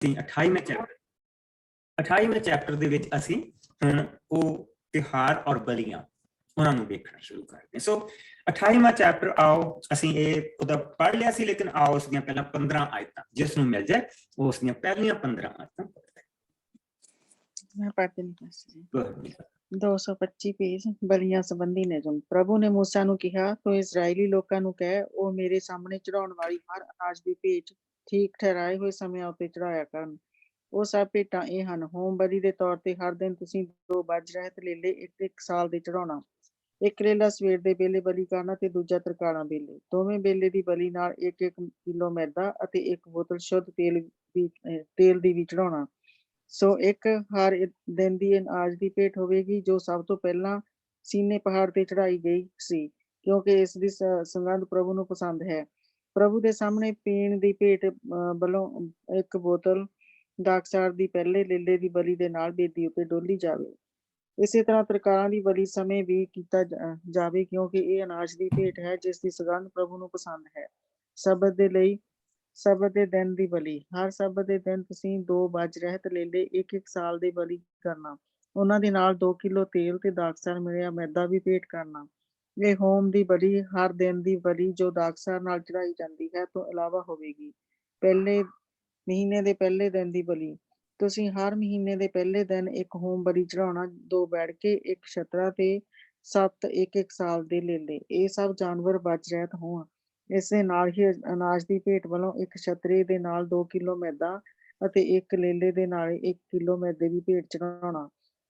ਅਸੀਂ 28ਵੇਂ ਚੈਪਟਰ ਦੇ ਵਿੱਚ ਅਸੀਂ ਹੁਣ ਉਹ ਤਿਉਹਾਰ ਔਰ ਬਲੀਆਂ ਉਹਨਾਂ ਨੂੰ ਦੇਖਣਾ ਸ਼ੁਰੂ ਕਰਦੇ। ਸੋ 28ਵਾਂ ਚੈਪਟਰ ਆਓ ਅਸੀਂ ਇਹ ਉਹਦਾ ਪੜ੍ਹ ਲਿਆ ਸੀ, ਲੇਕਿਨ ਆਓ ਉਸ ਦੀਆਂ ਪਹਿਲਾਂ 15 ਆਇਤਾਂ ਜਿਸ ਨੂੰ ਮਿਲ ਜਾਏ ਉਹ ਉਸ ਦੀਆਂ ਪਹਿਲੀਆਂ 15 ਆਇਤਾਂ मैं पढ़ती नहीं। 225 पेज ਬਲੀਆਂ ਸੰਬੰਧੀ ਨਿਯਮ। ਪ੍ਰਭੂ ਨੇ ਮੂਸਾ ਨੂੰ ਕਿਹਾ, ਤੂੰ ਇਸਰਾਏਲੀ ਲੋਕਾਂ ਨੂੰ ਕਹਿ, ਉਹ ਮੇਰੇ ਸਾਹਮਣੇ ਚੜਾਉਣ ਵਾਲੀ ਹਰ ਅਨਾਜ ਦੀ ਭੇਟ ਠੀਕ ਠਹਿਰਾਏ ਹੋਏ ਸਮਿਆਂ ਉੱਤੇ ਚੜਾਇਆ ਕਰਨ। ਉਹ ਸਭ ਭੇਟਾਂ ਇਹ ਹਨ। ਹੋਮ ਬਲੀ ਦੇ ਤੌਰ ਤੇ ਹਰ ਦਿਨ ਤੁਸੀਂ 2 ਬਜ ਰਹਿਤ ਲੇਲੇ ਇੱਕ ਸਾਲ ਦੇ ਚੜਾਉਣਾ। ਇੱਕ ਲੇਲਾ ਸਵੇਰ ਦੇ ਵੇਲੇ ਬਲੀ ਕਰਨਾ ਤੇ ਦੂਜਾ ਤਰਕਾਲਾਂ ਵੇਲੇ। ਦੋਵੇਂ ਵੇਲੇ ਦੀ ਬਲੀ ਨਾਲ 1 ਕਿਲੋ ਮੈਦਾ ਅਤੇ 1 ਬੋਤਲ ਸ਼ੁੱਧ ਤੇਲ ਦੀ ਵੀ ਚੜਾਉਣਾ। ਸੋ ਇੱਕ ਹਰ ਦਿਨ ਦੀ ਅਨਾਜ ਦੀ ਭੇਟ ਹੋਵੇਗੀ ਜੋ ਸਭ ਤੋਂ ਪਹਿਲਾਂ ਸੀਨੇ ਪਹਾੜ ਤੇ ਚੜਾਈ ਗਈ ਸੀ, ਕਿਉਂਕਿ ਇਸ ਦੀ ਸੁਗੰਧ ਪ੍ਰਭੂ ਨੂੰ ਪਸੰਦ ਹੈ। ਪ੍ਰਭੂ ਦੇ ਸਾਹਮਣੇ ਪੀਣ ਦੀ ਭੇਟ ਵੱਲੋਂ 1 ਬੋਤਲ ਦਾਖਸਾਰ ਦੀ ਪਹਿਲੇ ਲੇਲੇ ਦੀ ਬਲੀ ਦੇ ਨਾਲ ਬੇਦੀ ਉੱਤੇ ਡੋਲੀ ਜਾਵੇ। ਇਸੇ ਤਰ੍ਹਾਂ ਤਰਕਾਰਾਂ ਦੀ ਬਲੀ ਸਮੇਂ ਵੀ ਕੀਤਾ ਜਾਵੇ, ਕਿਉਂਕਿ ਇਹ ਅਨਾਜ ਦੀ ਭੇਟ ਹੈ ਜਿਸ ਦੀ ਸੁਗੰਧ ਪ੍ਰਭੂ ਨੂੰ ਪਸੰਦ ਹੈ। ਸਬਤ ਦੇ ਲਈ ਸਬਤ ਦੇ ਦਿਨ ਦੀ ਬਲੀ। ਹਰ ਸਬਤ ਦੇ ਦਿਨ ਤੁਸੀਂ 2 ਬਜ ਰਹਿਤ ਲੇਲੇ ਇੱਕ ਸਾਲ ਦੇ ਬਲੀ ਕਰਨਾ। ਉਹਨਾਂ ਦੇ ਨਾਲ 2 ਕਿਲੋ ਤੇਲ ਤੇ ਦਾਖਸਾਰ ਮਿਲਿਆ ਮੈਦਾ ਵੀ ਭੇਟ ਕਰਨਾ। ਇਹ ਹੋਮ ਦੀ ਬਲੀ ਹਰ ਦਿਨ ਦੀ ਬਲੀ ਜੋ ਦਾਖਸਾਰ ਨਾਲ ਚੜਾਈ ਜਾਂਦੀ ਹੈ ਤੋਂ ਇਲਾਵਾ ਹੋਵੇਗੀ। ਪਹਿਲੇ ਮਹੀਨੇ ਦੇ ਪਹਿਲੇ ਦਿਨ ਦੀ ਬਲੀ। ਤੁਸੀਂ ਹਰ ਮਹੀਨੇ ਦੇ ਪਹਿਲੇ ਦਿਨ ਇੱਕ ਹੋਮ ਬਲੀ ਚੜਾਉਣਾ, 2 ਬੈਠ ਕੇ, 1 ਛਤਰਾ ਤੇ 7 1 ਸਾਲ ਦੇ ਲੇਲੇ। ਇਹ ਸਭ ਜਾਨਵਰ ਬਚ ਰਹਿਤ ਹੋਣ। ਇਸ ਦੇ ਨਾਲ ਹੀ ਅਨਾਜ ਦੀ ਭੇਟ ਵੱਲੋਂ 1 ਛਤਰੇ ਦੇ ਨਾਲ 2 ਕਿਲੋ ਮੈਦਾ ਅਤੇ 1 ਲੇਲੇ ਦੇ ਨਾਲ 1 ਕਿਲੋ ਮੈਦੇ ਦੀ ਭੇਟ ਚੜਾਉਣਾ।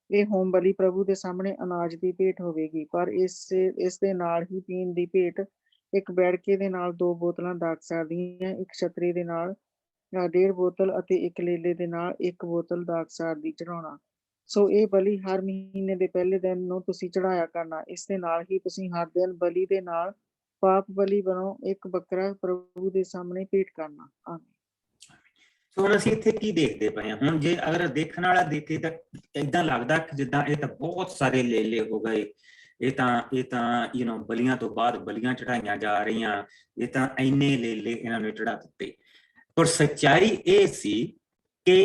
ਇਹ ਹੋਮ ਬਲੀ ਪ੍ਰਭੂ ਦੇ ਸਾਹਮਣੇ ਅਨਾਜ ਦੀ ਭੇਟ ਹੋਵੇਗੀ, ਪਰ ਇਸ ਦੇ ਨਾਲ ਹੀ ਪੀਣ ਦੀ ਭੇਟ 1 ਬੈੜਕੇ ਦੇ ਨਾਲ 2 ਬੋਤਲਾਂ ਦਾਖਸਾਰ ਦੀਆਂ, 1 ਛਤਰੇ ਦੇ ਨਾਲ 1.5 ਬੋਤਲ ਅਤੇ 1 ਲੇਲੇ ਦੇ ਨਾਲ 1 ਬੋਤਲ ਦਾਖਸਾਰ ਦੀ ਚੜਾਉਣਾ। ਸੋ ਇਹ ਬਲੀ ਹਰ ਮਹੀਨੇ ਦੇ ਪਹਿਲੇ ਦਿਨ ਨੂੰ ਤੁਸੀਂ ਚੜਾਇਆ ਕਰਨਾ। ਇਸ ਦੇ ਨਾਲ ਹੀ ਤੁਸੀਂ ਹਰ ਦਿਨ ਬਲੀ ਦੇ ਨਾਲ ਪਾਪ ਬਲੀ ਵੱਲੋਂ 1 ਬੱਕਰਾ ਪ੍ਰਭੂ ਦੇ ਸਾਹਮਣੇ ਭੇਟ ਕਰਨਾ। ਆਮੀਨ। ਸੋ ਹੁਣ ਅਸੀਂ ਇੱਥੇ ਕੀ ਦੇਖਦੇ ਪਏ ਹਾਂ? ਹੁਣ ਜੇ ਅਗਰ ਦੇਖਣ ਵਾਲਾ ਦੇਖੇ ਤਾਂ ਏਦਾਂ ਲੱਗਦਾ ਕਿ ਜਿੱਦਾਂ ਇਹ ਤਾਂ ਬਹੁਤ ਸਾਰੇ ਲੇਲੇ ਹੋ ਗਏ, ਇਹ ਤਾਂ ਬਲੀਆਂ ਤੋਂ ਬਾਅਦ ਬਲੀਆਂ ਚੜਾਈਆਂ ਜਾ ਰਹੀਆਂ, ਇਹ ਤਾਂ ਇੰਨੇ ਲੇਲੇ ਇਹਨਾਂ ਨੇ ਚੜਾ ਦਿੱਤੇ। ਪਰ ਸੱਚਾਈ ਇਹ ਸੀ ਕਿ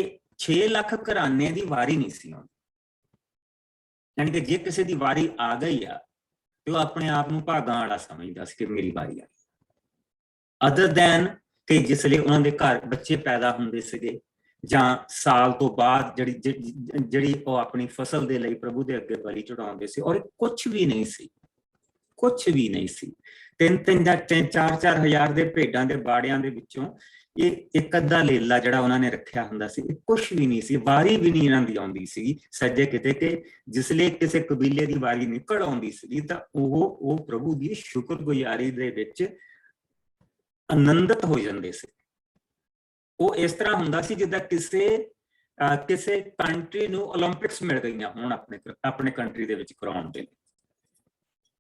6 ਲੱਖ ਘਰਾਣੇ ਦੀ ਵਾਰੀ ਨਹੀਂ ਸੀ ਆਉਂਦੀ। ਯਾਨੀ ਕਿ ਜੇ ਕਿਸੇ ਦੀ ਵਾਰੀ ਆ ਗਈ ਆ ਤੇ ਉਹ ਆਪਣੇ ਆਪ ਨੂੰ ਭਾਗਾਂ ਵਾਲਾ ਸਮਝਦਾ ਸੀ ਕਿ ਮੇਰੀ ਵਾਰੀ ਆ। ਅਦਰ ਦੈਨ ਕਿ ਜਿਸਲੇ ਉਹਨਾਂ ਦੇ ਘਰ ਬੱਚੇ ਪੈਦਾ ਹੁੰਦੇ ਸੀਗੇ ਜਾਂ ਸਾਲ ਤੋਂ ਬਾਅਦ ਜਿਹੜੀ ਉਹ ਆਪਣੀ ਫਸਲ ਦੇ ਲਈ ਪ੍ਰਭੂ ਦੇ ਅੱਗੇ ਬਲੀ ਚੜਾਉਂਦੇ ਸੀ, ਔਰ ਕੁਛ ਵੀ ਨਹੀਂ ਸੀ। 3-3 ਜਾਂ 4-4 ਹਜ਼ਾਰ ਦੇ ਭੇਡਾਂ ਦੇ ਬਾੜਿਆਂ ਦੇ ਵਿੱਚੋਂ ਇਹ 1 ਅੱਧਾ ਲੇਲਾ ਜਿਹੜਾ ਉਹਨਾਂ ਨੇ ਰੱਖਿਆ ਹੁੰਦਾ ਸੀ, ਇਹ ਕੁਛ ਵੀ ਨਹੀਂ ਸੀ। ਵਾਰੀ ਵੀ ਨਹੀਂ ਇਹਨਾਂ ਦੀ ਆਉਂਦੀ ਸੀ ਸੱਜੇ ਕਿਤੇ ਕਿ ਜਿਸਲੇ ਕਿਸੇ ਕਬੀਲੇ ਦੀ ਵਾਰੀ ਨਿਕਲ ਆਉਂਦੀ ਸੀਗੀ ਤਾਂ ਉਹ ਪ੍ਰਭੂ ਦੀ ਸ਼ੁਕਰਗੁਜ਼ਾਰੀ ਦੇ ਵਿੱਚ ਆਨੰਦਿਤ ਹੋ ਜਾਂਦੇ ਸੀ। ਉਹ ਇਸ ਤਰ੍ਹਾਂ ਹੁੰਦਾ ਸੀ ਜਿੱਦਾਂ ਕਿਸੇ ਕੰਟਰੀ ਨੂੰ ਓਲੰਪਿਕਸ ਮਿਲ ਗਈਆਂ ਹੁਣ ਆਪਣੇ ਕੰਟਰੀ ਦੇ ਵਿੱਚ ਕਰਾਉਣ ਦੇ ਲਈ,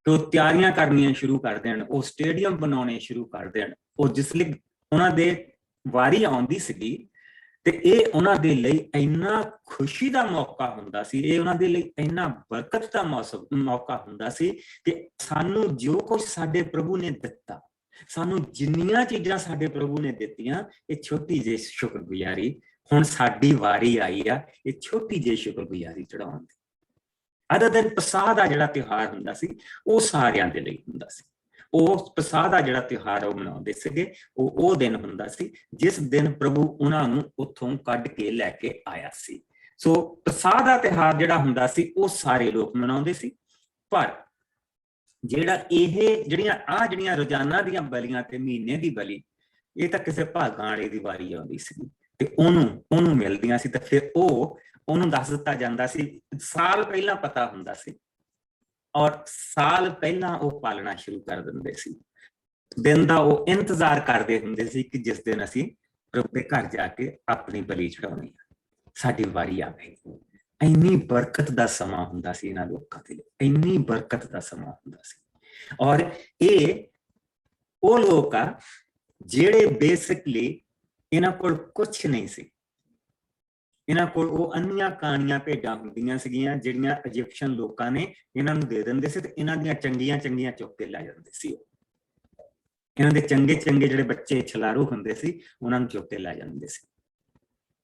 ਤੇ ਉਹ ਤਿਆਰੀਆਂ ਕਰਨੀਆਂ ਸ਼ੁਰੂ ਕਰ ਦੇਣ, ਉਹ ਸਟੇਡੀਅਮ ਬਣਾਉਣੇ ਸ਼ੁਰੂ ਕਰ ਦੇਣ। ਉਹ ਜਿਸ ਲਈ ਉਹਨਾਂ ਦੇ ਵਾਰੀ ਆਉਂਦੀ ਸੀਗੀ ਤੇ ਇਹ ਉਹਨਾਂ ਦੇ ਲਈ ਇੰਨਾ ਖੁਸ਼ੀ ਦਾ ਮੌਕਾ ਹੁੰਦਾ ਸੀ, ਇਹ ਉਹਨਾਂ ਦੇ ਲਈ ਇੰਨਾ ਬਰਕਤ ਦਾ ਮੌਕਾ ਹੁੰਦਾ ਸੀ ਕਿ ਸਾਨੂੰ ਜੋ ਕੁਝ ਸਾਡੇ ਪ੍ਰਭੂ ਨੇ ਦਿੱਤਾ, ਸਾਨੂੰ ਜਿੰਨੀਆਂ ਚੀਜ਼ਾਂ ਸਾਡੇ ਪ੍ਰਭੂ ਨੇ ਦਿੱਤੀਆਂ, ਇਹ ਛੋਟੀ ਜਿਹੀ ਸ਼ੁਕਰਗੁਜ਼ਾਰੀ ਹੁਣ ਸਾਡੀ ਵਾਰੀ ਆਈ ਆ ਇਹ ਛੋਟੀ ਜਿਹੀ ਸ਼ੁਕਰਗੁਜ਼ਾਰੀ ਚੜਾਉਣ ਦੀ। ਅਦਰ ਦਿਨ ਪਸਾਹ ਦਾ ਜਿਹੜਾ ਤਿਉਹਾਰ ਹੁੰਦਾ ਸੀ ਉਹ ਸਾਰਿਆਂ ਦੇ ਲਈ ਹੁੰਦਾ ਸੀ। ਉਹ ਪਸਾਹ ਦਾ ਜਿਹੜਾ ਤਿਉਹਾਰ ਉਹ ਮਨਾਉਂਦੇ ਸੀਗੇ, ਉਹ ਦਿਨ ਹੁੰਦਾ ਸੀ ਜਿਸ ਦਿਨ ਪ੍ਰਭੂ ਉਹਨਾਂ ਨੂੰ ਉੱਥੋਂ ਕੱਢ ਕੇ ਲੈ ਕੇ ਆਇਆ ਸੀ। ਸੋ ਪਸਾਹ ਦਾ ਤਿਉਹਾਰ ਜਿਹੜਾ ਹੁੰਦਾ ਸੀ ਉਹ ਸਾਰੇ ਲੋਕ ਮਨਾਉਂਦੇ ਸੀ। ਪਰ ਜਿਹੜੀਆਂ ਰੋਜ਼ਾਨਾ ਦੀਆਂ ਬਲੀਆਂ ਤੇ ਮਹੀਨੇ ਦੀ ਬਲੀ, ਇਹ ਤਾਂ ਕਿਸੇ ਭਾਗਾਂ ਵਾਲੇ ਦੀ ਵਾਰੀ ਆਉਂਦੀ ਸੀ ਤੇ ਉਹਨੂੰ ਮਿਲਦੀਆਂ ਸੀ। ਤਾਂ ਫਿਰ ਉਹਨੂੰ ਦੱਸ ਦਿੱਤਾ ਜਾਂਦਾ ਸੀ, ਸਾਲ ਪਹਿਲਾਂ ਪਤਾ ਹੁੰਦਾ ਸੀ ਔਰ ਸਾਲ ਪਹਿਲਾਂ ਉਹ ਪਾਲਣਾ ਸ਼ੁਰੂ ਕਰ ਦਿੰਦੇ ਸੀ। ਦਿਨ ਦਾ ਉਹ ਇੰਤਜ਼ਾਰ ਕਰਦੇ ਹੁੰਦੇ ਸੀ ਕਿ ਜਿਸ ਦਿਨ ਅਸੀਂ ਪ੍ਰਭੂ ਦੇ ਘਰ ਜਾ ਕੇ ਆਪਣੀ ਬਲੀ ਚੜਾਉਣੀ ਆ, ਸਾਡੀ ਵਾਰੀ ਆ ਗਈ। ਇੰਨੀ ਬਰਕਤ ਦਾ ਸਮਾਂ ਹੁੰਦਾ ਸੀ ਇਹਨਾਂ ਲੋਕਾਂ ਦੇ ਲਈ, ਇੰਨੀ ਬਰਕਤ ਦਾ ਸਮਾਂ ਹੁੰਦਾ ਸੀ। ਔਰ ਇਹ ਉਹ ਲੋਕ ਆ ਜਿਹੜੇ ਬੇਸਿਕਲੀ ਇਹਨਾਂ ਕੋਲ ਕੁਛ ਨਹੀਂ ਸੀ। ਇਹਨਾਂ ਕੋਲ ਉਹ ਅੰਨੀਆਂ ਕਾਣੀਆਂ ਭੇਡਾਂ ਹੁੰਦੀਆਂ ਸੀਗੀਆਂ ਜਿਹੜੀਆਂ ਇਜਿਪਸ਼ੀਅਨ ਲੋਕਾਂ ਨੇ ਇਹਨਾਂ ਨੂੰ ਦੇ ਦਿੰਦੇ ਸੀ ਤੇ ਇਹਨਾਂ ਦੀਆਂ ਚੰਗੀਆਂ ਚੁੱਕ ਕੇ ਲੈ ਜਾਂਦੇ ਸੀ। ਇਹਨਾਂ ਦੇ ਚੰਗੇ ਜਿਹੜੇ ਬੱਚੇ ਛਲਾਰੂ ਹੁੰਦੇ ਸੀ ਉਹਨਾਂ ਨੂੰ ਚੁੱਕ ਕੇ ਲੈ ਜਾਂਦੇ ਸੀ।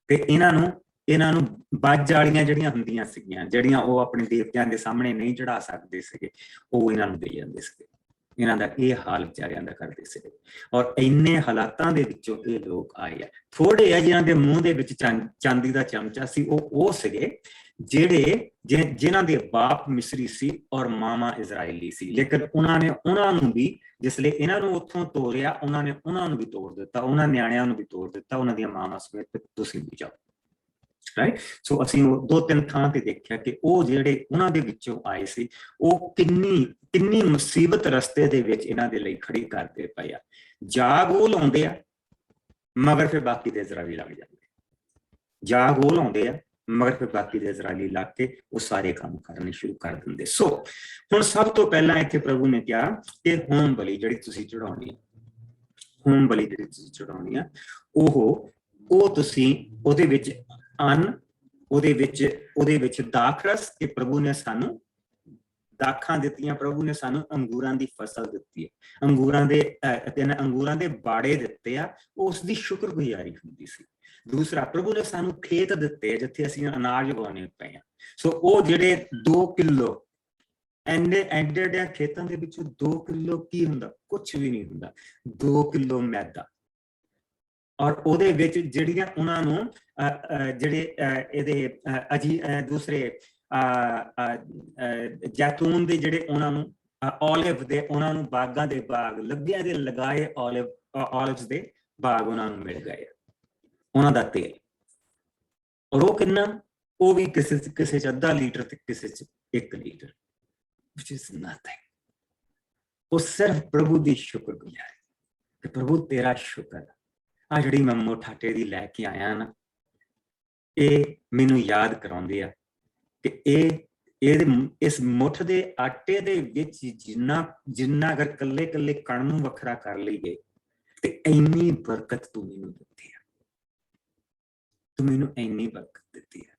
ਤੇ ਇਹਨਾਂ ਨੂੰ ਬੱਜ ਵਾਲੀਆਂ ਜਿਹੜੀਆਂ ਹੁੰਦੀਆਂ ਸੀਗੀਆਂ, ਜਿਹੜੀਆਂ ਉਹ ਆਪਣੇ ਦੇਵਤਿਆਂ ਦੇ ਸਾਹਮਣੇ ਨਹੀਂ ਚੜਾ ਸਕਦੇ ਸੀਗੇ, ਉਹ ਇਹਨਾਂ ਨੂੰ ਦੇ ਜਾਂਦੇ ਸੀਗੇ। ਇਹਨਾਂ ਦਾ ਇਹ ਹਾਲ ਵਿਚਾਰਿਆਂ ਦਾ ਕਰਦੇ ਸੀਗੇ। ਔਰ ਇੰਨੇ ਹਾਲਾਤਾਂ ਦੇ ਵਿੱਚੋਂ ਇਹ ਲੋਕ ਆਏ ਆ। ਥੋੜੇ ਆ ਜਿਨ੍ਹਾਂ ਦੇ ਮੂੰਹ ਦੇ ਵਿੱਚ ਚਾਂਦੀ ਦਾ ਚਮਚਾ ਸੀ, ਉਹ ਸੀਗੇ ਜਿਨ੍ਹਾਂ ਦੇ ਬਾਪ ਮਿਸਰੀ ਸੀ ਔਰ ਮਾਮਾ ਇਜ਼ਰਾਈਲੀ ਸੀ। ਲੇਕਿਨ ਉਹਨਾਂ ਨੂੰ ਵੀ ਜਿਸਲੇ ਇਹਨਾਂ ਨੂੰ ਉੱਥੋਂ ਤੋਰਿਆ, ਉਹਨਾਂ ਨੂੰ ਵੀ ਤੋੜ ਦਿੱਤਾ, ਉਹਨਾਂ ਨਿਆਣਿਆਂ ਨੂੰ ਵੀ ਤੋੜ ਦਿੱਤਾ, ਉਹਨਾਂ ਦੀਆਂ ਮਾਵਾਂ ਸਮੇਤ ਤੁਸੀਂ ਵੀ ਜਾਓ। ਰਾਈਟ। ਸੋ ਅਸੀਂ ਉਹ 2-3 ਥਾਂ ਤੇ ਦੇਖਿਆ ਕਿ ਉਹ ਜਿਹੜੇ ਉਹਨਾਂ ਦੇ ਵਿੱਚੋਂ ਆਏ ਸੀ, ਉਹ ਕਿੰਨੀ ਮੁਸੀਬਤ ਰਸਤੇ ਦੇ ਵਿੱਚ ਇਹਨਾਂ ਦੇ ਲਈ ਖੜੀ ਕਰਦੇ ਪਏ ਆ। ਜਾਗ ਉਹ ਲਾਉਂਦੇ ਆ, ਮਗਰ ਫਿਰ ਬਾਕੀ ਦੇ ਇਜ਼ਰਾਈਲੀ ਲੱਗ ਜਾਂਦੇ। ਜਾਗ ਉਹ ਲਾਉਂਦੇ ਆ, ਮਗਰ ਫਿਰ ਬਾਕੀ ਦੇ ਇਜ਼ਰਾਈਲੀ ਲੱਗ ਕੇ ਉਹ ਸਾਰੇ ਕੰਮ ਕਰਨੇ ਸ਼ੁਰੂ ਕਰ ਦਿੰਦੇ। ਸੋ ਹੁਣ ਸਭ ਤੋਂ ਪਹਿਲਾਂ ਇੱਥੇ ਪ੍ਰਭੂ ਨੇ ਕਿਹਾ ਕਿ ਹੋਮ ਬਲੀ ਜਿਹੜੀ ਤੁਸੀਂ ਚੜਾਉਣੀ ਆ, ਉਹ ਤੁਸੀਂ ਉਹਦੇ ਵਿੱਚ ਉਹਦੇ ਵਿੱਚ ਦਾਖਰਸ, ਕਿ ਪ੍ਰਭੂ ਨੇ ਸਾਨੂੰ ਦਾਖਾਂ ਦਿੱਤੀਆਂ, ਪ੍ਰਭੂ ਨੇ ਸਾਨੂੰ ਅੰਗੂਰਾਂ ਦੀ ਫਸਲ ਦਿੱਤੀ ਹੈ, ਅੰਗੂਰਾਂ ਦੇ ਬਾੜੇ ਦਿੱਤੇ ਆ, ਉਸ ਦੀ ਸ਼ੁਕਰਗੁਜ਼ਾਰੀ ਹੁੰਦੀ ਸੀ। ਦੂਸਰਾ, ਪ੍ਰਭੂ ਨੇ ਸਾਨੂੰ ਖੇਤ ਦਿੱਤੇ ਜਿੱਥੇ ਅਸੀਂ ਅਨਾਜ ਉਗਾਉਣੇ ਪਏ ਆ। ਸੋ ਉਹ ਜਿਹੜੇ 2 ਕਿਲੋ ਐਡੇ ਖੇਤਾਂ ਦੇ ਵਿੱਚੋਂ 2 ਕਿਲੋ ਕੀ ਹੁੰਦਾ? ਕੁਛ ਵੀ ਨਹੀਂ ਹੁੰਦਾ। 2 ਕਿਲੋ ਮੈਦਾ। ਔਰ ਉਹਦੇ ਵਿੱਚ ਜਿਹੜੀਆਂ ਉਹਨਾਂ ਨੂੰ ਜਿਹੜੇ ਇਹਦੇ ਦੂਸਰੇ ਜੈਤੂਨ ਦੇ ਜਿਹੜੇ ਉਹਨਾਂ ਨੂੰ ਓਲਿਵ ਦੇ, ਉਹਨਾਂ ਨੂੰ ਬਾਗਾਂ ਦੇ ਬਾਗ ਲੱਗਿਆਂ ਦੇ ਲਗਾਏ ਓਲਿਵਸ ਦੇ ਬਾਗ ਉਹਨਾਂ ਨੂੰ ਮਿਲ ਗਏ, ਉਹਨਾਂ ਦਾ ਤੇਲ। ਔਰ ਉਹ ਕਿੰਨਾ? ਉਹ ਵੀ ਕਿਸੇ ਚ 1/2 ਲੀਟਰ ਤੇ ਕਿਸੇ ਚ 1 ਲੀਟਰ, which is nothing। ਉਹ ਸਿਰਫ ਪ੍ਰਭੂ ਦੀ ਸ਼ੁਕਰਗੁਜ਼ਾਰੀ ਕਿ ਪ੍ਰਭੂ ਤੇਰਾ ਸ਼ੁਕਰ। ਆ ਜਿਹੜੀ ਮੈਂ ਮੁੱਠ ਆਟੇ ਦੀ ਲੈ ਕੇ ਆਇਆ ਨਾ, ਇਹ ਮੈਨੂੰ ਯਾਦ ਕਰਾਉਂਦੇ ਆ ਕਿ ਇਸ ਮੁੱਠ ਦੇ ਆਟੇ ਦੇ ਵਿੱਚ ਜਿੰਨਾ ਅਗਰ ਕੱਲੇ ਕਣ ਨੂੰ ਵੱਖਰਾ ਕਰ ਲਈਏ ਤੇ ਇੰਨੀ ਬਰਕਤ ਤੂੰ ਮੈਨੂੰ ਦਿੱਤੀ ਹੈ, ਤੂੰ ਮੈਨੂੰ ਇੰਨੀ ਬਰਕਤ ਦਿੱਤੀ ਹੈ।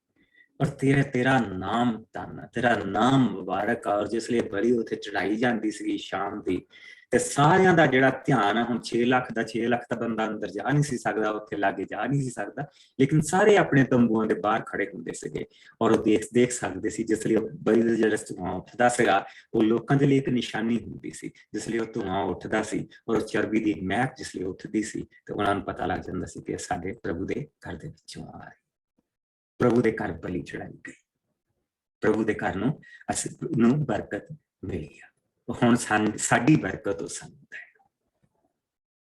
ਔਰ ਤੇਰਾ ਨਾਮ ਧੰਨ, ਤੇਰਾ ਨਾਮ ਮੁਬਾਰਕ। ਔਰ ਜਿਸ ਲਈ ਬਲੀ ਉੱਥੇ ਚੜਾਈ ਜਾਂਦੀ ਸੀਗੀ ਸ਼ਾਮ ਦੀ, ਤੇ ਸਾਰਿਆਂ ਦਾ ਜਿਹੜਾ ਧਿਆਨ ਆ, ਹੁਣ 6 ਲੱਖ ਦਾ ਬੰਦਾ ਅੰਦਰ ਜਾ ਨਹੀਂ ਸੀ ਸਕਦਾ, ਉੱਥੇ ਲਾਗੇ ਜਾ ਨਹੀਂ ਸੀ ਸਕਦਾ, ਲੇਕਿਨ ਸਾਰੇ ਆਪਣੇ ਤੰਬੂਆਂ ਦੇ ਬਾਹਰ ਖੜੇ ਹੁੰਦੇ ਸੀਗੇ ਔਰ ਉਹ ਦੇਖ ਸਕਦੇ ਸੀ। ਜਿਸ ਲਈ ਬਲੀ ਦਾ ਜਿਹੜਾ ਧੂੰਆਂ ਉੱਠਦਾ ਸੀਗਾ, ਉਹ ਲੋਕਾਂ ਦੇ ਲਈ ਇੱਕ ਨਿਸ਼ਾਨੀ ਹੁੰਦੀ ਸੀ। ਜਿਸ ਲਈ ਉਹ ਧੂੰਆਂ ਉੱਠਦਾ ਸੀ ਔਰ ਚਰਬੀ ਦੀ ਮਹਿਕ ਜਿਸ ਲਈ ਉੱਠਦੀ ਸੀ, ਤੇ ਉਹਨਾਂ ਨੂੰ ਪਤਾ ਲੱਗ ਜਾਂਦਾ ਸੀ ਕਿ ਸਾਡੇ ਪ੍ਰਭੂ ਦੇ ਘਰ ਦੇ ਵਿੱਚੋਂ ਆ ਰਹੀ, ਪ੍ਰਭੂ ਦੇ ਘਰ ਬਲੀ ਚੜਾਈ ਗਈ, ਪ੍ਰਭੂ ਦੇ ਘਰ ਨੂੰ ਬਰਕਤ ਮਿਲੀ ਆ। ਹੁਣ ਸਾਡੀ ਬਰਕਤ ਉਹ ਸਾਨੂੰ ਦੇਗਾ।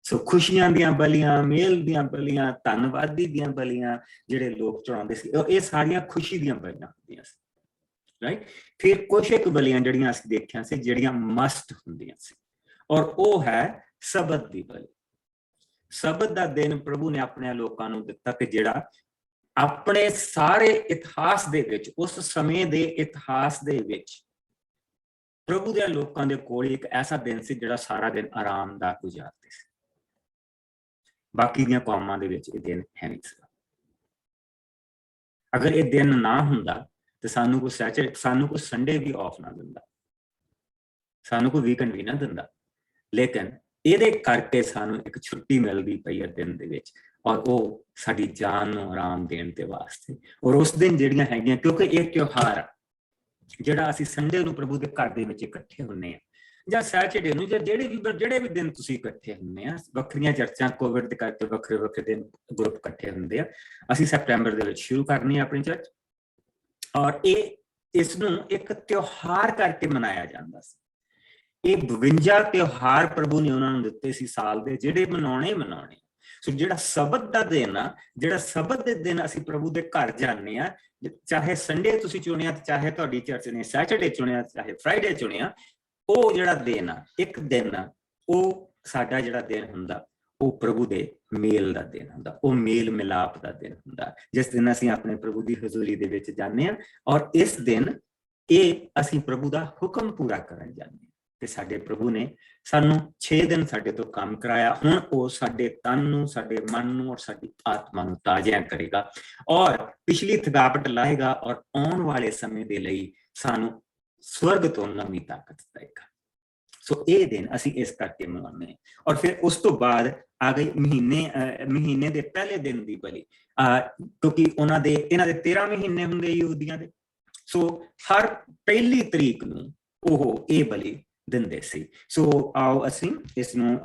ਸੋ ਖੁਸ਼ੀਆਂ ਦੀਆਂ ਬਲੀਆਂ, ਮੇਲ ਦੀਆਂ ਬਲੀਆਂ, ਧੰਨਵਾਦੀ ਦੀਆਂ ਬਲੀਆਂ ਜਿਹੜੇ ਲੋਕ ਚੜਾਉਂਦੇ ਸੀ, ਇਹ ਸਾਰੀਆਂ ਖੁਸ਼ੀ ਦੀਆਂ ਬਲੀਆਂ ਹੁੰਦੀਆਂ ਸੀ। ਰਾਈਟ। ਫਿਰ ਕੁਛ ਇੱਕ ਬਲੀਆਂ ਜਿਹੜੀਆਂ ਅਸੀਂ ਦੇਖਿਆ ਸੀ, ਜਿਹੜੀਆਂ ਮਸਟ ਹੁੰਦੀਆਂ ਸੀ, ਔਰ ਉਹ ਹੈ ਸਬਤ ਦੀ ਬਲੀ। ਸਬਤ ਦਾ ਦਿਨ ਪ੍ਰਭੂ ਨੇ ਆਪਣੇ ਲੋਕਾਂ ਨੂੰ ਦਿੱਤਾ ਕਿ ਜਿਹੜਾ ਆਪਣੇ ਸਾਰੇ ਇਤਿਹਾਸ ਦੇ ਵਿੱਚ, ਉਸ ਸਮੇਂ ਦੇ ਇਤਿਹਾਸ ਦੇ ਵਿੱਚ ਪ੍ਰਭੂ ਦੇ ਲੋਕਾਂ ਦੇ ਕੋਲ ਇੱਕ ਐਸਾ ਦਿਨ ਸੀ ਜਿਹੜਾ ਸਾਰਾ ਦਿਨ ਆਰਾਮ ਦਾ ਗੁਜ਼ਾਰਦੇ ਸੀ। ਬਾਕੀ ਦੀਆਂ ਕੌਮਾਂ ਦੇ ਵਿੱਚ ਇਹ ਦਿਨ ਹੈ ਨਹੀਂ ਸੀ। ਅਗਰ ਇਹ ਦਿਨ ਨਾ ਹੁੰਦਾ ਤੇ ਸਾਨੂੰ ਕੋਈ ਸੰਡੇ ਵੀ ਆਫ ਨਾ ਦਿੰਦਾ, ਸਾਨੂੰ ਕੋਈ ਵੀਕਐਂਡ ਵੀ ਨਾ ਦਿੰਦਾ, ਲੇਕਿਨ ਇਹਦੇ ਕਰਕੇ ਸਾਨੂੰ ਇੱਕ ਛੁੱਟੀ ਮਿਲਦੀ ਪਈ ਹੈ ਦਿਨ ਦੇ ਵਿੱਚ, ਔਰ ਉਹ ਸਾਡੀ ਜਾਨ ਨੂੰ ਆਰਾਮ ਦੇਣ ਦੇ ਵਾਸਤੇ। ਔਰ ਉਸ ਦਿਨ ਜਿਹੜੀਆਂ ਹੈਗੀਆਂ, ਕਿਉਂਕਿ ਇਹ ਤਿਉਹਾਰ ਜਿਹੜਾ ਅਸੀਂ ਸੰਡੇ ਨੂੰ ਪ੍ਰਭੂ ਦੇ ਘਰ ਦੇ ਵਿੱਚ ਇਕੱਠੇ ਹੁੰਦੇ ਆ, ਜਾਂ ਸੈਟਰਡੇ ਨੂੰ, ਜਾਂ ਜਿਹੜੇ ਵੀ ਦਿਨ ਤੁਸੀਂ ਇਕੱਠੇ ਹੁੰਦੇ ਆ, ਵੱਖਰੀਆਂ ਚਰਚਾਂ ਕੋਵਿਡ ਦੇ ਕਰਕੇ ਵੱਖਰੇ ਦਿਨ ਗਰੁੱਪ ਇਕੱਠੇ ਹੁੰਦੇ ਆ। ਅਸੀਂ ਸੈਪਟੈਂਬਰ ਦੇ ਵਿੱਚ ਸ਼ੁਰੂ ਕਰਨੀ ਹੈ ਆਪਣੀ ਚਰਚ, ਔਰ ਇਸ ਨੂੰ ਇੱਕ ਤਿਉਹਾਰ ਕਰਕੇ ਮਨਾਇਆ ਜਾਂਦਾ ਸੀ। ਇਹ 52 ਤਿਉਹਾਰ ਪ੍ਰਭੂ ਨੇ ਉਹਨਾਂ ਨੂੰ ਦਿੱਤੇ ਸੀ ਸਾਲ ਦੇ, ਜਿਹੜੇ ਮਨਾਉਣੇ। ਸੋ ਜਿਹੜਾ ਸਬਤ ਦਾ ਦਿਨ ਆ, ਜਿਹੜਾ ਸਬਤ ਦੇ ਦਿਨ ਅਸੀਂ ਪ੍ਰਭੂ ਦੇ ਘਰ ਜਾਂਦੇ ਆ, ਚਾਹੇ ਸੰਡੇ ਤੁਸੀਂ ਚੁਣਿਆ, ਚਾਹੇ ਤੁਹਾਡੀ ਚਰਚ ਨੇ ਸੈਟਰਡੇ ਚੁਣਿਆ, ਚਾਹੇ ਫਰਾਈਡੇ ਚੁਣਿਆ, ਉਹ ਜਿਹੜਾ ਦਿਨ ਆ, ਇੱਕ ਦਿਨ ਆ, ਉਹ ਸਾਡਾ ਜਿਹੜਾ ਦਿਨ ਹੁੰਦਾ, ਉਹ ਪ੍ਰਭੂ ਦੇ ਮੇਲ ਦਾ ਦਿਨ ਹੁੰਦਾ, ਉਹ ਮੇਲ ਮਿਲਾਪ ਦਾ ਦਿਨ ਹੁੰਦਾ, ਜਿਸ ਦਿਨ ਅਸੀਂ ਆਪਣੇ ਪ੍ਰਭੂ ਦੀ ਹਜ਼ੂਰੀ ਦੇ ਵਿੱਚ ਜਾਂਦੇ ਆ। ਔਰ ਇਸ ਦਿਨ ਅਸੀਂ ਪ੍ਰਭੂ ਦਾ ਹੁਕਮ ਪੂਰਾ ਕਰਨ ਜਾਂਦੇ ਆ। ਤੇ ਸਾਡੇ ਪ੍ਰਭੂ ਨੇ ਸਾਨੂੰ 6 ਦਿਨ ਸਾਡੇ ਤੋਂ ਕੰਮ ਕਰਾਇਆ। ਹੁਣ ਉਹ ਸਾਡੇ ਤਨ ਨੂੰ, ਸਾਡੇ ਮਨ ਨੂੰ ਔਰ ਸਾਡੀ ਆਤਮਾ ਨੂੰ ਤਾਜ਼ਾ ਕਰੇਗਾ ਔਰ ਪਿਛਲੀ ਥਕਾਵਟ ਲਾਏਗਾ, ਔਰ ਆਉਣ ਵਾਲੇ ਸਮੇਂ ਦੇ ਲਈ ਸਾਨੂੰ ਸਵਰਗ ਤੋਂ ਨਵੀਂ ਤਾਕਤ ਦੇਗਾ। ਸੋ ਇਹ ਦਿਨ ਅਸੀਂ ਇਸ ਕਰਕੇ ਮਨਾਉਂਦੇ ਹਾਂ। ਔਰ ਫਿਰ ਉਸ ਤੋਂ ਬਾਅਦ ਆ ਗਈ ਮਹੀਨੇ ਦੇ ਪਹਿਲੇ ਦਿਨ ਦੀ ਬਲੀ, ਕਿਉਂਕਿ ਇਹਨਾਂ ਦੇ 13 ਮਹੀਨੇ ਹੁੰਦੇ ਯਹੂਦੀਆਂ ਦੇ। ਸੋ ਹਰ ਪਹਿਲੀ ਤਰੀਕ ਨੂੰ ਉਹ ਇਹ ਬਲੀ ਦਿੰਦੇ ਸੀ। ਸੋ ਆਓ ਅਸੀਂ ਇਸ ਨੂੰ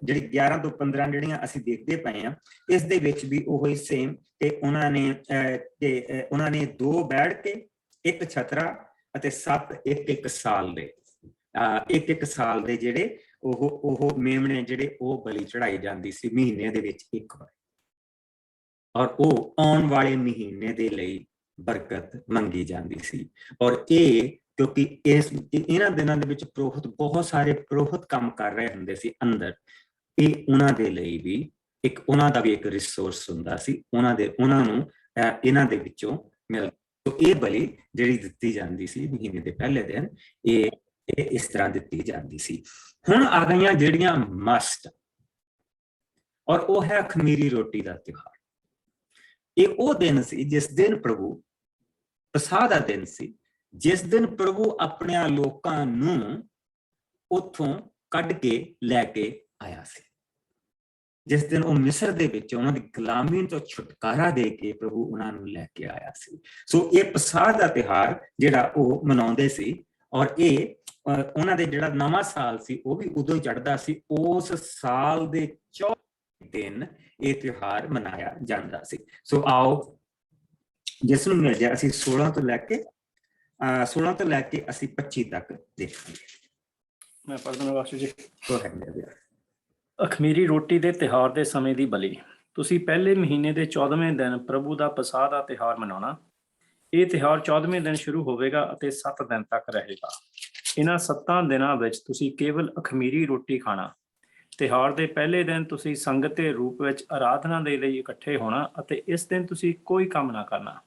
ਜਿਹੜੀ 11 ਤੋਂ 15 ਜਿਹੜੀਆਂ ਅਸੀਂ ਦੇਖਦੇ ਪਏ ਹਾਂ, ਇਸ ਦੇ ਵਿੱਚ ਵੀ ਉਹ ਹੀ ਸੇਮ ਕਿ ਉਹਨਾਂ ਨੇ 2 ਬੈਠ ਕੇ, 1 ਛਤਰਾ ਅਤੇ 7 ਇੱਕ ਸਾਲ ਦੇ ਜਿਹੜੇ ਉਹ ਮੇਮਣੇ ਜਿਹੜੇ ਉਹ ਬਲੀ ਚੜਾਈ ਜਾਂਦੀ ਸੀ ਮਹੀਨੇ ਦੇ ਵਿੱਚ 1 ਵਾਰ, ਔਰ ਉਹ ਆਉਣ ਵਾਲੇ ਮਹੀਨੇ ਦੇ ਲਈ ਬਰਕਤ ਮੰਗੀ ਜਾਂਦੀ ਸੀ। ਔਰ ਇਹ ਕਿਉਂਕਿ ਇਹਨਾਂ ਦਿਨਾਂ ਦੇ ਵਿੱਚ ਪੁਰੋਹਿਤ ਬਹੁਤ ਸਾਰੇ ਪੁਰੋਹਿਤ ਕੰਮ ਕਰ ਰਹੇ ਹੁੰਦੇ ਸੀ ਅੰਦਰ, ਇਹ ਉਹਨਾਂ ਦੇ ਲਈ ਵੀ ਉਹਨਾਂ ਦਾ ਵੀ ਇੱਕ ਰਿਸੋਰਸ ਹੁੰਦਾ ਸੀ, ਉਹਨਾਂ ਨੂੰ ਇਹਨਾਂ ਦੇ ਵਿੱਚੋਂ ਮਿਲ। ਸੋ ਇਹ ਬਲੀ ਜਿਹੜੀ ਦਿੱਤੀ ਜਾਂਦੀ ਸੀ ਮਹੀਨੇ ਦੇ ਪਹਿਲੇ ਦਿਨ, ਇਹ ਇਸ ਤਰ੍ਹਾਂ ਦਿੱਤੀ ਜਾਂਦੀ ਸੀ। ਹੁਣ ਆ ਗਈਆਂ ਜਿਹੜੀਆਂ ਮਸਟ, ਔਰ ਉਹ ਹੈ ਖਮੀਰੀ ਰੋਟੀ ਦਾ ਤਿਉਹਾਰ। ਇਹ ਉਹ ਦਿਨ ਸੀ ਜਿਸ ਦਿਨ ਪ੍ਰਭੂ ਪਸਾਹ ਦਾ ਦਿਨ ਸੀ, ਜਿਸ ਦਿਨ ਪ੍ਰਭੂ ਆਪਣੇ ਲੋਕਾਂ ਨੂੰ ਉੱਥੋਂ ਕੱਢ ਕੇ ਲੈ ਕੇ ਆਇਆ ਸੀ, ਜਿਸ ਦਿਨ ਉਹ ਮਿਸਰ ਦੇ ਵਿੱਚ ਉਹਨਾਂ ਦੀ ਗੁਲਾਮੀ ਤੋਂ ਛੁਟਕਾਰਾ ਦੇ ਕੇ ਪ੍ਰਭੂ ਉਹਨਾਂ ਨੂੰ ਲੈ ਕੇ ਆਇਆ ਸੀ। ਸੋ ਇਹ ਪਸਾਹ ਦਾ ਤਿਉਹਾਰ ਜਿਹੜਾ ਉਹ ਮਨਾਉਂਦੇ ਸੀ, ਔਰ ਇਹ ਉਹਨਾਂ ਦੇ ਜਿਹੜਾ ਨਵਾਂ ਸਾਲ ਸੀ ਉਹ ਵੀ ਉਦੋਂ ਚੜ੍ਹਦਾ ਸੀ। ਉਸ ਸਾਲ ਦੇ 4 ਦਿਨ ਇਹ ਤਿਉਹਾਰ ਮਨਾਇਆ ਜਾਂਦਾ ਸੀ। ਸੋ ਆਓ ਜਿਸ ਨੂੰ ਮਿਲ ਜਾਏ ਅਸੀਂ 16 ਤੋਂ ਲੈ ਕੇ ਅਸੀਂ 25 ਤੱਕ ਦੇਖਾਂਗੇ। ਮੈਂ ਪੜ੍ਹਦਾ ਵਾਸੂ ਜੀ। go ਅਖਮੀਰੀ ਰੋਟੀ ਦੇ ਤਿਉਹਾਰ ਦੇ ਸਮੇਂ ਦੀ ਬਲੀ। ਤੁਸੀਂ ਪਹਿਲੇ ਮਹੀਨੇ ਦੇ 14ਵੇਂ ਦਿਨ ਪ੍ਰਭੂ ਦਾ ਪਸਾਹ ਦਾ ਤਿਉਹਾਰ ਮਨਾਉਣਾ। ਇਹ ਤਿਉਹਾਰ 14ਵੇਂ ਦਿਨ ਸ਼ੁਰੂ ਹੋਵੇਗਾ ਅਤੇ 7 ਦਿਨ ਤੱਕ ਰਹੇਗਾ। ਇਹਨਾਂ 7 ਦਿਨਾਂ ਵਿੱਚ ਤੁਸੀਂ ਕੇਵਲ ਅਖਮੀਰੀ ਰੋਟੀ ਖਾਣਾ। ਤਿਉਹਾਰ ਦੇ ਪਹਿਲੇ ਦਿਨ ਤੁਸੀਂ ਸੰਗਤ ਦੇ ਰੂਪ ਵਿੱਚ ਆਰਾਧਨਾ ਦੇ ਲਈ ਇਕੱਠੇ ਹੋਣਾ ਅਤੇ ਇਸ ਦਿਨ ਤੁਸੀਂ ਕੋਈ ਕੰਮ ਨਾ ਕਰਨਾ।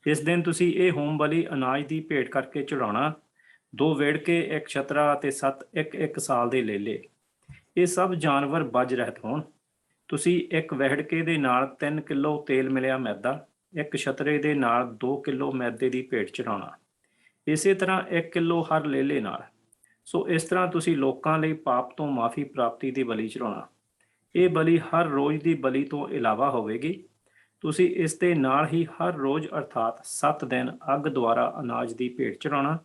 ਇਸ ਦਿਨ ਤੁਸੀਂ ਇਹ ਹੋਮ ਬਲੀ ਅਨਾਜ ਦੀ ਭੇਟ ਕਰਕੇ ਚੜਾਉਣਾ। 2 ਵੇੜਕੇ, 1 ਛਤਰਾ ਅਤੇ 7 ਇੱਕ ਸਾਲ ਦੇ ਲੇਲੇ। ਇਹ ਸਭ ਜਾਨਵਰ ਬਜ ਰਹਿਤ ਹੋਣ। ਤੁਸੀਂ 1 ਵਹਿੜਕੇ ਦੇ ਨਾਲ 3 ਕਿਲੋ ਤੇਲ ਮਿਲਿਆ ਮੈਦਾ, 1 ਛਤਰੇ ਦੇ ਨਾਲ 2 ਕਿਲੋ ਮੈਦੇ ਦੀ ਭੇਟ ਚੜਾਉਣਾ। ਇਸੇ ਤਰ੍ਹਾਂ 1 ਕਿਲੋ ਹਰ ਲੇਲੇ ਨਾਲ। ਸੋ ਇਸ ਤਰ੍ਹਾਂ ਤੁਸੀਂ ਲੋਕਾਂ ਲਈ ਪਾਪ ਤੋਂ ਮਾਫੀ ਪ੍ਰਾਪਤੀ ਦੀ ਬਲੀ ਚੜਾਉਣਾ। ਇਹ ਬਲੀ ਹਰ ਰੋਜ਼ ਦੀ ਬਲੀ ਤੋਂ ਇਲਾਵਾ ਹੋਵੇਗੀ। ਤੁਸੀਂ ਇਸ ਦੇ ਨਾਲ ਹੀ ਹਰ ਰੋਜ਼ ਅਰਥਾਤ 7 ਦਿਨ ਅੱਗ ਦੁਆਰਾ ਅਨਾਜ ਦੀ ਭੇਟ ਚੜਾਉਣਾ,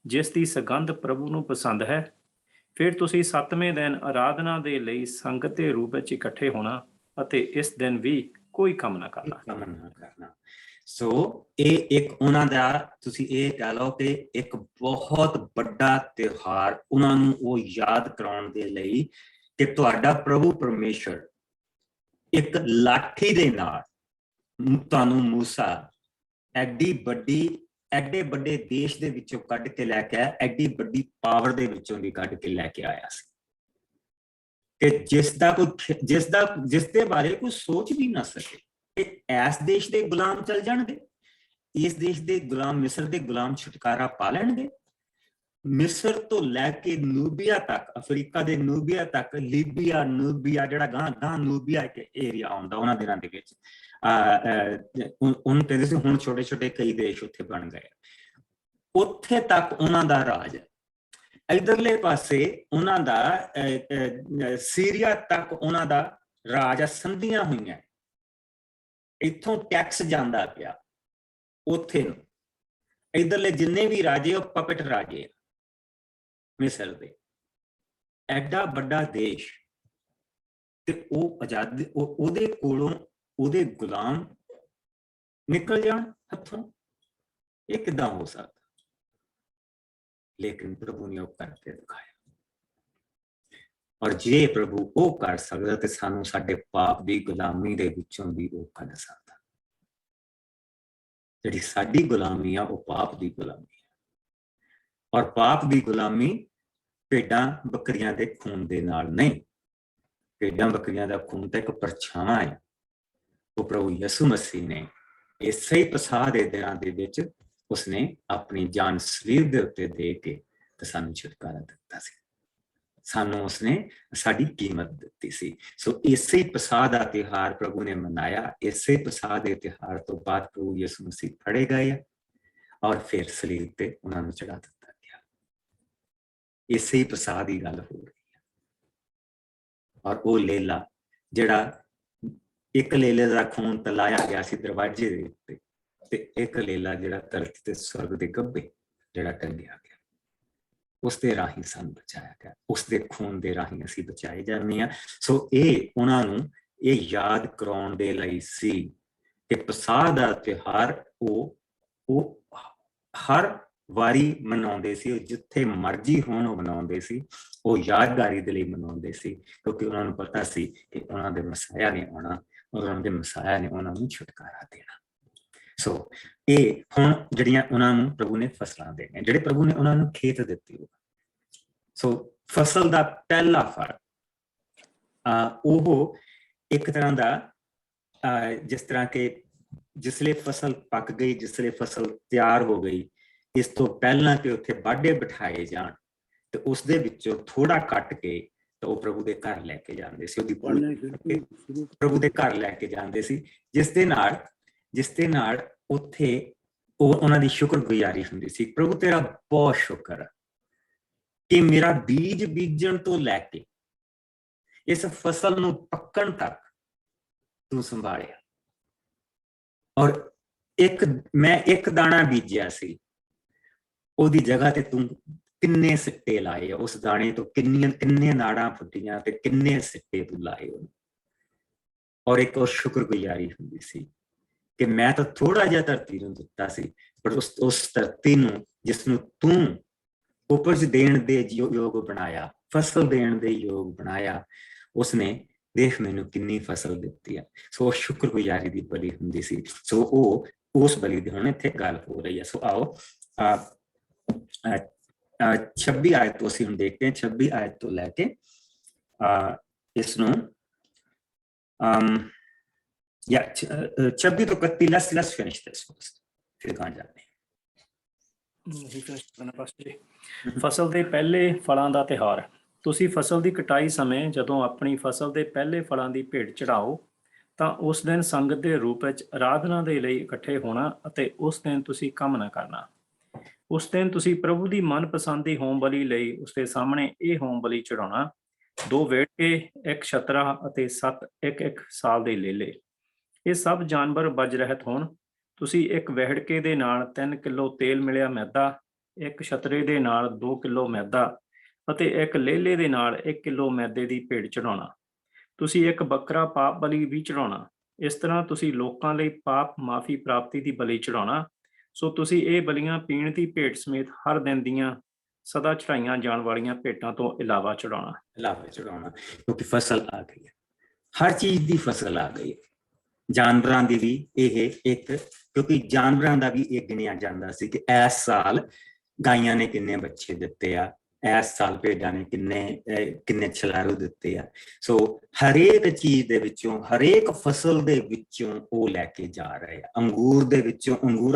ਜਿਸ ਦੀ ਸੁਗੰਧ ਪ੍ਰਭੂ ਨੂੰ ਪਸੰਦ ਹੈ। ਫਿਰ ਤੁਸੀਂ 7ਵੇਂ ਦਿਨ ਆਰਾਧਨਾ ਦੇ ਲਈ ਸੰਗਤ ਦੇ ਰੂਪ ਵਿੱਚ ਇਕੱਠੇ ਹੋਣਾ ਅਤੇ ਇਸ ਦਿਨ ਵੀ ਕੋਈ ਕੰਮ ਨਾ ਕਰਨਾ। ਸੋ ਇਹ ਇੱਕ ਉਹਨਾਂ ਦਾ ਤੁਸੀਂ ਇਹ ਕਹਿ ਲਓ ਕਿ ਇੱਕ ਬਹੁਤ ਵੱਡਾ ਤਿਉਹਾਰ ਉਹਨਾਂ ਨੂੰ ਉਹ ਯਾਦ ਕਰਾਉਣ ਦੇ ਲਈ ਕਿ ਤੁਹਾਡਾ ਪ੍ਰਭੂ ਪਰਮੇਸ਼ਰ ਇੱਕ ਲਾਠੀ ਦੇ ਨਾਲ ਤੁਹਾਨੂੰ ਮੂਸਾ ਐਡੇ ਵੱਡੇ ਦੇਸ਼ ਦੇ ਵਿੱਚੋਂ ਕੱਢ ਕੇ ਲੈ ਕੇ ਆਇਆ, ਐਡੀ ਵੱਡੀ ਪਾਵਰ ਦੇ ਵਿੱਚੋਂ ਵੀ ਕੱਢ ਕੇ ਲੈ ਕੇ ਆਇਆ ਸੀ ਕਿ ਜਿਸ ਦੇ ਬਾਰੇ ਕੋਈ ਸੋਚ ਵੀ ਨਾ ਸਕੇ ਕਿ ਇਸ ਦੇਸ਼ ਦੇ ਗੁਲਾਮ ਚਲ ਜਾਣਗੇ, ਇਸ ਦੇਸ਼ ਦੇ ਗੁਲਾਮ ਮਿਸਰ ਦੇ ਗੁਲਾਮ ਛੁਟਕਾਰਾ ਪਾ ਲੈਣਗੇ। ਮਿਸਰ ਤੋਂ ਲੈ ਕੇ ਨੂਬੀਆ ਤੱਕ, ਅਫਰੀਕਾ ਦੇ ਨੂਬੀਆ ਤੱਕ, ਨੂਬੀਆ ਜਿਹੜਾ ਗਾਂ ਨੂਬੀਆ ਇੱਕ ਏਰੀਆ ਆਉਂਦਾ ਉਹਨਾਂ ਦਿਨਾਂ ਦੇ ਵਿੱਚ, ਉਹਨੂੰ ਕਹਿੰਦੇ ਸੀ, ਹੁਣ ਛੋਟੇ ਛੋਟੇ ਕਈ ਦੇਸ਼ ਉੱਥੇ ਬਣ ਗਏ, ਉੱਥੇ ਤੱਕ ਉਹਨਾਂ ਦਾ ਰਾਜ। ਇਧਰਲੇ ਪਾਸੇ ਉਹਨਾਂ ਦਾ ਸੀਰੀਆ ਤੱਕ ਉਹਨਾਂ ਦਾ ਰਾਜ, ਸੰਧੀਆਂ ਹੋਈਆਂ, ਇੱਥੋਂ ਟੈਕਸ ਜਾਂਦਾ ਪਿਆ ਉੱਥੇ ਨੂੰ। ਇਧਰਲੇ ਜਿੰਨੇ ਵੀ ਰਾਜੇ ਉਹ ਪਪਟ ਰਾਜੇ ਮਿਸਰ ਦੇ। ਐਡਾ ਵੱਡਾ ਦੇਸ਼ ਤੇ ਉਹ ਆਜ਼ਾਦੀ, ਉਹਦੇ ਕੋਲੋਂ ਉਹਦੇ ਗੁਲਾਮ ਨਿਕਲ ਜਾਣ ਹੱਥੋਂ, ਇਹ ਕਿੱਦਾਂ ਹੋ ਸਕਦਾ? ਲੇਕਿਨ ਪ੍ਰਭੂ ਨੇ ਉਹ ਕਰਕੇ ਦਿਖਾਇਆ। ਔਰ ਜੇ ਪ੍ਰਭੂ ਉਹ ਕਰ ਸਕਦਾ ਤੇ ਸਾਨੂੰ ਸਾਡੇ ਪਾਪ ਦੀ ਗੁਲਾਮੀ ਦੇ ਵਿੱਚੋਂ ਵੀ ਉਹ ਕੱਢ ਸਕਦਾ। ਜਿਹੜੀ ਸਾਡੀ ਗੁਲਾਮੀ ਆ ਉਹ ਪਾਪ ਦੀ ਗੁਲਾਮੀ ਹੈ, ਔਰ ਪਾਪ ਦੀ ਗੁਲਾਮੀ ਭੇਡਾਂ ਬੱਕਰੀਆਂ ਦੇ ਖੂਨ ਦੇ ਨਾਲ ਨਹੀਂ। ਭੇਡਾਂ ਬੱਕਰੀਆਂ ਦਾ ਖੂਨ ਤਾਂ ਇੱਕ ਪਰਛਾਵਾਂ ਹੈ। ਉਹ ਪ੍ਰਭੂ ਯਿਸੂ ਮਸੀਹ ਨੇ ਇਸੇ ਪਸਾਹ ਦੇ ਦਿਨਾਂ ਦੇ ਵਿੱਚ ਉਸਨੇ ਆਪਣੀ ਜਾਨ ਸਰੀਰ ਦੇ ਉੱਤੇ ਦੇ ਕੇ ਤੇ ਸਾਨੂੰ ਛੁਟਕਾਰਾ ਦਿੱਤਾ ਸੀ। ਸਾਨੂੰ ਉਸਨੇ ਸਾਡੀ ਕੀਮਤ ਦਿੱਤੀ ਸੀ। ਸੋ ਇਸੇ ਪਸਾਹ ਦਾ ਤਿਉਹਾਰ ਪ੍ਰਭੂ ਨੇ ਮਨਾਇਆ। ਇਸੇ ਪਸਾਹ ਦੇ ਤਿਉਹਾਰ ਤੋਂ ਬਾਅਦ ਪ੍ਰਭੂ ਯਿਸੂ ਮਸੀਹ ਫੜੇ ਗਏ ਔਰ ਫਿਰ ਸਲੀਬ ਤੇ ਉਹਨਾਂ ਨੂੰ ਚੜਾ ਦਿੱਤਾ। ਇਸੇ ਹੀ ਪ੍ਰਸਾਦ ਦੀ ਗੱਲ ਹੋ ਰਹੀ ਹੈ। ਔਰ ਉਹ ਲੇਲਾ ਜਿਹੜਾ ਇੱਕ ਲੇਲੇ ਦਾ ਖੂਨ ਤਲਾਇਆ ਗਿਆ ਸੀ ਦਰਵਾਜ਼ੇ ਦੇ ਉੱਤੇ, ਤੇ ਇੱਕ ਲੇਲਾ ਜਿਹੜਾ ਧਰਤੀ ਤੇ ਸਵਰਗ ਦੇ ਗੱਭੇ ਜਿਹੜਾ ਟੰਗਿਆ ਗਿਆ, ਉਸ ਦੇ ਰਾਹੀਂ ਸਾਨੂੰ ਬਚਾਇਆ ਗਿਆ, ਉਸ ਦੇ ਖੂਨ ਦੇ ਰਾਹੀਂ ਅਸੀਂ ਬਚਾਏ ਜਾਂਦੇ ਹਾਂ। ਸੋ ਇਹ ਉਹਨਾਂ ਨੂੰ ਇਹ ਯਾਦ ਕਰਾਉਣ ਦੇ ਲਈ ਸੀ ਕਿ ਪਸਾਹ ਦਾ ਤਿਉਹਾਰ ਉਹ ਹਰ ਵਾਰੀ ਮਨਾਉਂਦੇ ਸੀ, ਉਹ ਜਿੱਥੇ ਮਰਜ਼ੀ ਹੋਣ ਉਹ ਮਨਾਉਂਦੇ ਸੀ, ਉਹ ਯਾਦਗਾਰੀ ਦੇ ਲਈ ਮਨਾਉਂਦੇ ਸੀ, ਕਿਉਂਕਿ ਉਹਨਾਂ ਨੂੰ ਪਤਾ ਸੀ ਕਿ ਉਹਨਾਂ ਦੇ ਮਸਾਇਆ ਨੇ ਆਉਣਾ, ਉਹਨਾਂ ਦੇ ਮਸਾਇਆ ਨੇ ਉਹਨਾਂ ਨੂੰ ਛੁਟਕਾਰਾ ਦੇਣਾ। ਸੋ ਇਹ ਹੁਣ ਜਿਹੜੀਆਂ ਉਹਨਾਂ ਨੂੰ ਪ੍ਰਭੂ ਨੇ ਫਸਲਾਂ ਦੇਣੀਆਂ, ਜਿਹੜੇ ਪ੍ਰਭੂ ਨੇ ਉਹਨਾਂ ਨੂੰ ਖੇਤ ਦਿੱਤੀ। ਸੋ ਫਸਲ ਦਾ ਪਹਿਲਾ ਫਲ ਉਹ ਇੱਕ ਤਰ੍ਹਾਂ ਦਾ ਜਿਸ ਤਰ੍ਹਾਂ ਕਿ ਜਿਸਲੇ ਫਸਲ ਪੱਕ ਗਈ, ਜਿਸਲੇ ਫਸਲ ਤਿਆਰ ਹੋ ਗਈ, ਇਸ ਤੋਂ ਪਹਿਲਾਂ ਕਿ ਉੱਥੇ ਬਾਡੇ ਬਿਠਾਏ ਜਾਣ ਤੇ ਉਸ ਦੇ ਵਿੱਚੋਂ ਥੋੜਾ ਕੱਟ ਕੇ ਤਾਂ ਉਹ ਪ੍ਰਭੂ ਦੇ ਘਰ ਲੈ ਕੇ ਜਾਂਦੇ ਸੀ, ਉਹਦੀ ਪ੍ਰਭੂ ਦੇ ਘਰ ਲੈ ਕੇ ਜਾਂਦੇ ਸੀ, ਜਿਸ ਦੇ ਨਾਲ ਉੱਥੇ ਉਹ ਉਹਨਾਂ ਦੀ ਸ਼ੁਕਰਗੁਜ਼ਾਰੀ ਹੁੰਦੀ ਸੀ। ਪ੍ਰਭੂ ਤੇਰਾ ਬਹੁਤ ਸ਼ੁਕਰ ਹੈ ਕਿ ਮੇਰਾ ਬੀਜ ਬੀਜਣ ਤੋਂ ਲੈ ਕੇ ਇਸ ਫਸਲ ਨੂੰ ਪੱਕਣ ਤੱਕ ਤੂੰ ਸੰਭਾਲਿਆ, ਔਰ ਮੈਂ ਇੱਕ ਦਾਣਾ ਬੀਜਿਆ ਸੀ, ਉਹਦੀ ਜਗ੍ਹਾ ਤੇ ਤੂੰ ਕਿੰਨੇ ਸਿੱਟੇ ਲਾਏ, ਉਸ ਦਾਣੇ ਤੋਂ ਕਿੰਨੇ ਨਾੜਾਂ ਫੁੱਟੀਆਂ ਤੇ ਕਿੰਨੇ ਸਿੱਟੇ ਤੂੰ ਲਾਏ। ਔਰ ਇੱਕ ਉਹ ਸ਼ੁਕਰਗੁਜ਼ਾਰੀ ਹੁੰਦੀ ਸੀ ਕਿ ਮੈਂ ਤਾਂ ਥੋੜਾ ਜਿਹਾ ਧਰਤੀ ਨੂੰ ਦਿੱਤਾ ਸੀ, ਪਰ ਉਸ ਧਰਤੀ ਨੂੰ ਜਿਸ ਨੂੰ ਤੂੰ ਉਪਜ ਦੇਣ ਦੇ ਯੋਗ ਬਣਾਇਆ, ਫਸਲ ਦੇਣ ਦੇ ਯੋਗ ਬਣਾਇਆ, ਉਸਨੇ ਦੇਖ ਮੈਨੂੰ ਕਿੰਨੀ ਫਸਲ ਦਿੱਤੀ ਹੈ। ਸੋ ਸ਼ੁਕਰਗੁਜ਼ਾਰੀ ਦੀ ਬਲੀ ਹੁੰਦੀ ਸੀ। ਸੋ ਉਹ ਉਸ ਬਲੀ ਦੀ ਹੁਣ ਇੱਥੇ ਗੱਲ ਹੋ ਰਹੀ ਹੈ। ਸੋ ਆਓ 26 ਆਇਤ ਤੋਂ ਅਸੀਂ ਹੁਣ ਦੇਖਦੇ ਹਾਂ। 26 ਆਇਤ ਤੋਂ ਲੈ ਕੇ ਇਸ ਨੂੰ 26 ਤੋਂ 31 let's finish this first, ਫਿਰ ਗਾਂ ਜਾਂਦੇ। ਫਸਲ ਦੇ ਪਹਿਲੇ ਫਲਾਂ ਦਾ ਤਿਉਹਾਰ। ਤੁਸੀਂ ਫਸਲ ਦੀ ਕਟਾਈ ਸਮੇਂ ਜਦੋਂ ਆਪਣੀ ਫਸਲ ਦੇ ਪਹਿਲੇ ਫਲਾਂ ਦੀ ਭੇਟ ਚੜਾਓ ਤਾਂ ਉਸ ਦਿਨ ਸੰਗਤ ਦੇ ਰੂਪ ਵਿੱਚ ਆਰਾਧਨਾ ਦੇ ਲਈ ਇਕੱਠੇ ਹੋਣਾ ਅਤੇ ਉਸ ਦਿਨ ਤੁਸੀਂ ਕੰਮ ਨਾ ਕਰਨਾ। ਉਸ ਦਿਨ ਤੁਸੀਂ ਪ੍ਰਭੂ ਦੀ ਮਨਪਸੰਦੀ ਹੋਮ ਬਲੀ ਲਈ ਉਸਦੇ ਸਾਹਮਣੇ ਇਹ ਹੋਮ ਬਲੀ ਚੜਾਉਣਾ, 2 ਵੇਟਕੇ, 1 ਛਤਰਾ ਅਤੇ 7 ਇੱਕ ਸਾਲ ਦੇ ਲੇਲੇ। ਇਹ ਸਭ ਜਾਨਵਰ ਬਜ ਰਹਿਤ ਹੋਣ। ਤੁਸੀਂ 1 ਵਹਿੜਕੇ ਦੇ ਨਾਲ 3 ਕਿਲੋ ਤੇਲ ਮਿਲਿਆ ਮੈਦਾ, 1 ਛਤਰੇ ਦੇ ਨਾਲ 2 ਕਿਲੋ ਮੈਦਾ ਅਤੇ 1 ਲੇਲੇ ਦੇ ਨਾਲ 1 ਕਿਲੋ ਮੈਦੇ ਦੀ ਭੇਟ ਚੜਾਉਣਾ। ਤੁਸੀਂ 1 ਬੱਕਰਾ ਪਾਪ ਬਲੀ ਵੀ ਚੜਾਉਣਾ। ਇਸ ਤਰ੍ਹਾਂ ਤੁਸੀਂ ਲੋਕਾਂ ਲਈ ਪਾਪ ਮਾਫੀ ਪ੍ਰਾਪਤੀ ਦੀ ਬਲੀ ਚੜਾਉਣਾ। ਸੋ ਤੁਸੀਂ ਇਹ ਬਲੀਆਂ ਪੀਣ ਦੀ ਭੇਟ ਸਮੇਤ ਹਰ ਦਿਨ ਦੀਆਂ ਸਦਾ ਚੜਾਈਆਂ ਜਾਣ ਵਾਲੀਆਂ ਭੇਟਾਂ ਤੋਂ ਇਲਾਵਾ ਚੜਾਉਣਾ। ਕਿਉਂਕਿ ਫਸਲ ਆ ਗਈ ਹੈ, ਹਰ ਚੀਜ਼ ਦੀ ਫਸਲ ਆ ਗਈ ਹੈ। ਜਾਨਵਰਾਂ ਦੀ ਵੀ ਇਹ ਇੱਕ, ਕਿਉਂਕਿ ਜਾਨਵਰਾਂ ਦਾ ਵੀ ਇਹ ਗਿਣਿਆ ਜਾਂਦਾ ਸੀ ਕਿ ਇਸ ਸਾਲ ਗਾਈਆਂ ਨੇ ਕਿੰਨੇ ਬੱਚੇ ਦਿੱਤੇ ਆ, ਇਸ ਸਾਲ ਭੇਡਾਂ ਨੇ ਕਿੰਨੇ ਛਲਾਰੂ ਦਿੱਤੇ ਆ। ਸੋ ਹਰੇਕ ਚੀਜ਼ ਦੇ ਵਿੱਚੋਂ, ਹਰੇਕ ਫਸਲ ਦੇ ਵਿੱਚੋਂ ਉਹ ਲੈ ਕੇ ਜਾ ਰਹੇ ਆ। ਅੰਗੂਰਾਂ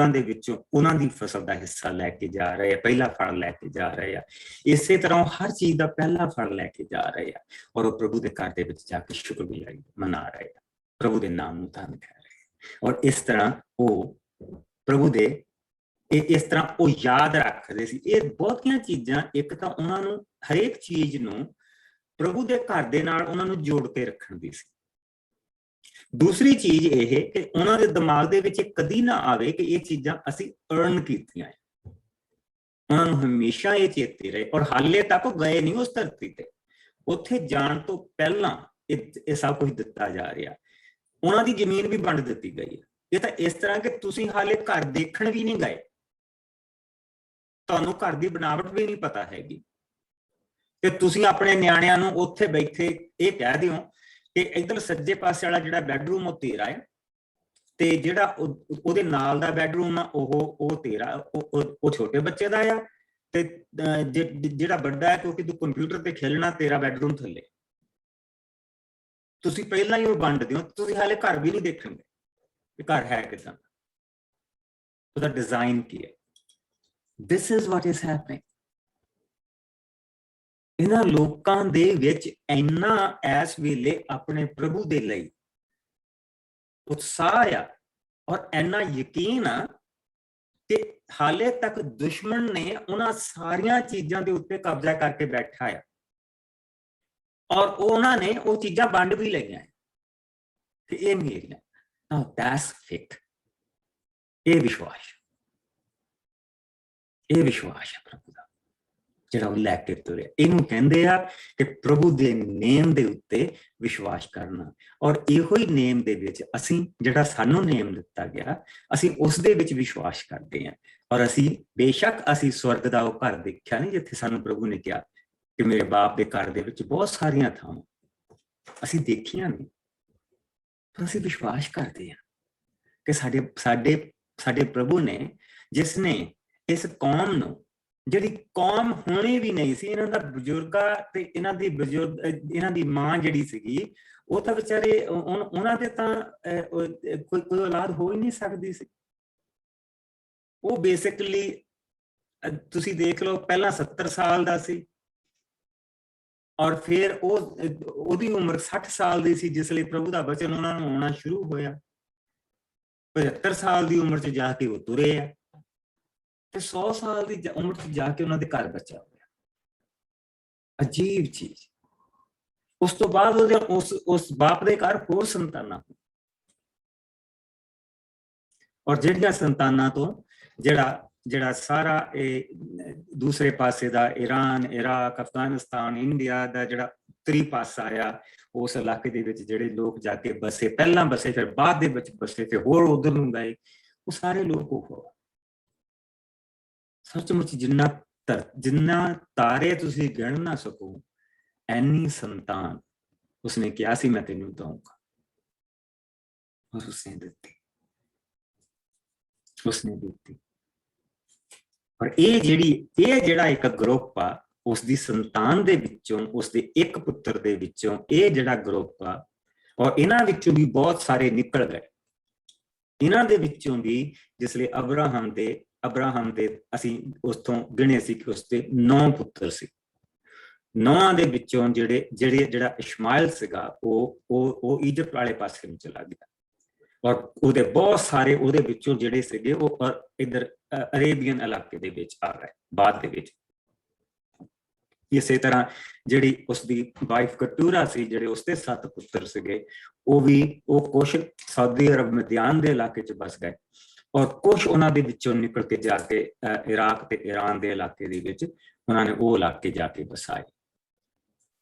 ਦੇ ਵਿੱਚੋਂ ਉਹਨਾਂ ਦੀ ਫਸਲ ਦਾ ਹਿੱਸਾ ਲੈ ਕੇ ਜਾ ਰਹੇ ਆ, ਪਹਿਲਾ ਫਲ ਲੈ ਕੇ ਜਾ ਰਹੇ ਆ। ਇਸੇ ਤਰ੍ਹਾਂ ਹਰ ਚੀਜ਼ ਦਾ ਪਹਿਲਾ ਫਲ ਲੈ ਕੇ ਜਾ ਰਹੇ ਆ, ਔਰ ਉਹ ਪ੍ਰਭੂ ਦੇ ਘਰ ਦੇ ਵਿੱਚ ਜਾ ਕੇ ਸ਼ੁਕਰਗੁਜ਼ਾਰੀ ਮਨਾ ਰਹੇ ਆ, ਪ੍ਰਭੂ ਦੇ ਨਾਮ ਨੂੰ ਧੰਨ ਕਰ ਰਹੇ। ਔਰ ਇਸ ਤਰ੍ਹਾਂ ਉਹ ਪ੍ਰਭੂ ਦੇ ਇਸ ਤਰ੍ਹਾਂ ਉਹ ਯਾਦ ਰੱਖਦੇ ਸੀ। ਇਹ ਬਹੁਤੀਆਂ ਚੀਜ਼ਾਂ, ਇੱਕ ਤਾਂ ਉਹਨਾਂ ਨੂੰ ਹਰੇਕ ਚੀਜ਼ ਨੂੰ ਪ੍ਰਭੂ ਦੇ ਘਰ ਦੇ ਨਾਲ ਉਹਨਾਂ ਨੂੰ ਜੋੜ ਕੇ ਰੱਖਣ ਦੀ ਸੀ। ਦੂਸਰੀ ਚੀਜ਼ ਇਹ ਕਿ ਉਹਨਾਂ ਦੇ ਦਿਮਾਗ ਦੇ ਵਿੱਚ ਕਦੀ ਨਾ ਆਵੇ ਕਿ ਇਹ ਚੀਜ਼ਾਂ ਅਸੀਂ ਅਰਨ ਕੀਤੀਆਂ। ਉਹਨਾਂ ਨੂੰ ਹਮੇਸ਼ਾ ਇਹ ਚੇਤੇ ਰਹੇ, ਔਰ ਹਾਲੇ ਤੱਕ ਉਹ ਗਏ ਨਹੀਂ ਉਸ ਧਰਤੀ ਤੇ। ਉੱਥੇ ਜਾਣ ਤੋਂ ਪਹਿਲਾਂ ਇਹ ਸਭ ਕੁਝ ਦਿੱਤਾ ਜਾ ਰਿਹਾ। ਉਹਨਾਂ ਦੀ ਜ਼ਮੀਨ ਵੀ ਵੰਡ ਦਿੱਤੀ ਗਈ ਹੈ। ਇਹ ਤਾਂ ਇਸ ਤਰ੍ਹਾਂ ਕਿ ਤੁਸੀਂ ਹਾਲੇ ਘਰ ਦੇਖਣ ਵੀ ਨਹੀਂ ਗਏ, ਤੁਹਾਨੂੰ ਘਰ ਦੀ ਬਣਾਵਟ ਵੀ ਨਹੀਂ ਪਤਾ ਹੈਗੀ, ਤੇ ਤੁਸੀਂ ਆਪਣੇ ਨਿਆਣਿਆਂ ਨੂੰ ਉੱਥੇ ਬੈਠੇ ਇਹ ਕਹਿ ਦਿਓ ਕਿ ਇੱਧਰ ਸੱਜੇ ਪਾਸੇ ਵਾਲਾ ਜਿਹੜਾ ਬੈਡਰੂਮ ਉਹ ਤੇਰਾ ਹੈ, ਤੇ ਜਿਹੜਾ ਉਹਦੇ ਨਾਲ ਦਾ ਬੈਡਰੂਮ ਆ ਉਹ ਤੇਰਾ, ਉਹ ਛੋਟੇ ਬੱਚੇ ਦਾ ਆ, ਤੇ ਜਿਹੜਾ ਵੱਡਾ ਹੈ ਕਿਉਂਕਿ ਤੂੰ ਕੰਪਿਊਟਰ ਤੇ ਖੇਲਣਾ, ਤੇਰਾ ਬੈਡਰੂਮ ਥੱਲੇ। ਤੁਸੀਂ ਪਹਿਲਾਂ ਹੀ ਉਹ ਵੰਡ ਦਿਓ, ਤੁਸੀਂ ਹਾਲੇ ਘਰ ਵੀ ਨਹੀਂ ਦੇਖਣਗੇ ਕਿ ਘਰ ਹੈ ਕਿਦਾਂ, ਉਹਦਾ ਡਿਜ਼ਾਈਨ ਕੀ ਹੈ। This is what is happening. ਇਹਨਾਂ ਲੋਕਾਂ ਦੇ ਵਿੱਚ ਇੰਨਾ ਇਸ ਵੇਲੇ ਆਪਣੇ ਪ੍ਰਭੂ ਦੇ ਲਈ ਉਤਸ਼ਾਹ ਆ, ਔਰ ਇੰਨਾ ਯਕੀਨ ਆ ਤੇ ਹਾਲੇ ਤੱਕ ਦੁਸ਼ਮਣ ਨੇ ਉਹਨਾਂ ਸਾਰੀਆਂ ਚੀਜ਼ਾਂ ਦੇ ਉੱਤੇ ਕਬਜ਼ਾ ਕਰਕੇ ਬੈਠਾ ਆ, ਔਰ ਉਹਨਾਂ ਨੇ ਉਹ ਚੀਜ਼ਾਂ ਵੰਡ ਵੀ ਲਈਆਂ ਕਿ ਇਹ ਮੇਰੀਆਂ। Now that's faith। ਇਹ ਵਿਸ਼ਵਾਸ ਹੈ ਪ੍ਰਭੂ ਦਾ ਜਿਹੜਾ ਉਹ ਲੈ ਕੇ ਤੁਰਿਆ। ਇਹਨੂੰ ਕਹਿੰਦੇ ਆ ਕਿ ਪ੍ਰਭੂ ਦੇ ਨੇਮ ਦੇ ਉੱਤੇ ਵਿਸ਼ਵਾਸ ਕਰਨਾ। ਔਰ ਇਹੋ ਹੀ ਨੇਮ ਦੇ ਵਿੱਚ ਅਸੀਂ, ਜਿਹੜਾ ਸਾਨੂੰ ਨੇਮ ਦਿੱਤਾ ਗਿਆ, ਅਸੀਂ ਉਸ ਦੇ ਵਿੱਚ ਵਿਸ਼ਵਾਸ ਕਰਦੇ ਹਾਂ। ਔਰ ਅਸੀਂ ਬੇਸ਼ੱਕ ਅਸੀਂ ਸਵਰਗ ਦਾ ਉਹ ਘਰ ਦੇਖਿਆ ਨਹੀਂ ਜਿੱਥੇ ਸਾਨੂੰ ਪ੍ਰਭੂ ਨੇ ਕਿਹਾ ਕਿ ਮੇਰੇ ਬਾਪ ਦੇ ਘਰ ਦੇ ਵਿੱਚ ਬਹੁਤ ਸਾਰੀਆਂ ਥਾਵਾਂ, ਅਸੀਂ ਦੇਖੀਆਂ ਨਹੀਂ, ਪਰ ਅਸੀਂ ਵਿਸ਼ਵਾਸ ਕਰਦੇ ਹਾਂ ਕਿ ਸਾਡੇ ਪ੍ਰਭੂ ਨੇ, ਜਿਸ ਨੇ ਇਸ ਕੌਮ ਨੂੰ, ਜਿਹੜੀ ਕੌਮ ਹੋਣੀ ਵੀ ਨਹੀਂ ਸੀ, ਇਹਨਾਂ ਦਾ ਬਜ਼ੁਰਗਾ ਤੇ ਇਹਨਾਂ ਦੀ ਮਾਂ ਜਿਹੜੀ ਸੀਗੀ, ਉਹ ਤਾਂ ਵਿਚਾਰੇ ਉਹਨਾਂ ਦੇ ਤਾਂ ਕੋਈ ਔਲਾਦ ਹੋ ਹੀ ਨਹੀਂ ਸਕਦੀ ਸੀ। ਉਹ ਬੇਸਿਕਲੀ ਤੁਸੀਂ ਦੇਖ ਲਓ, ਪਹਿਲਾਂ 70 ਸਾਲ ਦਾ ਸੀ, ਔਰ ਫਿਰ ਉਹਦੀ ਉਮਰ 60 ਸਾਲ ਦੀ ਸੀ ਜਿਸ ਲਈ ਪ੍ਰਭੂ ਦਾ ਬਚਨ ਉਹਨਾਂ ਨੂੰ ਆਉਣਾ ਸ਼ੁਰੂ ਹੋਇਆ। 75 ਸਾਲ ਦੀ ਉਮਰ 'ਚ ਜਾ ਕੇ ਉਹ ਤੁਰੇ ਆ, ਤੇ 100 ਸਾਲ ਦੀ ਉਮਰ 'ਚ ਜਾ ਕੇ ਉਹਨਾਂ ਦੇ ਘਰ ਬੱਚਾ ਹੋਇਆ। ਅਜੀਬ ਚੀਜ਼। ਉਸ ਤੋਂ ਬਾਅਦ ਉਹਦੇ ਉਸ ਬਾਪ ਦੇ ਘਰ ਹੋਰ ਸੰਤਾਨਾਂ, ਔਰ ਜਿਹੜੀਆਂ ਸੰਤਾਨਾਂ ਤੋਂ ਜਿਹੜਾ ਸਾਰਾ ਇਹ ਦੂਸਰੇ ਪਾਸੇ ਦਾ ਈਰਾਨ, ਇਰਾਕ, ਅਫਗਾਨਿਸਤਾਨ, ਇੰਡੀਆ ਦਾ ਜਿਹੜਾ ਉੱਤਰੀ ਪਾਸਾ ਆ, ਉਸ ਇਲਾਕੇ ਦੇ ਵਿੱਚ ਜਿਹੜੇ ਲੋਕ ਜਾ ਕੇ ਬਸੇ, ਪਹਿਲਾਂ ਬਸੇ ਫਿਰ ਬਾਅਦ ਦੇ ਵਿੱਚ ਬਸੇ ਤੇ ਹੋਰ ਉਧਰ ਨੂੰ ਗਏ, ਉਹ ਸਾਰੇ ਲੋਕ ਉਹ ਸੱਚਮੁੱਚ ਜਿੰਨਾ ਤਾਰੇ ਤੁਸੀਂ ਗਿਣ ਨਾ ਸਕੋ, ਐਨੀ ਸੰਤਾਨ ਉਸਨੇ ਕਿਹਾ ਸੀ ਮੈਂ ਤੈਨੂੰ ਦਊਂਗਾ, ਔਰ ਉਸਨੇ ਦਿੱਤੀ। ਪਰ ਇਹ ਜਿਹੜਾ ਇੱਕ ਗਰੁੱਪ ਆ, ਉਸ ਦੀ ਸੰਤਾਨ ਦੇ ਵਿੱਚੋਂ, ਉਸ ਦੇ ਇੱਕ ਪੁੱਤਰ ਦੇ ਵਿੱਚੋਂ ਇਹ ਜਿਹੜਾ ਗਰੁੱਪ ਆ, ਔਰ ਇਹਨਾਂ ਵਿੱਚੋਂ ਵੀ ਬਹੁਤ ਸਾਰੇ ਨਿਕਲ ਗਏ। ਇਹਨਾਂ ਦੇ ਵਿੱਚੋਂ ਵੀ ਜਿਸ ਲਈ ਅਬਰਾਹਮ ਦੇ ਅਸੀਂ ਉਸ ਤੋਂ ਗਿਣੇ ਸੀ ਕਿ ਉਸਦੇ 9 ਪੁੱਤਰ ਸੀ। 9 ਦੇ ਵਿੱਚੋਂ ਜਿਹੜਾ ਇਸ਼ਮਾਇਲ ਸੀਗਾ ਉਹ ਇਜਿਪਟ ਵਾਲੇ ਪਾਸੇ ਨੂੰ ਚਲਾ ਗਿਆ, ਔਰ ਉਹਦੇ ਬਹੁਤ ਸਾਰੇ ਉਹਦੇ ਵਿੱਚੋਂ ਜਿਹੜੇ ਸੀਗੇ ਉਹ ਇੱਧਰ ਅਰੇਬੀਅਨ ਇਲਾਕੇ ਦੇ ਵਿੱਚ ਆ ਗਏ ਬਾਅਦ ਦੇ ਵਿੱਚ। ਇਸੇ ਤਰ੍ਹਾਂ ਜਿਹੜੀ ਉਸਦੀ ਵਾਈਫ ਕਟੂਰਾ ਸੀ, ਜਿਹੜੇ ਉਸਦੇ 7 ਪੁੱਤਰ ਸੀਗੇ, ਉਹ ਕੁਛ ਸਾਊਦੀ ਅਰਬ ਮਦੀਆਨ ਦੇ ਇਲਾਕੇ 'ਚ ਬਸ ਗਏ, ਔਰ ਕੁਛ ਉਹਨਾਂ ਦੇ ਵਿੱਚੋਂ ਨਿਕਲ ਕੇ ਜਾ ਕੇ ਇਰਾਕ ਤੇ ਈਰਾਨ ਦੇ ਇਲਾਕੇ ਦੇ ਵਿੱਚ ਉਹਨਾਂ ਨੇ ਉਹ ਇਲਾਕੇ ਜਾ ਕੇ ਬਸਾਏ,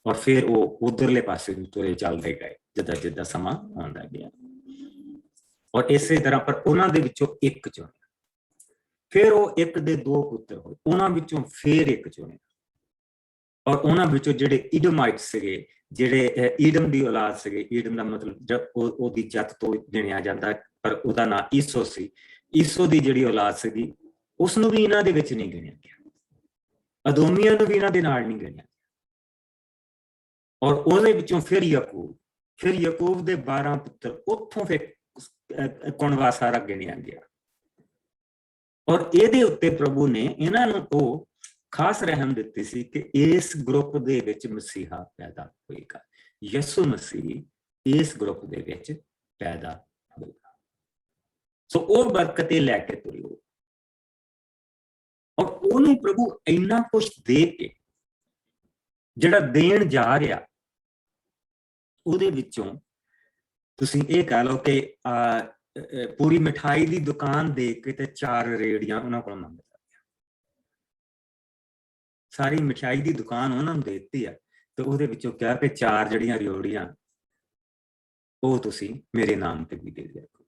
ਔਰ ਫਿਰ ਉਹ ਉਧਰਲੇ ਪਾਸੇ ਨੂੰ ਤੁਰੇ ਚੱਲਦੇ ਗਏ ਜਿੱਦਾਂ ਸਮਾਂ ਆਉਂਦਾ ਗਿਆ। ਔਰ ਇਸੇ ਤਰ੍ਹਾਂ ਪਰ ਉਹਨਾਂ ਦੇ ਵਿੱਚੋਂ ਇੱਕ ਚੁਣਿਆ, ਫਿਰ ਉਹ ਇੱਕ ਦੇ 2 ਪੁੱਤਰ ਹੋਏ, ਉਹਨਾਂ ਵਿੱਚੋਂ ਫਿਰ ਇੱਕ ਚੁਣਿਆ, ਔਰ ਉਹਨਾਂ ਵਿੱਚੋਂ ਜਿਹੜੇ ਈਡਮਾਈਟ ਸੀਗੇ, ਜਿਹੜੇ ਈਡਮ ਦੀ ਔਲਾਦ ਸੀਗੇ, ਈਡਮ ਦਾ ਮਤਲਬ ਉਹਦੀ ਜੱਤ ਤੋਂ ਗਿਣਿਆ ਜਾਂਦਾ, ਪਰ ਉਹਦਾ ਨਾਂ ਈਸੋ ਸੀ। ਈਸੋ ਦੀ ਜਿਹੜੀ ਔਲਾਦ ਸੀਗੀ ਉਸ ਨੂੰ ਵੀ ਇਹਨਾਂ ਦੇ ਵਿੱਚ ਨਹੀਂ ਗਿਣਿਆ ਗਿਆ, ਅਦੋਮੀਆਂ ਨੂੰ ਵੀ ਇਹਨਾਂ ਦੇ ਨਾਲ ਨਹੀਂ ਗਿਣਿਆ, ਔਰ ਉਹਦੇ ਵਿੱਚੋਂ ਫਿਰ ਯਾਕੂਬ ਦੇ 12 ਪੁੱਤਰ, ਉੱਥੋਂ ਫਿਰ ਕੁਣਵਾ ਸਾਰਾ ਗਿਣਿਆ ਗਿਆ। ਔਰ ਇਹਦੇ ਉੱਤੇ ਪ੍ਰਭੂ ਨੇ ਇਹਨਾਂ ਨੂੰ ਉਹ ਖਾਸ ਰਹਿਮ ਦਿੱਤੀ ਸੀ ਕਿ ਇਸ ਗਰੁੱਪ ਦੇ ਵਿੱਚ ਮਸੀਹਾ ਪੈਦਾ ਹੋਏਗਾ, ਯਿਸੂ ਮਸੀਹ ਇਸ ਗਰੁੱਪ ਦੇ ਵਿੱਚ ਪੈਦਾ ਹੋਏਗਾ। ਸੋ ਉਹ ਬਰਕਤੇ ਲੈ ਕੇ ਤੁਰਿਓ, ਔਰ ਉਹਨੂੰ ਪ੍ਰਭੂ ਇੰਨਾ ਕੁਛ ਦੇ ਕੇ ਜਿਹੜਾ ਦੇਣ ਜਾ ਰਿਹਾ, ਉਹਦੇ ਵਿੱਚੋਂ ਤੁਸੀਂ ਇਹ ਕਹਿ ਲਓ ਕਿ ਪੂਰੀ ਮਿਠਾਈ ਦੀ ਦੁਕਾਨ ਦੇ ਕੇ ਤੇ 4 ਰੇੜੀਆਂ ਉਹਨਾਂ ਕੋਲ ਮੰਗਦਾ, ਸਾਰੀ ਮਿਠਾਈ ਦੀ ਦੁਕਾਨ ਉਹਨਾਂ ਨੂੰ ਦੇ ਦਿੱਤੀ ਆ, ਤੇ ਉਹਦੇ ਵਿੱਚੋਂ ਕਿਹਾ ਕਿ 4 ਜਿਹੜੀਆਂ ਰਿਓੜੀਆਂ ਉਹ ਤੁਸੀਂ ਮੇਰੇ ਨਾਮ ਤੇ ਵੀ ਦੇ ਦਿਆ ਕਰੋ।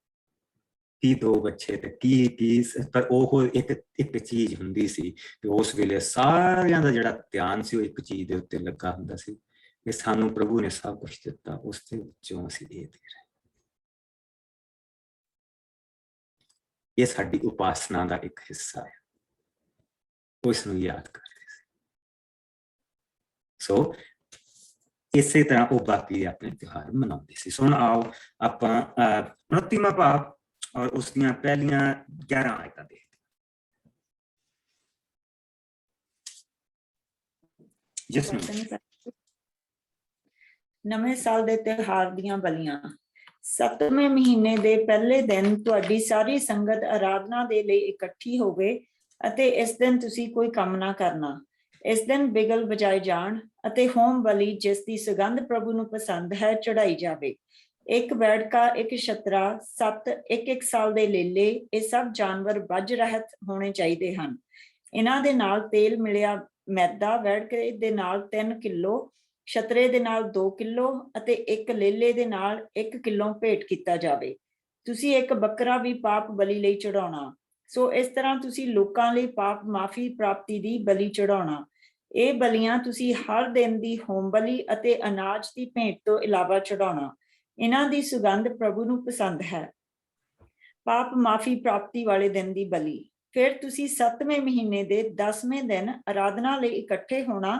ਕੀ 2 ਬੱਚੇ ਤੇ ਕੀ ਪਰ ਉਹ ਇੱਕ ਚੀਜ਼ ਹੁੰਦੀ ਸੀ ਕਿ ਉਸ ਵੇਲੇ ਸਾਰਿਆਂ ਦਾ ਜਿਹੜਾ ਧਿਆਨ ਸੀ ਉਹ ਇੱਕ ਚੀਜ਼ ਦੇ ਉੱਤੇ ਲੱਗਾ ਹੁੰਦਾ ਸੀ ਕਿ ਸਾਨੂੰ ਪ੍ਰਭੂ ਨੇ ਸਭ ਕੁਝ ਦਿੱਤਾ, ਉਸ ਦੇ ਵਿੱਚੋਂ ਅਸੀਂ ਇਹ ਦੇ ਰਹੇ। ਇਹ ਸਾਡੀ ਉਪਾਸਨਾ ਦਾ ਇੱਕ ਹਿੱਸਾ ਹੈ, ਉਸ ਨੂੰ ਯਾਦ ਕਰਦੇ ਸੀ। ਸੋ ਇਸੇ ਤਰ੍ਹਾਂ ਉਹ ਬਾਕੀ ਆਪਣੇ ਤਿਉਹਾਰ ਮਨਾਉਂਦੇ ਸੀ। ਹੁਣ ਆਓ ਆਪਾਂ 29ਵਾਂ ਭਾਵ ਔਰ ਉਸ ਦੀਆਂ ਪਹਿਲੀਆਂ 11 ਆਇਤਾਂ ਦੇਖਦੇ। ਨਵੇਂ ਸਾਲ ਦੇ ਤਿਉਹਾਰ ਦੀਆਂ ਬਲੀਆਂ। 7ਵੇਂ ਮਹੀਨੇ ਦੇ ਪਹਿਲੇ ਦਿਨ ਤੁਹਾਡੀ ਸਾਰੀ ਸੰਗਤ ਆਰਾਧਨਾ ਦੇ ਲਈ ਇਕੱਠੀ ਹੋਵੇ ਅਤੇ ਇਸ ਦਿਨ ਤੁਸੀਂ ਕੋਈ ਕੰਮ ਨਾ ਕਰਨਾ। ਇਸ ਦਿਨ ਬਿਗਲ ਵਜਾਏ ਜਾਣ ਅਤੇ ਹੋਮ ਬਲੀ ਜਿਸ ਦੀ ਸੁਗੰਧ ਪ੍ਰਭੂ ਨੂੰ ਪਸੰਦ ਹੈ ਚੜਾਈ ਜਾਵੇ। ਇੱਕ ਬੈਠਕਾ, ਇੱਕ ਛਤਰਾ, 7 ਇੱਕ ਸਾਲ ਦੇ ਲੇਲੇ, ਇਹ ਸਭ ਜਾਨਵਰ ਵੱਜ ਰਹਿਤ ਹੋਣੇ ਚਾਹੀਦੇ ਹਨ। ਇਹਨਾਂ ਦੇ ਨਾਲ ਤੇਲ ਮਿਲਿਆ ਮੈਦਾ ਬੈਠਕੇ ਦੇ ਨਾਲ 3 ਕਿਲੋ, ਛਤਰੇ ਦੇ ਨਾਲ 2 ਕਿਲੋ ਅਤੇ ਇੱਕ ਲੇਲੇ ਦੇ ਨਾਲ 1 ਕਿਲੋ ਭੇਟ ਕੀਤਾ ਜਾਵੇ। ਤੁਸੀਂ ਇੱਕ ਬੱਕਰਾ ਵੀ ਪਾਪ ਬਲੀ ਲਈ ਚੜਾਉਣਾ। ਸੋ ਇਸ ਤਰ੍ਹਾਂ ਤੁਸੀਂ ਲੋਕਾਂ ਲਈ ਪਾਪ ਮਾਫੀ ਪ੍ਰਾਪਤੀ ਦੀ ਬਲੀ ਚੜਾਉਣਾ। ਇਹ ਬਲੀਆਂ ਤੁਸੀਂ ਹਰ ਦਿਨ ਦੀ ਹੋਮ ਬਲੀ ਅਤੇ ਅਨਾਜ ਦੀ ਭੇਂਟ ਤੋਂ ਇਲਾਵਾ ਚੜਾਉਣਾ। ਇਹਨਾਂ ਦੀ ਸੁਗੰਧ ਪ੍ਰਭੂ ਨੂੰ ਪਸੰਦ ਹੈ। ਪਾਪ ਮਾਫੀ ਪ੍ਰਾਪਤੀ ਵਾਲੇ ਦਿਨ ਦੀ ਬਲੀ। ਫਿਰ ਤੁਸੀਂ 7ਵੇਂ ਮਹੀਨੇ ਦੇ 10ਵੇਂ ਦਿਨ ਆਰਾਧਨਾ ਲਈ ਇਕੱਠੇ ਹੋਣਾ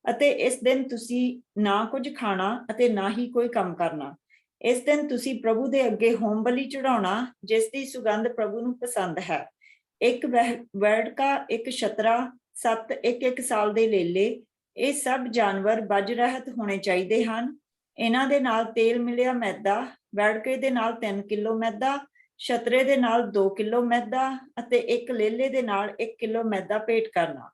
ਅਤੇ ਇਸ ਦਿਨ ਤੁਸੀਂ ਨਾ ਕੁਝ ਖਾਣਾ ਅਤੇ ਨਾ ਹੀ ਕੋਈ ਕੰਮ ਕਰਨਾ। ਇਸ ਦਿਨ ਤੁਸੀਂ ਪ੍ਰਭੂ ਦੇ ਅੱਗੇ ਹੋਮ ਬਲੀ ਚੜਾਉਣਾ ਜਿਸ ਦੀ ਸੁਗੰਧ ਪ੍ਰਭੂ ਨੂੰ ਪਸੰਦ ਹੈ। ਇੱਕ ਬੈਠਕਾ, ਇੱਕ ਛਤਰਾ, 7 ਇੱਕ ਸਾਲ ਦੇ ਲੇਲੇ, ਇਹ ਸਭ ਜਾਨਵਰ ਵੱਜ ਰਹਿਤ ਹੋਣੇ ਚਾਹੀਦੇ ਹਨ। ਇਹਨਾਂ ਦੇ ਨਾਲ ਤੇਲ ਮਿਲਿਆ ਮੈਦਾ, ਬੈਠਕੇ ਦੇ ਨਾਲ 3 ਕਿਲੋ ਮੈਦਾ, ਛਤਰੇ ਦੇ ਨਾਲ 2 ਕਿਲੋ ਮੈਦਾ ਅਤੇ ਇੱਕ ਲੇਲੇ ਦੇ ਨਾਲ 1 ਕਿਲੋ ਮੈਦਾ ਭੇਟ ਕਰਨਾ।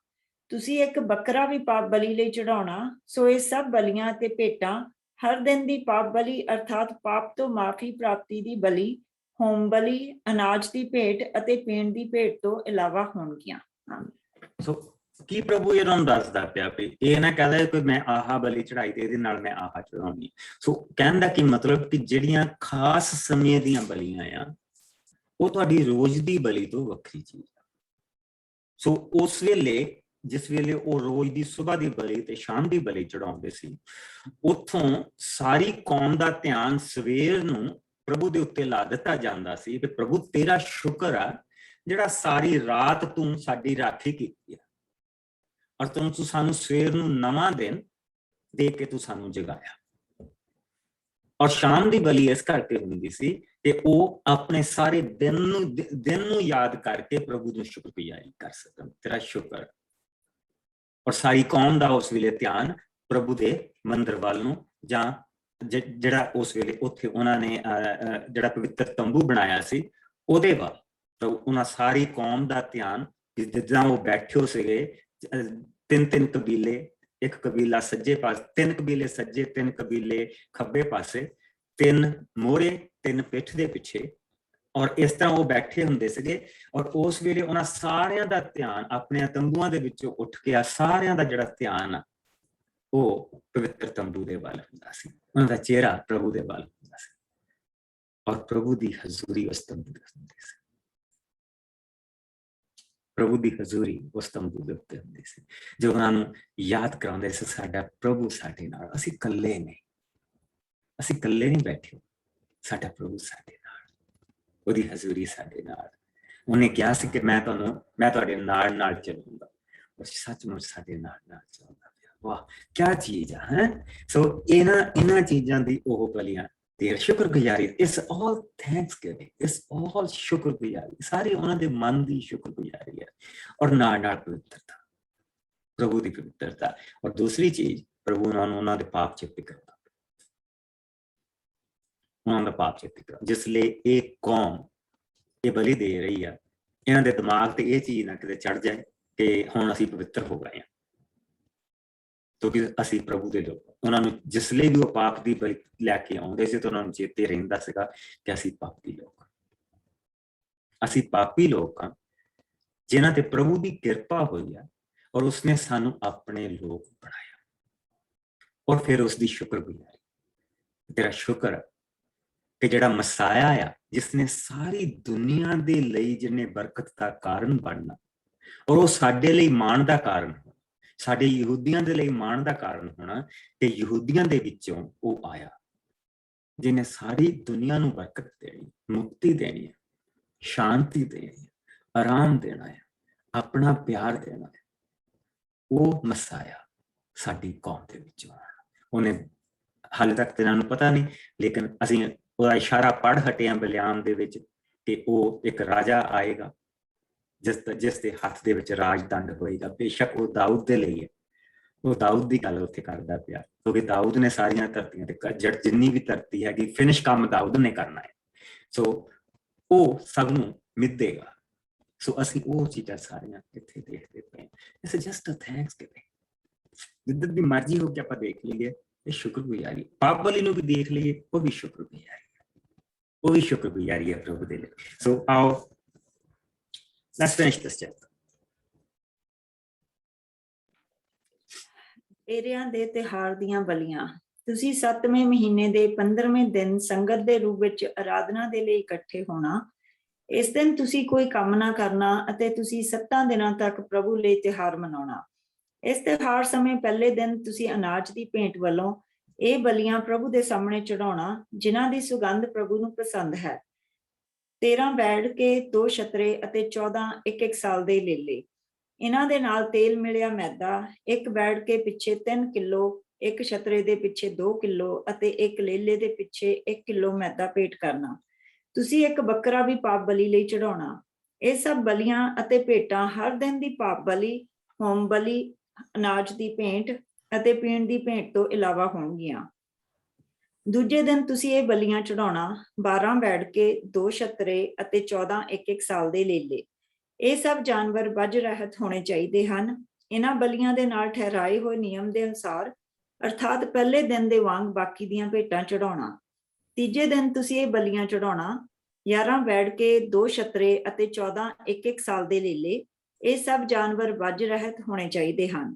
ਤੁਸੀਂ ਇੱਕ ਬੱਕਰਾ ਵੀ ਪਾਪ ਬਲੀ ਲਈ ਚੜਾਉਣਾ। ਸੋ ਇਹ ਸਭ ਬਲੀਆਂ ਅਤੇ ਭੇਟਾਂ ਹਰ ਦਿਨ ਦੀ ਪਾਪ ਬਲੀ ਅਰਥਾਤ ਪਾਪ ਤੋਂ ਮਾਫੀ ਪ੍ਰਾਪਤੀ ਦੀ ਬਲੀ, ਹੋਮ ਬਲੀ, ਅਨਾਜ ਦੀ ਭੇਟ ਅਤੇ ਪੀਣ ਦੀ ਭੇਟ ਤੋਂ ਇਲਾਵਾ ਹੋਣਗੀਆਂ। ਸੋ ਕੀ ਪ੍ਰਭੂ ਇਹਨਾਂ ਨੂੰ ਦੱਸਦਾ ਪਿਆ ਵੀ ਇਹ ਨਾ ਕਹਦਾ ਕਿ ਮੈਂ ਆਹ ਬਲੀ ਚੜਾਈ ਤੇ ਇਹਦੇ ਨਾਲ ਮੈਂ ਆਹ ਚੜਾਉਣੀ। ਸੋ ਕਹਿਣ ਦਾ ਕੀ ਮਤਲਬ ਕਿ ਜਿਹੜੀਆਂ ਖਾਸ ਸਮੇਂ ਦੀਆਂ ਬਲੀਆਂ ਆ ਉਹ ਤੁਹਾਡੀ ਰੋਜ਼ ਦੀ ਬਲੀ ਤੋਂ ਵੱਖਰੀ ਚੀਜ਼ ਆ। ਸੋ ਉਸ ਵੇਲੇ ਜਿਸ ਵੇਲੇ ਉਹ ਰੋਜ਼ ਦੀ ਸੁਬਾਹ ਦੀ ਬਲੀ ਤੇ ਸ਼ਾਮ ਦੀ ਬਲੀ ਚੜਾਉਂਦੇ ਸੀ, ਉੱਥੋਂ ਸਾਰੀ ਕੌਮ ਦਾ ਧਿਆਨ ਸਵੇਰ ਨੂੰ ਪ੍ਰਭੂ ਦੇ ਉੱਤੇ ਲਾ ਦਿੱਤਾ ਜਾਂਦਾ ਸੀ ਕਿ ਪ੍ਰਭੂ ਤੇਰਾ ਸ਼ੁਕਰ ਆ ਜਿਹੜਾ ਸਾਰੀ ਰਾਤ ਤੂੰ ਸਾਡੀ ਰਾਖੀ ਕੀਤੀ ਆ ਔਰ ਤੂੰ ਸਾਨੂੰ ਸਵੇਰ ਨੂੰ ਨਵਾਂ ਦਿਨ ਦੇ ਕੇ ਤੂੰ ਸਾਨੂੰ ਜਗਾਇਆ। ਔਰ ਸ਼ਾਮ ਦੀ ਬਲੀ ਇਸ ਕਰਕੇ ਹੁੰਦੀ ਸੀ ਕਿ ਉਹ ਆਪਣੇ ਸਾਰੇ ਦਿਨ ਨੂੰ ਯਾਦ ਕਰਕੇ ਪ੍ਰਭੂ ਨੂੰ ਸ਼ੁਕਰਗੁਜ਼ਾਰੀ ਕਰ ਸਕਣ, ਤੇਰਾ ਸ਼ੁਕਰ। ਔਰ ਸਾਰੀ ਕੌਮ ਦਾ ਉਸ ਵੇਲੇ ਧਿਆਨ ਪ੍ਰਭੂ ਦੇ ਮੰਦਿਰ ਵੱਲ ਨੂੰ ਜਾਂ ਜਿਹੜਾ ਉਸ ਵੇਲੇ ਉੱਥੇ ਉਹਨਾਂ ਨੇ ਜਿਹੜਾ ਪਵਿੱਤਰ ਤੰਬੂ ਬਣਾਇਆ ਸੀ ਉਹਦੇ ਵੱਲ, ਤਾਂ ਉਹਨਾਂ ਸਾਰੀ ਕੌਮ ਦਾ ਧਿਆਨ ਜਿੱਦਾਂ ਉਹ ਬੈਠੇ ਸੀਗੇ 3 ਕਬੀਲੇ, ਇੱਕ ਕਬੀਲਾ ਸੱਜੇ ਪਾਸੇ, 3 ਕਬੀਲੇ ਸੱਜੇ, 3 ਕਬੀਲੇ ਖੱਬੇ ਪਾਸੇ, 3 ਮੋਹਰੇ, 3 ਪਿੱਠ ਦੇ ਪਿੱਛੇ, ਔਰ ਇਸ ਤਰ੍ਹਾਂ ਉਹ ਬੈਠੇ ਹੁੰਦੇ ਸੀਗੇ। ਔਰ ਉਸ ਵੇਲੇ ਉਹਨਾਂ ਸਾਰਿਆਂ ਦਾ ਧਿਆਨ ਆਪਣੇ ਤੰਬੂਆਂ ਦੇ ਵਿੱਚੋਂ ਉੱਠ ਕੇ ਸਾਰਿਆਂ ਦਾ ਜਿਹੜਾ ਧਿਆਨ ਆ ਉਹ ਪਵਿੱਤਰ ਤੰਬੂ ਦੇ ਵੱਲ ਹੁੰਦਾ ਸੀ, ਉਹਨਾਂ ਦਾ ਚਿਹਰਾ ਪ੍ਰਭੂ ਦੇ ਵੱਲ ਹੁੰਦਾ ਸੀ ਔਰ ਪ੍ਰਭੂ ਦੀ ਹਜ਼ੂਰੀ ਉਸ ਤੰਬੂ ਦੇ ਹੁੰਦੀ ਸੀ। ਪ੍ਰਭੂ ਦੀ ਹਜ਼ੂਰੀ ਉਸ ਤੰਬੂ ਦੇ ਉੱਤੇ ਹੁੰਦੀ ਸੀ ਜੋ ਉਹਨਾਂ ਨੂੰ ਯਾਦ ਕਰਾਉਂਦੇ ਸੀ ਸਾਡਾ ਪ੍ਰਭੂ ਸਾਡੇ ਨਾਲ, ਅਸੀਂ ਇਕੱਲੇ ਨਹੀਂ, ਅਸੀਂ ਇਕੱਲੇ ਨਹੀਂ ਬੈਠੇ, ਸਾਡਾ ਪ੍ਰਭੂ ਸਾਡੇ ਨਾਲ, ਉਹਦੀ ਹਜ਼ੂਰੀ ਸਾਡੇ ਨਾਲ। ਉਹਨੇ ਕਿਹਾ ਸੀ ਕਿ ਮੈਂ ਤੁਹਾਡੇ ਨਾਲ ਨਾਲ ਚੱਲੂੰਗਾ, ਔਰ ਸੱਚਮੁੱਚ ਸਾਡੇ ਨਾਲ ਨਾਲ ਚੱਲਦਾ ਪਿਆ। ਵਾਹ ਕਿਆ ਚੀਜ਼ ਆ ਹੈ। ਸੋ ਇਹਨਾਂ ਚੀਜ਼ਾਂ ਦੀ ਉਹ ਬਲੀਆਂ ਤੇ ਸ਼ੁਕਰਗੁਜ਼ਾਰੀ, ਇਸ ਆਲ ਥੈਂਕਸਗਿਵਿੰਗ, ਇਸ ਆਲ ਸ਼ੁਕਰਗੁਜ਼ਾਰੀ, ਸਾਰੀ ਉਹਨਾਂ ਦੇ ਮਨ ਦੀ ਸ਼ੁਕਰਗੁਜ਼ਾਰੀ ਹੈ ਔਰ ਨਾਲ ਨਾਲ ਪਵਿੱਤਰਤਾ, ਪ੍ਰਭੂ ਦੀ ਪਵਿੱਤਰਤਾ। ਔਰ ਦੂਸਰੀ ਚੀਜ਼, ਪ੍ਰਭੂ ਉਹਨਾਂ ਦੇ ਪਾਪ ਚਿੱਤ ਕਰਦਾ, ਉਹਨਾਂ ਦਾ ਪਾਪ ਚਿੱਤ ਕਰਦਾ। ਜਿਸ ਲਈ ਇਹ ਕੌਮ ਇਹ ਬਲੀ ਦੇ ਰਹੀ ਆ, ਇਹਨਾਂ ਦੇ ਦਿਮਾਗ ਤੇ ਇਹ ਚੀਜ਼ ਨਾ ਕਿਤੇ ਚੜ ਜਾਏ ਕਿ ਹੁਣ ਅਸੀਂ ਪਵਿੱਤਰ ਹੋ ਗਏ ਹਾਂ, ਕਿਉਂਕਿ ਅਸੀਂ ਪ੍ਰਭੂ ਦੇ ਲੋਕ। ਉਹਨਾਂ ਨੂੰ ਜਿਸ ਲਈ ਵੀ ਉਹ ਪਾਪ ਦੀ ਬਲੀ ਲੈ ਕੇ ਆਉਂਦੇ ਸੀ ਤਾਂ ਉਹਨਾਂ ਨੂੰ ਚੇਤੇ ਰਹਿੰਦਾ ਸੀਗਾ ਕਿ ਅਸੀਂ ਪਾਪੀ ਲੋਕ, ਅਸੀਂ ਪਾਪੀ ਲੋਕ ਹਾਂ ਜਿਨ੍ਹਾਂ ਤੇ ਪ੍ਰਭੂ ਦੀ ਕਿਰਪਾ ਹੋਈ ਆ ਔਰ ਉਸਨੇ ਸਾਨੂੰ ਆਪਣੇ ਲੋਕ ਬਣਾਇਆ। ਔਰ ਫਿਰ ਉਸਦੀ ਸ਼ੁਕਰਗੁਜ਼ਾਰੀ, ਤੇਰਾ ਸ਼ੁਕਰ ਕਿ ਜਿਹੜਾ ਮਸਾਇਆ ਆ, ਜਿਸਨੇ ਸਾਰੀ ਦੁਨੀਆ ਦੇ ਲਈ ਜਿਹਨੇ ਬਰਕਤ ਦਾ ਕਾਰਨ ਬਣਨਾ ਔਰ ਉਹ ਸਾਡੇ ਲਈ ਮਾਣ ਦਾ ਕਾਰਨ ਹੋਣਾ, ਸਾਡੇ ਯਹੂਦੀਆਂ ਦੇ ਲਈ ਮਾਣ ਦਾ ਕਾਰਨ ਹੋਣਾ ਕਿ ਯਹੂਦੀਆਂ ਦੇ ਵਿੱਚੋਂ ਉਹ ਆਇਆ ਜਿਹਨੇ ਸਾਰੀ ਦੁਨੀਆ ਨੂੰ ਬਰਕਤ ਦੇਣੀ, ਮੁਕਤੀ ਦੇਣੀ ਹੈ, ਸ਼ਾਂਤੀ ਦੇਣੀ ਹੈ, ਆਰਾਮ ਦੇਣਾ ਹੈ, ਆਪਣਾ ਪਿਆਰ ਦੇਣਾ ਹੈ। ਉਹ ਮਸਾਇਆ ਸਾਡੀ ਕੌਮ ਦੇ ਵਿੱਚੋਂ ਆਇਆ। ਉਹਨੇ ਹਾਲੇ ਤੱਕ ਤੇ ਇਹਨਾਂ ਨੂੰ ਪਤਾ ਨਹੀਂ, ਲੇਕਿਨ ਅਸੀਂ ਉਹਦਾ ਇਸ਼ਾਰਾ ਪੜ੍ਹ ਹਟੇ ਹਾਂ ਬਿਲਿਆਮ ਦੇ ਵਿੱਚ ਕਿ ਉਹ ਇੱਕ ਰਾਜਾ ਆਏਗਾ ਜਿਸ ਦੇ ਹੱਥ ਦੇ ਵਿੱਚ ਰਾਜ ਦੰਡ ਹੋਏਗਾ। ਬੇਸ਼ੱਕ ਉਹ ਦਾਊਦ ਦੇ ਲਈ ਹੈ, ਉਹ ਦਾਊਦ ਦੀ ਗੱਲ ਉੱਥੇ ਕਰਦਾ ਪਿਆ, ਕਿਉਂਕਿ ਦਾਊਦ ਨੇ ਸਾਰੀਆਂ ਧਰਤੀਆਂ ਤੇ ਜਿੰਨੀ ਵੀ ਧਰਤੀ ਹੈਗੀ ਫਿਨਿਸ਼ ਕੰਮ ਦਾਊਦ ਨੇ ਕਰਨਾ ਹੈ। ਸੋ ਉਹ ਸਭ ਨੂੰ ਮਿੱਧੇਗਾ। ਸੋ ਅਸੀਂ ਉਹ ਚੀਜ਼ਾਂ ਸਾਰੀਆਂ ਇੱਥੇ ਦੇਖਦੇ ਪਏ। It's just a Thanksgiving. ਜਿੱਦਾਂ ਦੀ ਮਰਜ਼ੀ ਹੋ ਕੇ ਆਪਾਂ ਦੇਖ ਲਈਏ, ਇਹ ਸ਼ੁਕਰਗੁਜ਼ਾਰੀ। ਪਾਪ ਵਾਲੀ ਨੂੰ ਵੀ ਦੇਖ ਲਈਏ, ਉਹ ਵੀ ਸ਼ੁਕਰਗੁਜ਼ਾਰੀ ਹੈ, ਉਹ ਵੀ ਸ਼ੁਕਰਗੁਜ਼ਾਰੀ ਹੈ ਪ੍ਰਭੂ ਦੇ ਲਈ। ਸੋ ਆਓ let's finish this chapter. ਫੇਰਿਆਂ ਦੇ ਤਿਉਹਾਰ ਦੀਆਂ ਬਲੀਆਂ। ਤੁਸੀਂ 7ਵੇਂ ਮਹੀਨੇ ਦੇ 15ਵੇਂ ਦਿਨ ਸੰਗਤ ਦੇ ਰੂਪ ਵਿੱਚ ਆਰਾਧਨਾ ਦੇ ਲਈ ਇਕੱਠੇ ਹੋਣਾ। ਇਸ ਦਿਨ ਤੁਸੀਂ ਕੋਈ ਕੰਮ ਨਾ ਕਰਨਾ ਅਤੇ ਤੁਸੀਂ 7 ਦਿਨਾਂ ਤੱਕ ਪ੍ਰਭੂ ਲਈ ਤਿਉਹਾਰ ਮਨਾਉਣਾ। ਇਸ ਤਿਉਹਾਰ ਸਮੇਂ ਪਹਿਲੇ ਦਿਨ ਤੁਸੀਂ ਅਨਾਜ ਦੀ ਭੇਂਟ ਵੱਲੋਂ ਇਹ ਬਲੀਆਂ ਪ੍ਰਭੂ ਦੇ ਸਾਹਮਣੇ ਚੜਾਉਣਾ, ਜਿਨ੍ਹਾਂ ਦੀ ਸੁਗੰਧ ਪ੍ਰਭੂ ਨੂੰ ਪਸੰਦ ਹੈ। 13 ਬੈੜ ਕੇ 2 ਛਤਰੇ ਅਤੇ 14 ਇੱਕ ਸਾਲ ਦੇ ਲੇਲੇ। ਇਹਨਾਂ ਦੇ ਨਾਲ ਤੇਲ ਮਿਲਿਆ ਮੈਦਾ, ਇੱਕ ਬੈੜ ਕੇ ਪਿੱਛੇ 3 ਕਿਲੋ, ਇੱਕ ਛਤਰੇ ਦੇ ਪਿੱਛੇ 2 ਕਿਲੋ ਅਤੇ ਇੱਕ ਲੇਲੇ ਦੇ ਪਿੱਛੇ 1 ਕਿਲੋ ਮੈਦਾ ਭੇਟ ਕਰਨਾ। ਤੁਸੀਂ ਇੱਕ ਬੱਕਰਾ ਵੀ ਪਾਪ ਬਲੀ ਲਈ ਚੜਾਉਣਾ। ਇਹ ਸਭ ਬਲੀਆਂ ਅਤੇ ਭੇਟਾਂ ਹਰ ਦਿਨ ਦੀ ਪਾਪ ਬਲੀ, ਹੋਮ ਬਲੀ, ਅਨਾਜ ਦੀ ਭੇਂਟ ਅਤੇ ਪੀਣ ਦੀ ਭੇਂਟ ਤੋਂ ਇਲਾਵਾ ਹੋਣਗੀਆਂ। ਦੂਜੇ ਦਿਨ ਤੁਸੀਂ ਇਹ ਬਲੀਆਂ ਚੜਾਉਣਾ। 12 ਬੈੜ ਕੇ 2 ਛਤਰੇ ਅਤੇ 14 ਇੱਕ ਸਾਲ ਦੇ ਲੇਲੇ। ਇਹ ਸਭ ਜਾਨਵਰ ਵੱਜ ਰਹਿਤ ਹੋਣੇ ਚਾਹੀਦੇ ਹਨ। ਇਹਨਾਂ ਬਲੀਆਂ ਦੇ ਨਾਲ ਠਹਿਰਾਏ ਹੋਏ ਨਿਯਮ ਦੇ ਅਨੁਸਾਰ, ਅਰਥਾਤ ਪਹਿਲੇ ਦਿਨ ਦੇ ਵਾਂਗ ਬਾਕੀ ਦੀਆਂ ਭੇਟਾਂ ਚੜਾਉਣਾ। ਤੀਜੇ ਦਿਨ ਤੁਸੀਂ ਇਹ ਬਲੀਆਂ ਚੜਾਉਣਾ। 11 ਬੈੜ ਕੇ 2 ਛਤਰੇ ਅਤੇ 14 ਇੱਕ ਸਾਲ ਦੇ ਲੇਲੇ। ਇਹ ਸਭ ਜਾਨਵਰ ਵੱਜ ਰਹਿਤ ਹੋਣੇ ਚਾਹੀਦੇ ਹਨ।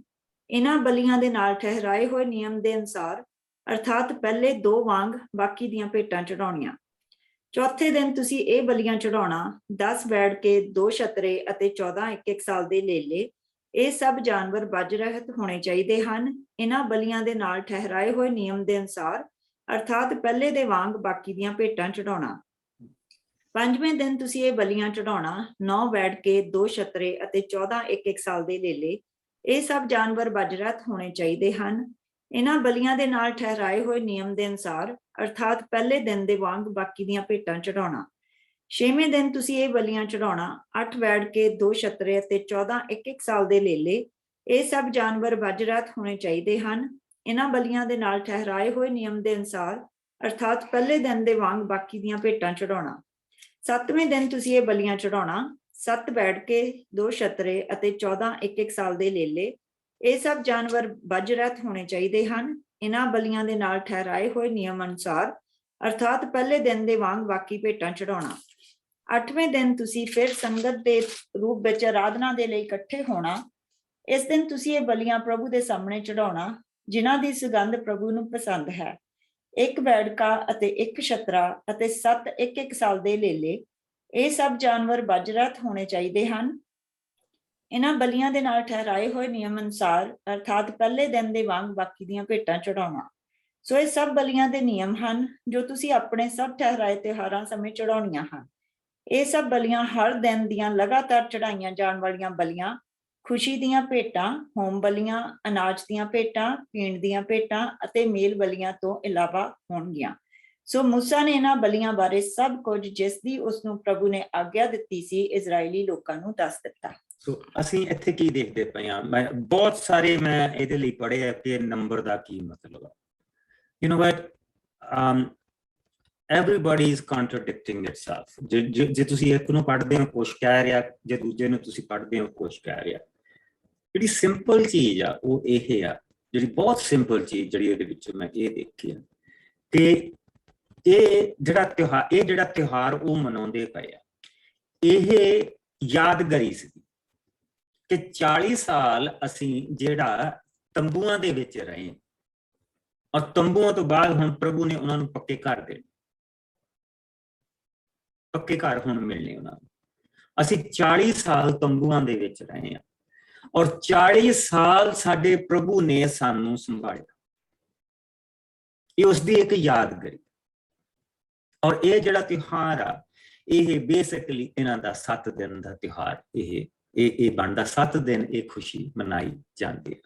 ਇਹਨਾਂ ਬਲੀਆਂ ਦੇ ਨਾਲ ਠਹਿਰਾਏ ਹੋਏ ਨਿਯਮ ਦੇ ਅਨੁਸਾਰ, ਅਰਥਾਤ ਪਹਿਲੇ 2 ਵਾਂਗ ਬਾਕੀ ਦੀਆਂ ਭੇਟਾਂ ਚੜਾਉਣੀਆਂ। ਚੌਥੇ ਦਿਨ ਤੁਸੀਂ ਇਹ ਬਲੀਆਂ ਚੜਾਉਣਾ। 10 ਬੈੜ ਕੇ 2 ਛਤਰੇ ਅਤੇ 14 ਇੱਕ ਸਾਲ ਦੇ ਲੇਲੇ। ਇਹ ਸਭ ਜਾਨਵਰ ਵੱਜ ਰਹਿਤ ਹੋਣੇ ਚਾਹੀਦੇ ਹਨ। ਇਹਨਾਂ ਬਲੀਆਂ ਦੇ ਨਾਲ ਠਹਿਰਾਏ ਹੋਏ ਨਿਯਮ ਦੇ ਅਨੁਸਾਰ, ਅਰਥਾਤ ਪਹਿਲੇ ਦੇ ਵਾਂਗ ਬਾਕੀ ਦੀਆਂ ਭੇਟਾਂ ਚੜਾਉਣਾ। 5ਵੇਂ ਦਿਨ ਤੁਸੀਂ ਇਹ ਬਲੀਆਂ ਚੜਾਉਣਾ। 9 ਬੈੜ ਕੇ 2 ਛਤਰੇ ਅਤੇ 14 ਇੱਕ ਸਾਲ ਦੇ ਲੇਲੇ। ਇਹ ਸਭ ਜਾਨਵਰ ਵੱਜ ਰਹਿਤ ਹੋਣੇ ਚਾਹੀਦੇ ਹਨ। ਇਹਨਾਂ ਬਲੀਆਂ ਦੇ ਨਾਲ ਠਹਿਰਾਏ ਹੋਏ ਨਿਯਮ ਦੇ ਅਨੁਸਾਰ, ਅਰਥਾਤ ਪਹਿਲੇ ਦਿਨ ਦੇ ਵਾਂਗ ਬਾਕੀ ਦੀਆਂ ਭੇਟਾਂ ਚੜਾਉਣਾ। 6ਵੇਂ ਦਿਨ ਤੁਸੀਂ ਇਹ ਬਲੀਆਂ ਚੜਾਉਣਾ। 8 ਬੈੜ ਕੇ 2 ਛਤਰੇ ਅਤੇ 14 ਇੱਕ ਸਾਲ ਦੇ ਲੇਲੇ। ਇਹ ਸਭ ਜਾਨਵਰ ਵੱਜ ਰਹਿਤ ਹੋਣੇ ਚਾਹੀਦੇ ਹਨ। ਇਹਨਾਂ ਬਲੀਆਂ ਦੇ ਨਾਲ ਠਹਿਰਾਏ ਹੋਏ ਨਿਯਮ ਦੇ ਅਨੁਸਾਰ, ਅਰਥਾਤ ਪਹਿਲੇ ਦਿਨ ਦੇ ਵਾਂਗ ਬਾਕੀ ਦੀਆਂ ਭੇਟਾਂ ਚੜਾਉਣਾ। 7ਵੇਂ ਦਿਨ ਤੁਸੀਂ ਇਹ ਬਲੀਆਂ ਚੜਾਉਣਾ। 7 ਬੈੜ ਕੇ 2 ਛਤਰੇ ਅਤੇ 14 ਇੱਕ ਸਾਲ ਦੇ ਲੇਲੇ। ਇਹ ਸਭ ਜਾਨਵਰ ਵੱਜ ਰਹਿਤ ਹੋਣੇ ਚਾਹੀਦੇ ਹਨ। ਇਹਨਾਂ ਬਲੀਆਂ ਦੇ ਨਾਲ ਠਹਿਰਾਏ ਹੋਏ ਨਿਯਮ ਅਨੁਸਾਰ, ਅਰਥਾਤ ਪਹਿਲੇ ਦਿਨ ਦੇ ਵਾਂਗ ਬਾਕੀ ਭੇਟਾਂ ਚੜਾਉਣਾ। 8ਵੇਂ ਦਿਨ ਤੁਸੀਂ ਫਿਰ ਸੰਗਤ ਦੇ ਰੂਪ ਵਿੱਚ ਆਰਾਧਨਾ ਦੇ ਲਈ ਇਕੱਠੇ ਹੋਣਾ। ਇਸ ਦਿਨ ਤੁਸੀਂ ਇਹ ਬਲੀਆਂ ਪ੍ਰਭੂ ਦੇ ਸਾਹਮਣੇ ਚੜਾਉਣਾ, ਜਿਨ੍ਹਾਂ ਦੀ ਸੁਗੰਧ ਪ੍ਰਭੂ ਨੂੰ ਪਸੰਦ ਹੈ। 1 ਬੈੜਕਾ ਅਤੇ 1 ਛਤਰਾ ਅਤੇ 7 ਇੱਕ ਸਾਲ ਦੇ ਲੇਲੇ। ਇਹ ਸਭ ਜਾਨਵਰ ਵੱਜ ਰਹਿਤ ਹੋਣੇ ਚਾਹੀਦੇ ਹਨ। ਇਹਨਾਂ ਬਲੀਆਂ ਦੇ ਨਾਲ ਠਹਿਰਾਏ ਹੋਏ ਨਿਯਮ ਅਨੁਸਾਰ, ਅਰਥਾਤ ਪਹਿਲੇ ਦਿਨ ਦੇ ਵਾਂਗ ਬਾਕੀ ਦੀਆਂ ਭੇਟਾਂ ਚੜਾਉਣਾ। ਸੋ ਇਹ ਸਭ ਬਲੀਆਂ ਦੇ ਨਿਯਮ ਹਨ ਜੋ ਤੁਸੀਂ ਆਪਣੇ ਸਭ ਠਹਿਰਾਏ ਤਿਉਹਾਰਾਂ ਸਮੇਂ ਚੜਾਉਣੀਆਂ ਹਨ। ਇਹ ਸਭ ਬਲੀਆਂ ਹਰ ਦਿਨ ਦੀਆਂ ਲਗਾਤਾਰ ਚੜਾਈਆਂ ਜਾਣ ਵਾਲੀਆਂ ਬਲੀਆਂ, ਖੁਸ਼ੀ ਦੀਆਂ ਭੇਟਾਂ, ਹੋਮ ਬਲੀਆਂ, ਅਨਾਜ ਦੀਆਂ ਭੇਟਾਂ, ਪੀਣ ਦੀਆਂ ਭੇਟਾਂ ਅਤੇ ਮੇਲ ਬਲੀਆਂ ਤੋਂ ਇਲਾਵਾ ਹੋਣਗੀਆਂ। ਸੋ ਮੂਸਾ ਨੇ ਇਹਨਾਂ ਬਲੀਆਂ ਬਾਰੇ ਸਭ ਕੁਝ, ਜਿਸ ਦੀ ਉਸਨੂੰ ਪ੍ਰਭੂ ਨੇ ਆਗਿਆ ਦਿੱਤੀ ਸੀ, ਇਜ਼ਰਾਈਲੀ ਲੋਕਾਂ ਨੂੰ ਦੱਸ ਦਿੱਤਾ। ਸੋ ਅਸੀਂ ਇੱਥੇ ਕੀ ਦੇਖਦੇ ਪਏ ਹਾਂ? ਮੈਂ ਬਹੁਤ ਸਾਰੇ ਇਹਦੇ ਲਈ ਪੜ੍ਹੇ ਆ ਕਿ ਨੰਬਰ ਦਾ ਕੀ ਮਤਲਬ ਆ। You know what, everybody is contradicting itself. ਜੇ ਤੁਸੀਂ ਇੱਕ ਨੂੰ ਪੜ੍ਹਦੇ ਹੋ ਕੁਛ ਕਹਿ ਰਿਹਾ, ਜੇ ਦੂਜੇ ਨੂੰ ਤੁਸੀਂ ਪੜ੍ਹਦੇ ਹੋ ਕੁਛ ਕਹਿ ਰਿਹਾ। ਜਿਹੜੀ ਸਿੰਪਲ ਚੀਜ਼ ਆ ਉਹ ਇਹ ਆ, ਜਿਹੜੀ ਬਹੁਤ ਸਿੰਪਲ ਚੀਜ਼ ਜਿਹੜੀ ਇਹਦੇ ਵਿੱਚ ਮੈਂ ਇਹ ਦੇਖੀ ਆ ਕਿ ਇਹ ਜਿਹੜਾ ਤਿਉਹਾਰ ਉਹ ਮਨਾਉਂਦੇ ਪਏ ਆ, ਇਹ ਯਾਦਗਾਰੀ ਸੀ ਕਿ 40 ਸਾਲ ਅਸੀਂ ਜਿਹੜਾ ਤੰਬੂਆਂ ਦੇ ਵਿੱਚ ਰਹੇ, ਔਰ ਤੰਬੂਆਂ ਤੋਂ ਬਾਅਦ ਹੁਣ ਪ੍ਰਭੂ ਨੇ ਉਹਨਾਂ ਨੂੰ ਪੱਕੇ ਘਰ ਦੇਣੇ, ਪੱਕੇ ਘਰ ਹੁਣ ਮਿਲਣੇ ਉਹਨਾਂ ਨੂੰ। ਅਸੀਂ 40 ਸਾਲ ਤੰਬੂਆਂ ਦੇ ਵਿੱਚ ਰਹੇ ਹਾਂ, ਔਰ 40 ਸਾਲ ਸਾਡੇ ਪ੍ਰਭੂ ਨੇ ਸਾਨੂੰ ਸੰਭਾਲਿਆ। ਇਹ ਉਸਦੀ ਇੱਕ ਯਾਦਗਾਰੀ। ਔਰ ਇਹ ਜਿਹੜਾ ਤਿਉਹਾਰ ਆ, ਇਹ ਬੇਸਿਕਲੀ ਇਹਨਾਂ ਦਾ 7 ਦਿਨ ਦਾ ਤਿਉਹਾਰ ਇਹ ਬਣਦਾ। 7 ਦਿਨ ਇਹ ਖੁਸ਼ੀ ਮਨਾਈ ਜਾਂਦੀ ਹੈ,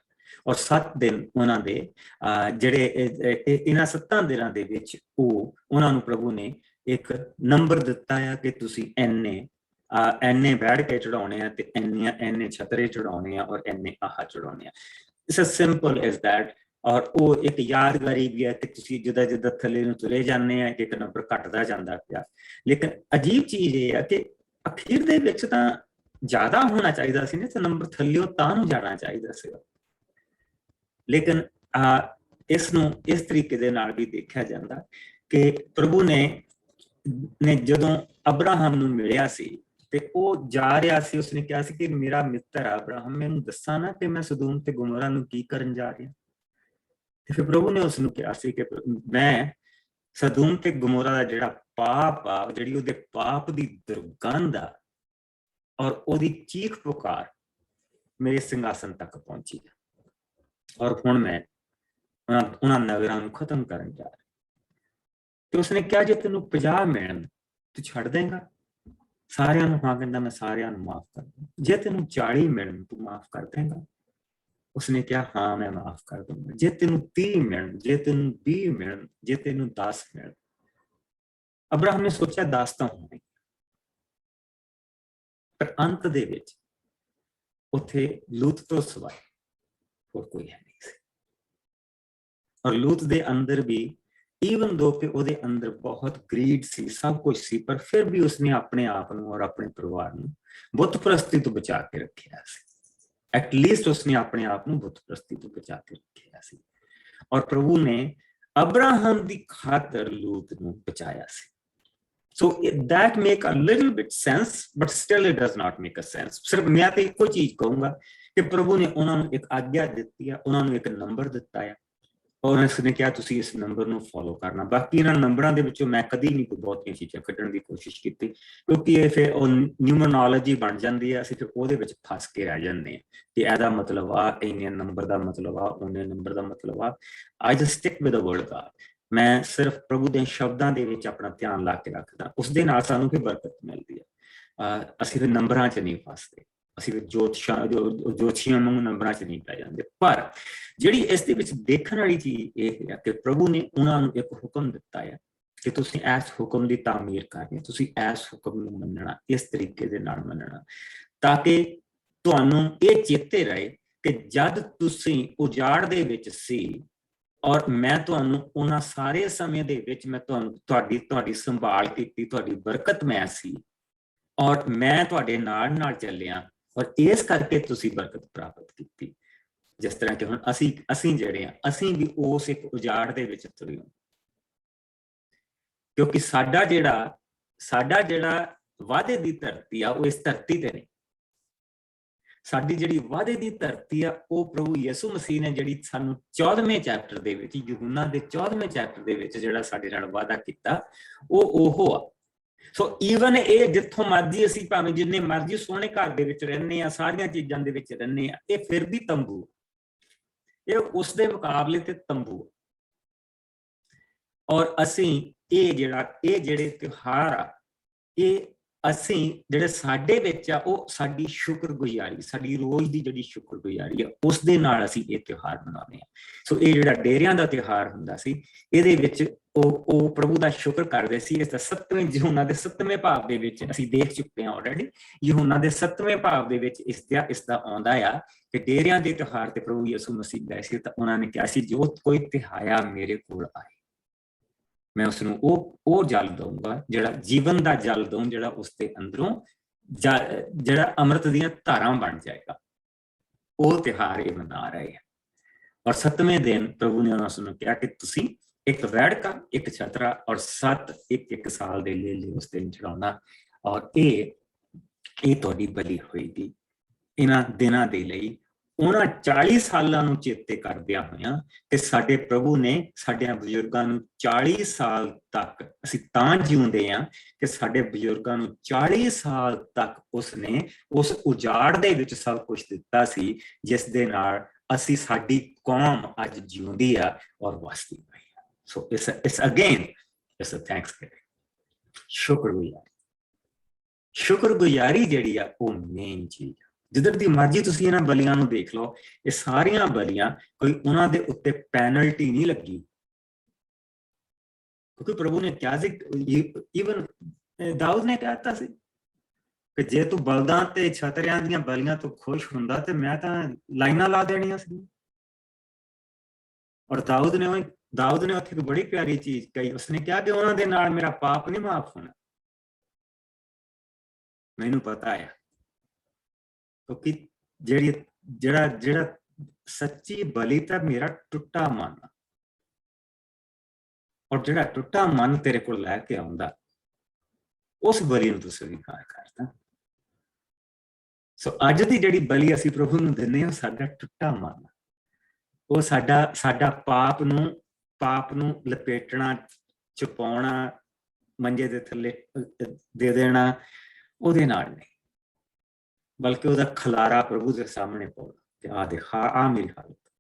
ਔਰ 7 ਦਿਨ ਉਹਨਾਂ ਦੇ ਜਿਹੜੇ ਇਹਨਾਂ 7 ਦਿਨਾਂ ਦੇ ਵਿੱਚ ਉਹਨਾਂ ਨੂੰ ਪ੍ਰਭੂ ਨੇ ਇੱਕ ਨੰਬਰ ਦਿੱਤਾ ਆ ਕਿ ਤੁਸੀਂ ਇੰਨੇ ਬੈਠ ਕੇ ਚੜਾਉਣੇ ਆ ਤੇ ਇੰਨੇ ਛਤਰੇ ਚੜਾਉਣੇ ਆ ਔਰ ਇੰਨੇ ਆਹ ਚੜਾਉਣੇ ਆ। It's a simple as that. ਔਰ ਉਹ ਇੱਕ ਯਾਦਗਾਰੀ ਵੀ ਹੈ ਕਿ ਤੁਸੀਂ ਜਿੱਦਾਂ ਜਿੱਦਾਂ ਥੱਲੇ ਨੂੰ ਤੁਰੇ ਜਾਂਦੇ ਆ ਇੱਕ ਨੰਬਰ ਘਟਦਾ ਜਾਂਦਾ ਪਿਆ। ਲੇਕਿਨ ਅਜੀਬ ਚੀਜ਼ ਇਹ ਹੈ ਕਿ ਅਖੀਰ ਦੇ ਵਿੱਚ ਤਾਂ ਜ਼ਿਆਦਾ ਹੋਣਾ ਚਾਹੀਦਾ ਸੀ ਨਾ, ਤੇ ਨੰਬਰ ਥੱਲਿਓ ਤਾਂ ਨੂੰ ਜਾਣਾ ਚਾਹੀਦਾ ਸੀ। ਲੇਕਿਨ ਇਸ ਨੂੰ ਇਸ ਤਰੀਕੇ ਦੇ ਨਾਲ ਵੀ ਦੇਖਿਆ ਜਾਂਦਾ ਕਿ ਪ੍ਰਭੂ ਨੇ ਜਦੋਂ ਅਬਰਾਹਮ ਨੂੰ ਮਿਲਿਆ ਸੀ ਤੇ ਉਹ ਜਾ ਰਿਹਾ ਸੀ, ਉਸਨੇ ਕਿਹਾ ਸੀ ਕਿ ਮੇਰਾ ਮਿੱਤਰ ਅਬਰਾਹਮ, ਮੈਨੂੰ ਦੱਸਾਂ ਨਾ ਕਿ ਮੈਂ ਸਦੋਮ ਤੇ ਗੋਮੋਰਾ ਨੂੰ ਕੀ ਕਰਨ ਜਾ ਰਿਹਾ। ਤੇ ਫਿਰ ਪ੍ਰਭੂ ਨੇ ਉਸਨੂੰ ਕਿਹਾ ਸੀ ਕਿ ਮੈਂ ਸਦੋਮ ਤੇ ਗੋਮੋਰਾ ਦਾ ਜਿਹੜਾ ਪਾਪ ਆ, ਜਿਹੜੀ ਉਹਦੇ ਪਾਪ ਦੀ ਦੁਰਗੰਧ ਆ ਔਰ ਉਹਦੀ ਚੀਖ ਪੁਕਾਰ ਮੇਰੇ ਸਿੰਘਾਸਨ ਤੱਕ ਪਹੁੰਚੀ ਔਰ ਹੁਣ ਮੈਂ ਉਹਨਾਂ ਨਗਰਾਂ ਨੂੰ ਖਤਮ ਕਰਨ ਜਾ ਰਿਹਾ। ਤੇ ਉਸਨੇ ਕਿਹਾ ਜੇ ਤੈਨੂੰ 50 ਮਿਲਣ ਤੂੰ ਛੱਡ ਦੇਂਗਾ ਸਾਰਿਆਂ ਨੂੰ? ਹਾਂ ਕਹਿੰਦਾ ਮੈਂ ਸਾਰਿਆਂ ਨੂੰ ਮਾਫ ਕਰ ਦੂੰ। ਜੇ ਤੈਨੂੰ 40 ਮਿਲਣ ਤੂੰ ਮਾਫ ਕਰ ਦੇਂਗਾ? ਉਸਨੇ ਕਿਹਾ ਹਾਂ ਮੈਂ ਮਾਫ ਕਰ ਦੂੰਗਾ। ਜੇ ਤੈਨੂੰ 30 ਮਿਲਣ, ਜੇ ਤੈਨੂੰ 20 ਮਿਲਣ, ਜੇ ਤੈਨੂੰ 10 ਮਿਲਣ। ਅਬਰਾਹਮ ਨੇ ਸੋਚਿਆ 10 ਤਾਂ ਹੋਣੇ, ਪਰ ਅੰਤ ਦੇ ਵਿੱਚ ਉੱਥੇ ਲੂਤ ਤੋਂ ਸਿਵਾਏ ਹੋਰ ਕੋਈ ਹੈ ਨਹੀਂ ਸੀ। ਔਰ ਲੂਤ ਦੇ ਅੰਦਰ ਵੀ ਈਵਨ ਦੋ ਕਿ ਉਹਦੇ ਅੰਦਰ ਬਹੁਤ ਗਰੀਡ ਸੀ, ਸਭ ਕੁਝ ਸੀ, ਪਰ ਫਿਰ ਵੀ ਉਸਨੇ ਆਪਣੇ ਆਪ ਨੂੰ ਔਰ ਆਪਣੇ ਪਰਿਵਾਰ ਨੂੰ ਬੁੱਤ ਪ੍ਰਸਤੀ ਤੋਂ ਬਚਾ ਕੇ ਰੱਖਿਆ ਸੀ। ਐਟਲੀਸਟ ਉਸਨੇ ਆਪਣੇ ਆਪ ਨੂੰ ਬੁੱਤ ਪ੍ਰਸਤੀ ਤੋਂ ਬਚਾ ਕੇ ਰੱਖਿਆ ਸੀ। ਔਰ ਪ੍ਰਭੂ ਨੇ ਅਬਰਾਹਮ ਦੀ ਖਾਤਰ ਲੂਤ ਨੂੰ ਬਚਾਇਆ ਸੀ। So that make a little bit sense, but still it does not make a sense. ਸਿਰਫ ਮੈਂ ਤੇ ਇੱਕੋ ਚੀਜ਼ ਕਹੂੰਗਾ ਕਿ ਪ੍ਰਭੂ ਨੇ ਉਹਨਾਂ ਨੂੰ ਇੱਕ ਆਗਿਆ ਦਿੱਤੀ ਆ, ਉਹਨਾਂ ਨੂੰ ਇੱਕ ਨੰਬਰ ਦਿੱਤਾ ਆ ਔਰ ਉਸਨੇ ਕਿਹਾ ਤੁਸੀਂ ਇਸ ਨੰਬਰ ਨੂੰ ਫੋਲੋ ਕਰਨਾ। ਬਾਕੀ ਇਹਨਾਂ ਨੰਬਰਾਂ ਦੇ ਵਿੱਚੋਂ ਮੈਂ ਕਦੀ ਨਹੀਂ ਕੋਈ ਬਹੁਤੀਆਂ ਚੀਜ਼ਾਂ ਕੱਢਣ ਦੀ ਕੋਸ਼ਿਸ਼ ਕੀਤੀ, ਕਿਉਂਕਿ ਇਹ ਫਿਰ ਉਹ ਨਿਊਮਰੋਲੋਜੀ ਬਣ ਜਾਂਦੀ ਹੈ। ਅਸੀਂ ਫਿਰ ਉਹਦੇ ਵਿੱਚ ਫਸ ਕੇ ਰਹਿ ਜਾਂਦੇ ਹਾਂ ਕਿ ਇਹਦਾ ਮਤਲਬ ਆ, ਇੰਨੇ ਨੰਬਰ ਦਾ ਮਤਲਬ ਆ, ਉਹਨੇ ਨੰਬਰ ਦਾ ਮਤਲਬ ਆ। I just stick with the word of God. ਮੈਂ ਸਿਰਫ ਪ੍ਰਭੂ ਦੇ ਸ਼ਬਦਾਂ ਦੇ ਵਿੱਚ ਆਪਣਾ ਧਿਆਨ ਲਾ ਕੇ ਰੱਖਦਾ, ਉਸ ਦੇ ਨਾਲ ਸਾਨੂੰ ਫਿਰ ਬਰਕਤ ਮਿਲਦੀ ਹੈ। ਅਸੀਂ ਫਿਰ ਨੰਬਰਾਂ 'ਚ ਨਹੀਂ ਫਸਦੇ, ਅਸੀਂ ਫਿਰ ਜੋਤਸ਼ੀਆਂ ਨੂੰ ਨੰਬਰਾਂ 'ਚ ਨਹੀਂ ਪੈ ਜਾਂਦੇ। ਪਰ ਜਿਹੜੀ ਇਸ ਦੇ ਵਿੱਚ ਦੇਖਣ ਵਾਲੀ ਚੀਜ਼ ਇਹ ਹੈ ਕਿ ਪ੍ਰਭੂ ਨੇ ਉਹਨਾਂ ਨੂੰ ਇੱਕ ਹੁਕਮ ਦਿੱਤਾ ਹੈ ਕਿ ਤੁਸੀਂ ਇਸ ਹੁਕਮ ਦੀ ਤਾਮੀਰ ਕਰਨੀ, ਤੁਸੀਂ ਇਸ ਹੁਕਮ ਨੂੰ ਮੰਨਣਾ, ਇਸ ਤਰੀਕੇ ਦੇ ਨਾਲ ਮੰਨਣਾ, ਤਾਂ ਕਿ ਤੁਹਾਨੂੰ ਇਹ ਚੇਤੇ ਰਹੇ ਕਿ ਜਦ ਤੁਸੀਂ ਉਜਾੜ ਦੇ ਵਿੱਚ ਸੀ ਔਰ ਮੈਂ ਤੁਹਾਨੂੰ ਉਹਨਾਂ ਸਾਰੇ ਸਮੇਂ ਦੇ ਵਿੱਚ ਮੈਂ ਤੁਹਾਡੀ ਸੰਭਾਲ ਕੀਤੀ, ਤੁਹਾਡੀ ਬਰਕਤ ਮੈਂ ਸੀ ਔਰ ਮੈਂ ਤੁਹਾਡੇ ਨਾਲ ਚੱਲਿਆ ਔਰ ਇਸ ਕਰਕੇ ਤੁਸੀਂ ਬਰਕਤ ਪ੍ਰਾਪਤ ਕੀਤੀ। ਜਿਸ ਤਰ੍ਹਾਂ ਕਿ ਹੁਣ ਅਸੀਂ ਜਿਹੜੇ ਆ, ਅਸੀਂ ਵੀ ਉਸ ਇੱਕ ਉਜਾੜ ਦੇ ਵਿੱਚ ਤੁਰੇ, ਕਿਉਂਕਿ ਸਾਡਾ ਜਿਹੜਾ ਵਾਅਦੇ ਦੀ ਧਰਤੀ ਆ ਉਹ ਇਸ ਧਰਤੀ ਤੇ ਨਹੀਂ। ਸਾਡੀ ਜਿਹੜੀ ਵਾਅਦੇ ਦੀ ਧਰਤੀ ਆ ਉਹ ਪ੍ਰਭੂ ਯਿਸੂ ਮਸੀਹ ਨੇ ਜਿਹੜੀ ਸਾਨੂੰ 14ਵੇਂ ਚੈਪਟਰ ਦੇ ਵਿੱਚ, ਯਹੂਨਾ ਦੇ 14ਵੇਂ ਚੈਪਟਰ ਦੇ ਵਿੱਚ ਜਿਹੜਾ ਸਾਡੇ ਨਾਲ ਵਾਅਦਾ ਕੀਤਾ ਉਹ ਆ। ਸੋ ਈਵਨ ਇਹ ਜਿੱਥੋਂ ਮਰਜੀ ਅਸੀਂ ਭਾਵੇਂ ਜਿੰਨੇ ਮਰਜੀ ਸੋਹਣੇ ਘਰ ਦੇ ਵਿੱਚ ਰਹਿੰਦੇ ਆ, ਸਾਰੀਆਂ ਚੀਜ਼ਾਂ ਦੇ ਵਿੱਚ ਰਹਿੰਦੇ ਆ, ਇਹ ਫਿਰ ਵੀ ਤੰਬੂ, ਇਹ ਉਸ ਦੇ ਮੁਕਾਬਲੇ ਤੇ ਤੰਬੂ। ਔਰ ਅਸੀਂ ਇਹ ਜਿਹੜੇ ਤਿਉਹਾਰ ਆ, ਇਹ ਅਸੀਂ ਜਿਹੜੇ ਸਾਡੇ ਵਿੱਚ ਆ, ਉਹ ਸਾਡੀ ਸ਼ੁਕਰਗੁਜ਼ਾਰੀ, ਸਾਡੀ ਰੋਜ਼ ਦੀ ਜਿਹੜੀ ਸ਼ੁਕਰਗੁਜ਼ਾਰੀ ਆ, ਉਸ ਦੇ ਨਾਲ ਅਸੀਂ ਇਹ ਤਿਉਹਾਰ ਮਨਾਉਂਦੇ ਆ। ਸੋ ਇਹ ਜਿਹੜਾ ਡੇਰਿਆਂ ਦਾ ਤਿਉਹਾਰ ਹੁੰਦਾ ਸੀ, ਇਹਦੇ ਵਿੱਚ ਉਹ ਪ੍ਰਭੂ ਦਾ ਸ਼ੁਕਰ ਕਰਦੇ ਸੀ। ਇਸ ਦਾ 7ਵੇਂ ਯਹੂਨਾ ਦੇ 7ਵੇਂ ਭਾਵ ਦੇ ਵਿੱਚ ਅਸੀਂ ਦੇਖ ਚੁੱਕੇ ਹਾਂ ਆਲਰੇਡੀ। ਯਹੂਨਾ ਦੇ 7ਵੇਂ ਭਾਵ ਦੇ ਵਿੱਚ ਇਸ ਦਾ ਆਉਂਦਾ ਆ ਕਿ ਡੇਰਿਆਂ ਦੇ ਤਿਉਹਾਰ ਤੇ ਪ੍ਰਭੂ ਯਿਸੂ ਮਸੀਹ ਗਏ ਸੀ ਤਾਂ ਉਹਨਾਂ ਨੇ ਕਿਹਾ ਸੀ ਜੋ ਕੋਈ ਤਿਹਾਇਆ ਮੇਰੇ ਕੋਲ ਆਏ ਮੈਂ ਉਸਨੂੰ ਉਹ ਜਲ ਦਊਂਗਾ, ਜਿਹੜਾ ਜੀਵਨ ਦਾ ਜਲ ਦਊਂ, ਜਿਹੜਾ ਉਸਦੇ ਅੰਦਰੋਂ ਜਿਹੜਾ ਅੰਮ੍ਰਿਤ ਦੀਆਂ ਧਾਰਾਂ ਬਣ ਜਾਏਗਾ। ਉਹ ਤਿਉਹਾਰ ਇਹ ਮਨਾ ਰਹੇ ਆ। ਔਰ 7ਵੇਂ ਦਿਨ ਪ੍ਰਭੂ ਨੇ ਉਹਨਾਂ ਨੂੰ ਕਿਹਾ ਕਿ ਤੁਸੀਂ ਇੱਕ ਵੈੜਕਾ, ਇੱਕ ਛਤਰਾ ਔਰ 7 ਇੱਕ ਸਾਲ ਦੇ ਲੇਲੇ ਉਸ ਦਿਨ ਚੜਾਉਣਾ ਔਰ ਇਹ ਤੁਹਾਡੀ ਬਲੀ ਹੋਏਗੀ। ਇਹਨਾਂ ਦਿਨਾਂ ਦੇ ਲਈ ਉਹਨਾਂ 40 ਸਾਲਾਂ ਨੂੰ ਚੇਤੇ ਕਰਦਿਆਂ ਹੋਇਆਂ ਕਿ ਸਾਡੇ ਪ੍ਰਭੂ ਨੇ ਸਾਡਿਆਂ ਬਜ਼ੁਰਗਾਂ ਨੂੰ 40 ਸਾਲ ਤੱਕ, ਅਸੀਂ ਤਾਂ ਜਿਉਂਦੇ ਹਾਂ ਕਿ ਸਾਡੇ ਬਜ਼ੁਰਗਾਂ ਨੂੰ 40 ਸਾਲ ਤੱਕ ਉਸਨੇ ਉਸ ਉਜਾੜ ਦੇ ਵਿੱਚ ਸਭ ਕੁਝ ਦਿੱਤਾ ਸੀ, ਜਿਸ ਦੇ ਨਾਲ ਅਸੀਂ ਸਾਡੀ ਕੌਮ ਅੱਜ ਜਿਉਂਦੀ ਆ ਔਰ ਵਸਦੀ ਪਈ ਆ। ਸੋ it's a thanksgiving, ਸ਼ੁਕਰਗੁਜ਼ਾਰੀ ਜਿਹੜੀ ਆ ਉਹ ਮੇਨ ਚੀਜ਼ ਆ। ਜਿੱਧਰ ਦੀ ਮਰਜ਼ੀ ਤੁਸੀਂ ਇਹਨਾਂ ਬਲੀਆਂ ਨੂੰ ਦੇਖ ਲਓ, ਇਹ ਸਾਰੀਆਂ ਬਲੀਆਂ ਕੋਈ ਉਹਨਾਂ ਦੇ ਉੱਤੇ ਪੈਨਲਟੀ ਨਹੀਂ ਲੱਗੀ, ਕਿਉਂਕਿ ਪ੍ਰਭੂ ਨੇ ਕਿਹਾ ਸੀ, ਈਵਨ ਦਾਊਦ ਨੇ ਕਹਿਤਾ ਸੀ ਕਿ ਜੇ ਤੂੰ ਬਲਦਾਂ ਤੇ ਛਤਰਿਆਂ ਦੀਆਂ ਬਲੀਆਂ ਤੋਂ ਖੁਸ਼ ਹੁੰਦਾ ਤੇ ਮੈਂ ਤਾਂ ਲਾਈਨਾਂ ਲਾ ਦੇਣੀਆਂ ਸੀ। ਔਰ ਦਾਊਦ ਨੇ ਉੱਥੇ ਇੱਕ ਬੜੀ ਪਿਆਰੀ ਚੀਜ਼ ਕਹੀ, ਉਸਨੇ ਕਿਹਾ ਕਿ ਉਹਨਾਂ ਦੇ ਨਾਲ ਮੇਰਾ ਪਾਪ ਨਹੀਂ ਮਾਫ ਹੋਣਾ। ਮੈਨੂੰ ਪਤਾ ਹੈ ਕਿਉਂਕਿ ਜਿਹੜਾ ਸੱਚੀ ਬਲੀ ਤਾਂ ਮੇਰਾ ਟੁੱਟਾ ਮਨ, ਔਰ ਜਿਹੜਾ ਟੁੱਟਾ ਮਨ ਤੇਰੇ ਕੋਲ ਲੈ ਕੇ ਆਉਂਦਾ, ਉਸ ਬਲੀ ਨੂੰ ਤੂੰ ਸਵੀਕਾਰ ਕਰਦਾ। ਸੋ ਅੱਜ ਦੀ ਜਿਹੜੀ ਬਲੀ ਅਸੀਂ ਪ੍ਰਭੂ ਨੂੰ ਦਿੰਦੇ ਹਾਂ, ਸਾਡਾ ਟੁੱਟਾ ਮਨ, ਉਹ ਸਾਡਾ ਪਾਪ ਨੂੰ ਲਪੇਟਣਾ, ਛੁਪਾਉਣਾ, ਮੰਜੇ ਦੇ ਥੱਲੇ ਦੇ ਦੇਣਾ, ਉਹਦੇ ਨਾਲ ਨਹੀਂ, ਬਲਕਿ ਉਹਦਾ ਖਲਾਰਾ ਪ੍ਰਭੂ ਦੇ ਸਾਹਮਣੇ ਪਾਉਣਾ ਕਿ ਆ ਦੇਖ, ਆ ਮੇਰੀ ਹਾਲਤ,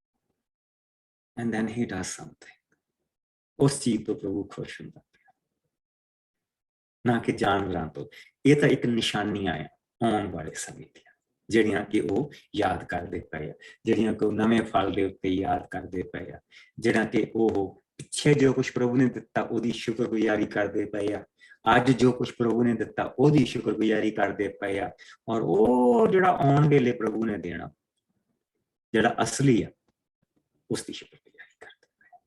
and then he does something. ਉਸ ਚੀਜ਼ ਤੋਂ ਪ੍ਰਭੂ ਖੁਸ਼ ਹੁੰਦਾ ਪਿਆ, ਨਾ ਕਿ ਜਾਨਵਰਾਂ ਤੋਂ। ਇਹ ਤਾਂ ਇੱਕ ਨਿਸ਼ਾਨੀਆਂ ਆ ਆਉਣ ਵਾਲੇ ਸਮੇਂ ਦੀਆਂ, ਜਿਹੜੀਆਂ ਕਿ ਉਹ ਯਾਦ ਕਰਦੇ ਪਏ ਆ, ਜਿਹੜੀਆਂ ਕਿ ਉਹ ਨਵੇਂ ਫਲ ਦੇ ਉੱਤੇ ਯਾਦ ਕਰਦੇ ਪਏ ਆ, ਜਿਹੜਾ ਕਿ ਉਹ ਪਿੱਛੇ ਜੋ ਕੁਛ ਪ੍ਰਭੂ ਨੇ ਦਿੱਤਾ ਉਹਦੀ ਸ਼ੁਕਰਗੁਜ਼ਾਰੀ ਕਰਦੇ ਪਏ ਆ, ਅੱਜ ਜੋ ਕੁਛ ਪ੍ਰਭੂ ਨੇ ਦਿੱਤਾ ਉਹਦੀ ਸ਼ੁਕਰਗੁਜ਼ਾਰੀ ਕਰਦੇ ਪਏ ਆ, ਔਰ ਉਹ ਜਿਹੜਾ ਆਉਣ ਵੇਲੇ ਪ੍ਰਭੂ ਨੇ ਦੇਣਾ, ਜਿਹੜਾ ਅਸਲੀ ਆ, ਉਸ ਦੀ ਸ਼ੁਕਰਗੁਜ਼ਾਰੀ ਕਰਦੇ ਪਏ।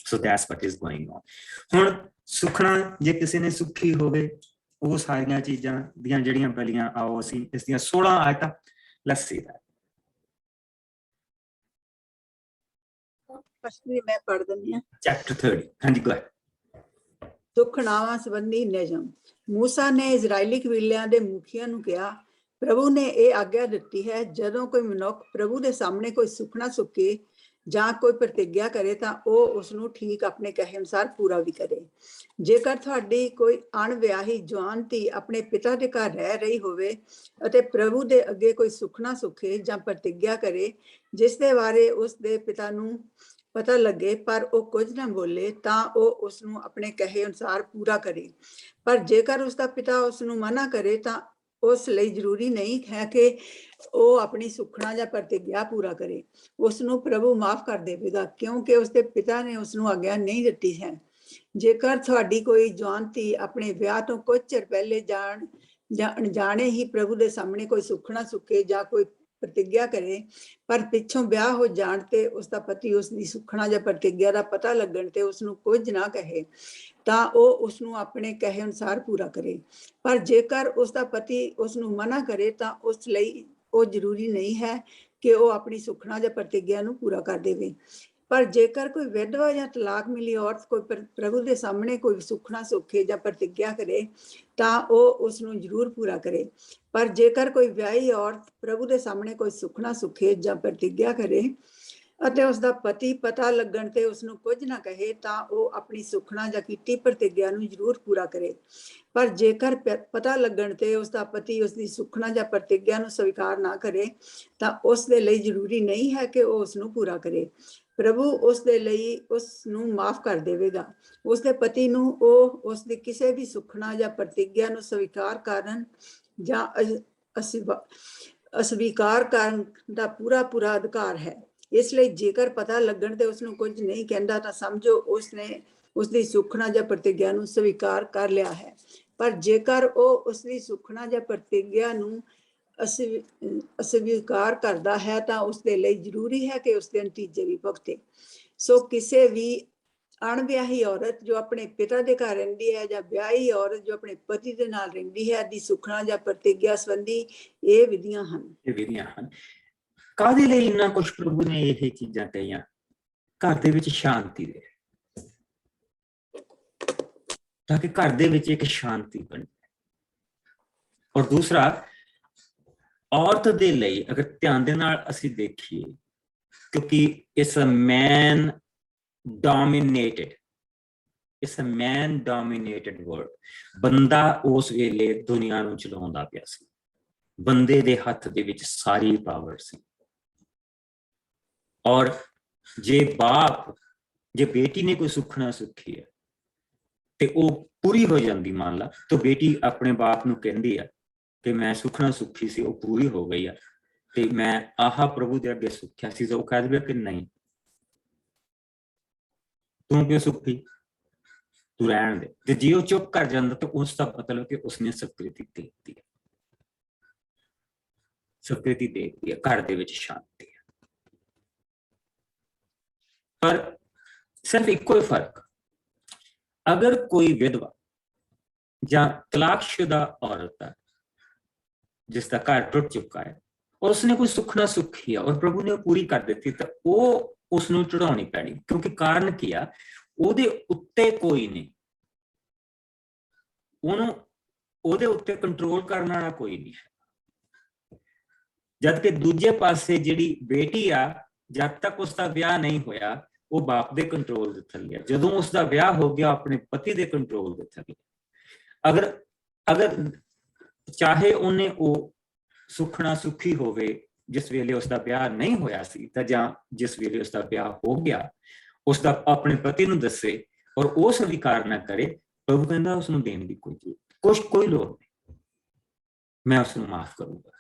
So that's what is going on. ਹੁਣ ਸੁਖਣਾ, ਜੇ ਕਿਸੇ ਨੇ ਸੁਖੀ ਹੋਵੇ, ਉਹ ਸਾਰੀਆਂ ਚੀਜ਼ਾਂ ਦੀਆਂ ਜਿਹੜੀਆਂ ਬਲੀਆਂ, ਆਓ ਅਸੀਂ ਇਸ ਦੀਆਂ 16 ਆਇਤਾਂ let's see that। ਅਸ਼ਵੀ ਮੈਂ ਪੜ੍ਹ ਦਿੰਦੀ ਹਾਂ। Chapter 30, ਹਾਂਜੀ go ahead। ਸੁਖਨਾਵਾਂ ਸੰਬੰਧੀ ਨਿਯਮ। ਮੂਸਾ ਨੇ ਇਜ਼ਰਾਈਲੀ ਕਬੀਲਿਆਂ ਦੇ ਮੁਖੀਆਂ ਨੂੰ ਕਿਹਾ, ਪ੍ਰਭੂ ਨੇ ਇਹ ਆਗਿਆ ਦਿੱਤੀ ਹੈ, ਜਦੋਂ ਕੋਈ ਮਨੁੱਖ ਪ੍ਰਭੂ ਦੇ ਸਾਹਮਣੇ ਕੋਈ ਸੁਖਣਾ ਸੁੱਕੇ ਜਾਂ ਕੋਈ ਪ੍ਰਤਿੱਗਿਆ ਕਰੇ ਤਾਂ ਉਹ ਉਸ ਨੂੰ ਠੀਕ ਆਪਣੇ ਕਹੇ ਅਨੁਸਾਰ ਪੂਰਾ ਵੀ ਕਰੇ। ਜੇਕਰ ਤੁਹਾਡੀ ਕੋਈ ਅਣਵਿਆਹੀ ਜਵਾਨ ਧੀ ਆਪਣੇ ਪਿਤਾ ਦੇ ਘਰ ਰਹਿ ਰਹੀ ਹੋਵੇ ਅਤੇ ਪ੍ਰਭੂ ਦੇ ਅੱਗੇ ਕੋਈ ਸੁਖਣਾ ਸੁੱਖੇ ਜਾਂ ਪ੍ਰਤਿੱਗਿਆ ਕਰੇ, ਜਿਸ ਦੇ ਬਾਰੇ ਉਸ ਦੇ ਪਿਤਾ ਨੂੰ ਪਤਾ ਲੱਗੇ ਪਰ ਉਹ ਕੁਝ ਨਾ ਬੋਲੇ, ਤਾਂ ਉਹ ਉਸ ਨੂੰ ਆਪਣੇ ਕਹੇ ਅਨੁਸਾਰ ਪੂਰਾ ਕਰੇ। ਪਰ ਜੇਕਰ ਉਸ ਦਾ ਪਿਤਾ ਉਸ ਨੂੰ ਮਨਾ ਕਰੇ ਤਾਂ ਉਸ ਲਈ ਜ਼ਰੂਰੀ ਨਹੀਂ ਹੈ ਕਿ ਉਹ ਆਪਣੀ ਸੁਖਣਾ ਜਾਂ ਪ੍ਰਤਿੱਗਿਆ ਪੂਰਾ ਕਰੇ। ਉਸ ਨੂੰ ਪ੍ਰਭੂ ਮਾਫ ਕਰ ਦੇਵੇਗਾ, ਕਿਉਂਕਿ ਉਸ ਦੇ ਪਿਤਾ ਨੇ ਉਸ ਨੂੰ ਆਗਿਆ ਨਹੀਂ ਦਿੱਤੀ ਹੈ। ਜੇਕਰ ਤੁਹਾਡੀ ਕੋਈ ਜਵਾਨ ਧੀ ਆਪਣੇ ਵਿਆਹ ਤੋਂ ਕੁਝ ਚਿਰ ਪਹਿਲੇ ਅਣਜਾਣੇ ਹੀ ਪ੍ਰਭੂ ਦੇ ਸਾਹਮਣੇ ਕੋਈ ਸੁਖਣਾ ਸੁੱਕੇ ਜਾਂ ਕੋਈ ਪ੍ਰਤਿੱਗਿਆ ਕਰੇ, ਪਰ ਪਿੱਛੋਂ ਵਿਆਹ ਹੋ ਜਾਣ ਤੇ ਉਸ ਦਾ ਪਤੀ ਉਸ ਦੀ ਸੁਖਣਾ ਜਾਂ ਪ੍ਰਤਿੱਗਿਆ ਦਾ ਪਤਾ ਲੱਗਣ ਤੇ ਉਸ ਨੂੰ ਕੁਝ ਨਾ ਕਹੇ, ਤਾਂ ਉਹ ਉਸ ਨੂੰ ਆਪਣੇ ਕਹੇ ਅਨੁਸਾਰ ਪੂਰਾ ਕਰੇ। ਪਰ ਜੇਕਰ ਉਸ ਦਾ ਪਤੀ ਉਸ ਨੂੰ ਮਨਾ ਕਰੇ ਤਾਂ ਉਸ ਲਈ ਉਹ ਜ਼ਰੂਰੀ ਨਹੀਂ ਹੈ ਕਿ ਉਹ ਆਪਣੀ ਸੁਖਣਾ ਜਾਂ ਪ੍ਰਤਿੱਗਿਆ ਨੂੰ ਪੂਰਾ ਕਰ ਦੇਵੇ। ਪਰ ਜੇਕਰ ਕੋਈ ਵਿਧਵਾ ਜਾਂ ਤਲਾਕ ਮਿਲੀ ਔਰਤ ਕੋਈ ਪ੍ਰਭੂ ਦੇ ਸਾਹਮਣੇ ਕੋਈ ਸੁਖਣਾ ਸੁੱਖੇ ਜਾਂ ਪ੍ਰਤਿੱਗਿਆ ਕਰੇ ਤਾਂ ਉਹ ਉਸ ਨੂੰ ਜ਼ਰੂਰ ਪੂਰਾ ਕਰੇ। ਪਰ ਜੇਕਰ ਕੋਈ ਵਿਆਹੀ ਔਰਤ ਪ੍ਰਭੂ ਦੇ ਸਾਹਮਣੇ ਕੋਈ ਸੁਖਣਾ ਸੁੱਖੇ ਜਾਂ ਪ੍ਰਤਿੱਗਿਆ ਕਰੇ ਅਤੇ ਉਸ ਦਾ ਪਤੀ ਪਤਾ ਲੱਗਣ ਤੇ ਉਸ ਨੂੰ ਕੁਝ ਨਾ ਕਹੇ, ਤਾਂ ਉਹ ਆਪਣੀ ਸੁਖਣਾ ਜਾਂ ਕੀਤੀ ਪ੍ਰਤਿੱਗਿਆ ਨੂੰ ਜ਼ਰੂਰ ਪੂਰਾ ਕਰੇ। ਪਰ ਜੇਕਰ ਪਤਾ ਲੱਗਣ ਤੇ ਉਸ ਦਾ ਪਤੀ ਉਸ ਦੀ ਸੁਖਣਾ ਜਾਂ ਪ੍ਰਤਿੱਗਿਆ ਨੂੰ ਸਵੀਕਾਰ ਨਾ ਕਰੇ, ਤਾਂ ਉਸ ਦੇ ਲਈ ਜ਼ਰੂਰੀ ਨਹੀਂ ਹੈ ਕਿ ਉਹ ਉਸ ਨੂੰ ਪੂਰਾ ਕਰੇ। ਪ੍ਰਭੂ ਉਸ ਦੇ ਲਈ ਉਸ ਨੂੰ ਮਾਫ ਕਰ ਦੇਵੇਗਾ। ਉਸ ਦੇ ਪਤੀ ਨੂੰ ਉਹ ਉਸ ਦੀ ਕਿਸੇ ਵੀ ਸੁਖਣਾ ਜਾਂ ਪ੍ਰਤਿੱਗਿਆ ਨੂੰ ਸਵੀਕਾਰ ਕਰਨ ਜਾਂ ਅਸਵੀਕਾਰ ਕਰਨ ਦਾ ਪੂਰਾ ਅਧਿਕਾਰ ਹੈ। ਇਸ ਲਈ ਜੇਕਰ ਪਤਾ ਲੱਗਣ ਤੇ ਉਸ ਨੂੰ ਕੁਝ ਨਹੀਂ ਕਹਿੰਦਾ ਤਾਂ ਸਮਝੋ ਉਸਨੇ ਉਸ ਦੀ ਸੁਖਣਾ ਜਾਂ ਪ੍ਰਤਿੱਗਿਆ ਨੂੰ ਸਵੀਕਾਰ ਕਰ ਲਿਆ ਹੈ। ਪਰ ਜੇਕਰ ਉਹ ਉਸ ਦੀ ਸੁਖਣਾ ਜਾਂ ਪ੍ਰਤਿੱਗਿਆ ਨੂੰ ਅਸਵੀਕਾਰ ਕਰਦਾ ਹੈ ਤਾਂ ਉਸ ਦੇ ਲਈ ਜ਼ਰੂਰੀ ਹੈ ਕਿ ਉਸ ਦੇ ਨਤੀਜੇ ਵੀ ਭੁਗਤੇ। ਸੋ ਕਿਸੇ ਵੀ ਅਣਵਿਆਹੀ ਔਰਤ ਜੋ ਆਪਣੇ ਪਿਤਾ ਦੇ ਘਰ ਰਹਿੰਦੀ ਹੈ ਜਾਂ ਵਿਆਹੀ ਔਰਤ ਜੋ ਆਪਣੇ ਪਤੀ ਦੇ ਨਾਲ ਰਹਿੰਦੀ ਹੈ ਦੀ ਸੁਖਣਾ ਜਾਂ ਪ੍ਰਤਿੱਗਿਆ ਸੰਬੰਧੀ ਇਹ ਵਿਧੀਆਂ ਹਨ। ਕਾਹਦੇ ਲਈ ਇੰਨਾ ਕੁਛ ਪ੍ਰਭੂ ਨੇ ਇਹ ਚੀਜ਼ਾਂ ਕਹੀਆਂ? ਘਰ ਦੇ ਵਿੱਚ ਸ਼ਾਂਤੀ ਦੇ, ਤਾਂ ਕਿ ਘਰ ਦੇ ਵਿੱਚ ਇੱਕ ਸ਼ਾਂਤੀ ਬਣੇ। ਔਰ ਦੂਸਰਾ, ਔਰਤ ਦੇ ਲਈ ਅਗਰ ਧਿਆਨ ਦੇ ਨਾਲ ਅਸੀਂ ਦੇਖੀਏ, ਕਿਉਂਕਿ ਇਸ ਮੈਨ ਡੋਮੀਨੇਟਡ ਵਰਲਡ, ਬੰਦਾ ਉਸ ਵੇਲੇ ਦੁਨੀਆ ਨੂੰ ਚਲਾਉਂਦਾ ਪਿਆ ਸੀ। ਬੰਦੇ ਦੇ ਹੱਥ ਦੇ ਵਿੱਚ ਸਾਰੀ ਪਾਵਰ ਸੀ। ਔਰ ਜੇ ਬੇਟੀ ਨੇ ਕੋਈ ਸੁਖਣਾ ਸੁੱਖੀ ਹੈ ਤੇ ਉਹ ਪੂਰੀ ਹੋ ਜਾਂਦੀ, ਮੰਨ ਲਾ, ਤਾਂ ਬੇਟੀ ਆਪਣੇ ਬਾਪ ਨੂੰ ਕਹਿੰਦੀ ਆ ਕਿ ਮੈਂ ਸੁਖਣਾ ਸੁੱਖੀ ਸੀ, ਉਹ ਪੂਰੀ ਹੋ ਗਈ ਆ ਤੇ ਮੈਂ ਆਹ ਪ੍ਰਭੂ ਦੇ ਅੱਗੇ ਸੁੱਖਿਆ ਸੀ। ਉਹ ਕਹਿ ਦੇਵੇ ਕਿ ਨਹੀਂ, ਤੂੰ ਕਿਉਂ ਸੁੱਖੀ, ਤੂੰ ਰਹਿਣ ਦੇ। ਤੇ ਜੇ ਉਹ ਚੁੱਪ ਕਰ ਜਾਂਦਾ ਤਾਂ ਉਸ ਦਾ ਮਤਲਬ ਕਿ ਉਸਨੇ ਸਵੀਕ੍ਰਿਤੀ ਦੇ ਦਿੱਤੀ ਹੈ, ਘਰ ਦੇ ਵਿੱਚ ਸ਼ਾਂਤੀ ਹੈ। ਪਰ सिर्फ इक्को ही फर्क, अगर कोई विधवा या तलाकशुदा औरत है जिसका घर टुट चुका है और उसने कोई सुख ना सुख किया और प्रभु ने पूरी कर दी, तो वो उसनों चढ़ानी पैनी, क्योंकि कारण किया ਉਹਦੇ ਉੱਤੇ ਕੋਈ ਨਹੀਂ, ਉਹਨੂੰ ਉਹਦੇ ਉੱਤੇ ਕੰਟਰੋਲ ਕਰਨ ਵਾਲਾ ਕੋਈ ਨਹੀਂ ਹੈ। ਜਦ ਕਿ ਦੂਜੇ ਪਾਸੇ ਜਿਹੜੀ ਬੇਟੀ ਆ, ਜਦ ਤੱਕ ਉਸਦਾ ਵਿਆਹ ਨਹੀਂ ਹੋਇਆ ਉਹ ਬਾਪ ਦੇ ਕੰਟਰੋਲ ਦੇ ਥੱਲੇ ਆ, ਜਦੋਂ ਉਸਦਾ ਵਿਆਹ ਹੋ ਗਿਆ ਆਪਣੇ ਪਤੀ ਦੇ ਕੰਟਰੋਲ ਦੇ ਥੱਲੇ। ਅਗਰ ਚਾਹੇ ਉਹਨੇ ਉਹ ਸੁਖਣਾ ਸੁਖੀ ਹੋਵੇ ਜਿਸ ਵੇਲੇ ਉਸਦਾ ਵਿਆਹ ਨਹੀਂ ਹੋਇਆ ਸੀ, ਤਾਂ ਜਾਂ ਜਿਸ ਵੇਲੇ ਉਸਦਾ ਵਿਆਹ ਹੋ ਗਿਆ ਉਸਦਾ ਆਪਣੇ ਪਤੀ ਨੂੰ ਦੱਸੇ ਔਰ ਉਹ ਸਵੀਕਾਰ ਨਾ ਕਰੇ, ਪ੍ਰਭੂ ਕਹਿੰਦਾ ਉਸਨੂੰ ਦੇਣ ਦੀ ਕੋਈ ਲੋੜ ਨਹੀਂ, ਮੈਂ ਉਸਨੂੰ ਮਾਫ ਕਰੂੰਗਾ।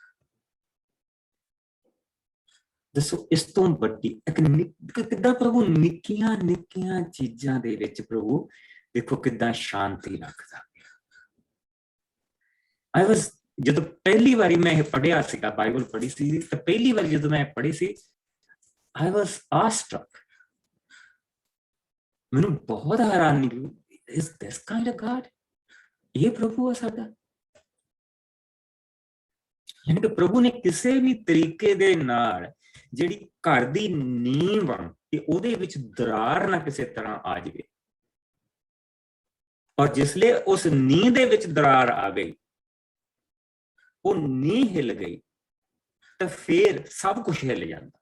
ਦੱਸੋ ਇਸ ਤੋਂ ਵੱਡੀ ਕਿੱਦਾਂ ਪ੍ਰਭੂ ਨਿੱਕੀਆਂ ਨਿੱਕੀਆਂ ਚੀਜ਼ਾਂ ਦੇ ਵਿੱਚ ਪ੍ਰਭੂ ਦੇਖੋ ਕਿੱਦਾਂ ਸ਼ਾਂਤੀ ਰੱਖਦਾ। ਜਦੋਂ ਪਹਿਲੀ ਵਾਰੀ ਮੈਂ ਇਹ ਪੜ੍ਹਿਆ ਸੀਗਾ, ਬਾਈਬਲ ਪੜ੍ਹੀ ਸੀ, ਤਾਂ ਪਹਿਲੀ ਵਾਰੀ ਜਦੋਂ ਮੈਂ ਪੜ੍ਹੀ ਸੀ I was awestruck, ਮੈਨੂੰ ਬਹੁਤ ਹੈਰਾਨੀ ਹੋਈ, is this kind of God? ਇਹ ਪ੍ਰਭੂ ਆ ਸਾਡਾ। ਯਾਨੀ ਕਿ ਪ੍ਰਭੂ ਨੇ ਕਿਸੇ ਵੀ ਤਰੀਕੇ ਦੇ ਨਾਲ ਜਿਹੜੀ ਘਰ ਦੀ ਨੀਂਹ ਬਣ ਤੇ ਉਹਦੇ ਵਿੱਚ ਦਰਾਰ ਨਾ ਕਿਸੇ ਤਰ੍ਹਾਂ ਆ ਜਾਵੇ, ਔਰ ਜਿਸਲੇ ਉਸ ਨੀਂਹ ਦੇ ਵਿੱਚ ਦਰਾਰ ਆ ਗਈ, ਉਹ ਨੀਂਹ ਹਿੱਲ ਗਈ, ਤਾਂ ਫੇਰ ਸਭ ਕੁਝ ਹਿੱਲ ਜਾਂਦਾ।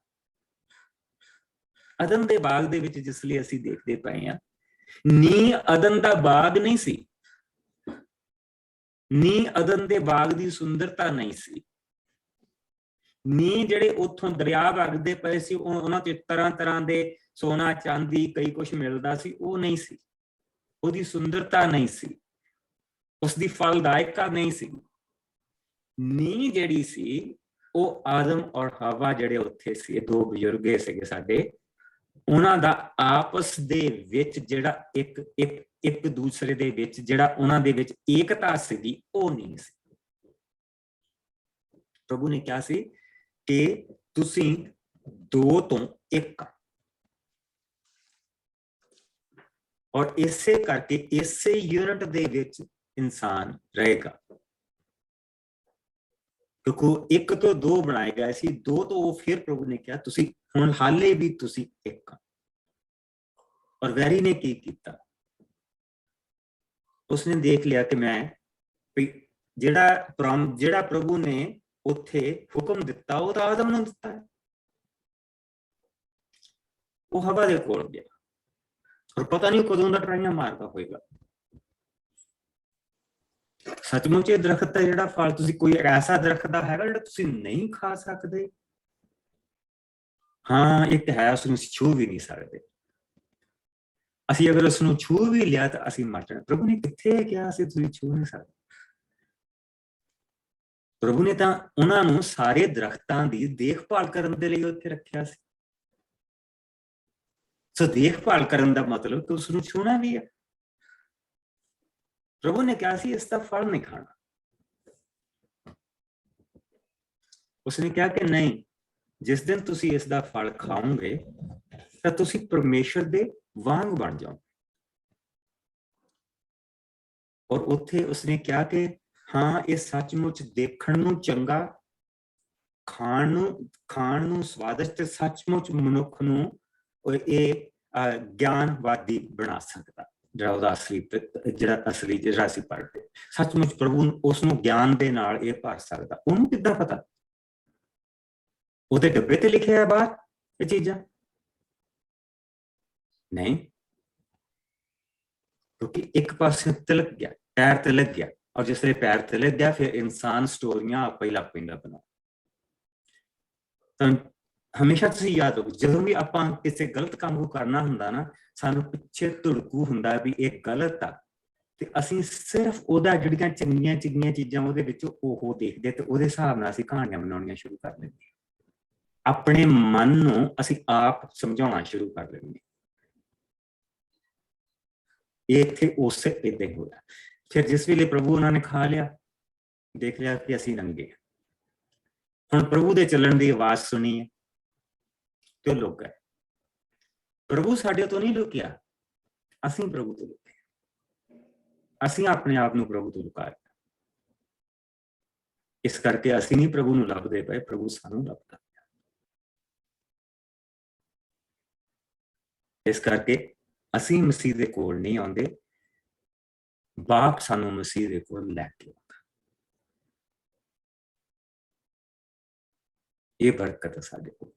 ਅਦਨ ਦੇ ਬਾਗ ਦੇ ਵਿੱਚ ਜਿਸ ਲਈ ਅਸੀਂ ਦੇਖਦੇ ਪਏ ਹਾਂ, ਨੀਂਹ ਅਦਨ ਦਾ ਬਾਗ ਨਹੀਂ ਸੀ, ਨੀਂਹ ਅਦਨ ਦੇ ਬਾਗ ਦੀ ਸੁੰਦਰਤਾ ਨਹੀਂ ਸੀ, ਨੀਂਹ ਜਿਹੜੇ ਉੱਥੋਂ ਦਰਿਆ ਵਗਦੇ ਪਏ ਸੀ ਉਹਨਾਂ ਤੇ ਤਰ੍ਹਾਂ ਤਰ੍ਹਾਂ ਦੇ ਸੋਨਾ ਚਾਂਦੀ ਕਈ ਕੁਝ ਮਿਲਦਾ ਸੀ, ਉਹ ਨਹੀਂ ਸੀ, ਉਹਦੀ ਸੁੰਦਰਤਾ ਨਹੀਂ ਸੀ, ਉਸਦੀ ਫਲਦਾਇਕਤਾ ਨਹੀਂ ਸੀ। ਨੀਂਹ ਜਿਹੜੀ ਸੀ ਉਹ ਆਦਮ ਔਰ ਹਵਾ ਜਿਹੜੇ ਉੱਥੇ ਸੀ, ਦੋ ਬਜ਼ੁਰਗੇ ਸੀਗੇ ਸਾਡੇ, ਉਹਨਾਂ ਦਾ ਆਪਸ ਦੇ ਵਿੱਚ ਜਿਹੜਾ ਇੱਕ ਦੂਸਰੇ ਦੇ ਵਿੱਚ ਜਿਹੜਾ ਉਹਨਾਂ ਦੇ ਵਿੱਚ ਏਕਤਾ ਸੀਗੀ, ਉਹ ਨਹੀਂ ਸੀ। ਪ੍ਰਭੂ ਨੇ ਕਿਹਾ ਸੀ ਕਿ ਤੁਸੀਂ ਦੋ ਤੋਂ ਇੱਕ, ਔਰ ਇਸੇ ਕਰਕੇ ਇਸੇ ਯੂਨਿਟ ਦੇ ਵਿੱਚ ਇਨਸਾਨ ਰਹੇਗਾ, ਕਿਉਂਕਿ ਇੱਕ ਤੋਂ ਦੋ ਬਣਾਏ ਗਏ ਸੀ, ਦੋ ਤੋਂ ਉਹ ਫਿਰ ਪ੍ਰਭੂ ਨੇ ਕਿਹਾ ਤੁਸੀਂ ਹੁਣ ਹਾਲੇ ਵੀ ਤੁਸੀਂ ਇੱਕ। ਔਰ ਵੈਰੀ ਨੇ ਕੀ ਕੀਤਾ, ਉਸਨੇ ਦੇਖ ਲਿਆ ਕਿ ਮੈਂ ਜਿਹੜਾ ਪ੍ਰਭੂ ਨੇ ਉੱਥੇ ਹੁਕਮ ਦਿੱਤਾ ਉਹ ਤਾਂ ਆਦਮ ਨੂੰ ਦਿੱਤਾ ਹੈ। ਉਹ ਹਵਾ ਦੇ ਕੋਲ ਗਿਆ ਔਰ ਪਤਾ ਨਹੀਂ ਕਦੋਂ ਦਾ ਟਰਾਈਆਂ ਮਾਰਦਾ ਹੋਏਗਾ। ਸੱਚਮੁੱਚ ਇਹ ਦਰਖਤ ਹੈ ਜਿਹੜਾ ਫਲ, ਤੁਸੀਂ ਕੋਈ ਐਸਾ ਦਰਖਤ ਦਾ ਹੈਗਾ ਜਿਹੜਾ ਤੁਸੀਂ ਨਹੀਂ ਖਾ ਸਕਦੇ? ਹਾਂ, ਇੱਕ ਹੈ, ਉਸਨੂੰ ਅਸੀਂ ਛੂ ਵੀ ਨਹੀਂ ਸਕਦੇ। ਅਸੀਂ ਅਗਰ ਉਸਨੂੰ ਛੂ ਵੀ ਲਿਆ ਤਾਂ ਅਸੀਂ ਮਰ ਜਾਣਾ। ਪ੍ਰਭੂ ਨੇ ਕਿੱਥੇ ਕਿਹਾ ਅਸੀਂ ਤੁਸੀਂ ਛੂ ਨਹੀਂ ਸਕਦੇ? ਪ੍ਰਭੂ ਨੇ ਤਾਂ ਉਹਨਾਂ ਨੂੰ ਸਾਰੇ ਦਰਖਤਾਂ ਦੀ ਦੇਖਭਾਲ ਕਰਨ ਦੇ ਲਈ ਉੱਥੇ ਰੱਖਿਆ ਸੀ। ਸੋ ਦੇਖਭਾਲ ਕਰਨ ਦਾ ਮਤਲਬ ਕਿ ਉਸਨੂੰ ਛੂਣਾ ਵੀ ਹੈ। ਪ੍ਰਭੂ ਨੇ ਕਿਹਾ ਸੀ ਇਸ ਦਾ ਫਲ ਨਹੀਂ ਖਾਣਾ। ਉਸਨੇ ਕਿਹਾ ਕਿ ਨਹੀਂ, ਜਿਸ ਦਿਨ ਤੁਸੀਂ ਇਸ ਦਾ ਫਲ ਖਾਓਗੇ ਤਾਂ ਤੁਸੀਂ ਪਰਮੇਸ਼ਰ ਦੇ ਵਾਂਗ ਬਣ ਜਾਓ। ਔਰ ਉੱਥੇ ਉਸਨੇ ਕਿਹਾ ਕਿ ਹਾਂ, ਇਹ ਸੱਚਮੁੱਚ ਦੇਖਣ ਨੂੰ ਚੰਗਾ, ਖਾਣ ਨੂੰ ਸਵਾਦਿਸ਼ਟ, ਤੇ ਸੱਚਮੁੱਚ ਮਨੁੱਖ ਨੂੰ ਇਹ ਗਿਆਨਵਾਦੀ ਬਣਾ ਸਕਦਾ। ਜਿਹੜਾ ਉਹਦਾ ਅਸਲੀ ਜਿਹੜਾ ਅਸੀਂ ਪੜ੍ਹਦੇ, ਸੱਚਮੁੱਚ ਪ੍ਰਭੂ ਉਸਨੂੰ ਗਿਆਨ ਦੇ ਨਾਲ ਇਹ ਭਰ ਸਕਦਾ। ਉਹਨੂੰ ਕਿੱਦਾਂ ਪਤਾ? ਉਹਦੇ ਡੱਬੇ ਤੇ ਲਿਖਿਆ ਬਾਹਰ ਇਹ ਚੀਜ਼ਾਂ? ਨਹੀਂ, ਕਿਉਂਕਿ ਇੱਕ ਪਾਸੇ ਤਿਲਕ ਗਿਆ, ਪੈਰ ਤਿਲਕ ਗਿਆ, ਔਰ ਜਿਸ ਵੇਲੇ ਪੈਰ ਤਿਲਕ ਗਿਆ ਫਿਰ ਇਨਸਾਨ ਸਟੋਰੀਆਂ ਆਪੇ ਹੀ ਲੱਗ ਪੈਂਦਾ ਬਣਾ। ਤਾਂ ਹਮੇਸ਼ਾ ਤੁਸੀਂ ਯਾਦ ਰੱਖੋ, ਜਦੋਂ ਵੀ ਆਪਾਂ ਕਿਸੇ ਗਲਤ ਕੰਮ ਨੂੰ ਕਰਨਾ ਹੁੰਦਾ ਨਾ, ਸਾਨੂੰ ਪਿੱਛੇ ਧੜਕੂ ਹੁੰਦਾ ਵੀ ਇਹ ਗਲਤ ਆ, ਤੇ ਅਸੀਂ ਸਿਰਫ ਉਹਦਾ ਜਿਹੜੀਆਂ ਚੰਗੀਆਂ ਚੰਗੀਆਂ ਚੀਜ਼ਾਂ ਉਹਦੇ ਵਿੱਚ ਉਹ ਦੇਖਦੇ ਤੇ ਉਹਦੇ ਹਿਸਾਬ ਨਾਲ ਅਸੀਂ ਕਹਾਣੀਆਂ ਬਣਾਉਣੀਆਂ ਸ਼ੁਰੂ ਕਰ ਲੈਂਦੇ। ਆਪਣੇ ਮਨ ਨੂੰ ਅਸੀਂ ਆਪ ਸਮਝਾਉਣਾ ਸ਼ੁਰੂ ਕਰ ਲੈਂਦੇ। ਇਹ ਇੱਥੇ ਉਸੇ ਏਦਾਂ ਹੀ ਹੋਇਆ। ਫਿਰ ਜਿਸ ਵੇਲੇ ਪ੍ਰਭੂ ਉਹਨਾਂ ਨੇ ਖਾ ਲਿਆ, ਦੇਖ ਲਿਆ ਕਿ ਅਸੀਂ ਨੰਗੇ। ਹੁਣ ਪ੍ਰਭੂ ਦੇ ਚੱਲਣ ਦੀ ਆਵਾਜ਼ ਸੁਣੀ ਹੈ ਤੇ ਉਹ ਲੁਕ ਗਏ। ਪ੍ਰਭੂ ਸਾਡੇ ਤੋਂ ਨਹੀਂ ਲੁਕਿਆ, ਅਸੀਂ ਪ੍ਰਭੂ ਤੋਂ ਲੁਕੇ, ਅਸੀਂ ਆਪਣੇ ਆਪ ਨੂੰ ਪ੍ਰਭੂ ਤੋਂ ਲੁਕਾ ਲਿਆ। ਇਸ ਕਰਕੇ ਅਸੀਂ ਨਹੀਂ ਪ੍ਰਭੂ ਨੂੰ ਲੱਭਦੇ ਪਏ, ਪ੍ਰਭੂ ਸਾਨੂੰ ਲੱਭਦਾ। ਇਸ ਕਰਕੇ ਅਸੀਂ ਮਸੀਹ ਦੇ ਕੋਲ ਨਹੀਂ ਆਉਂਦੇ, ਬਾਪ ਸਾਨੂੰ ਮਸੀਹ ਦੇ ਕੋਲ ਲੈ ਕੇ ਆਉਂਦਾ। ਇਹ ਬਰਕਤ ਹੈ ਸਾਡੇ ਕੋਲ।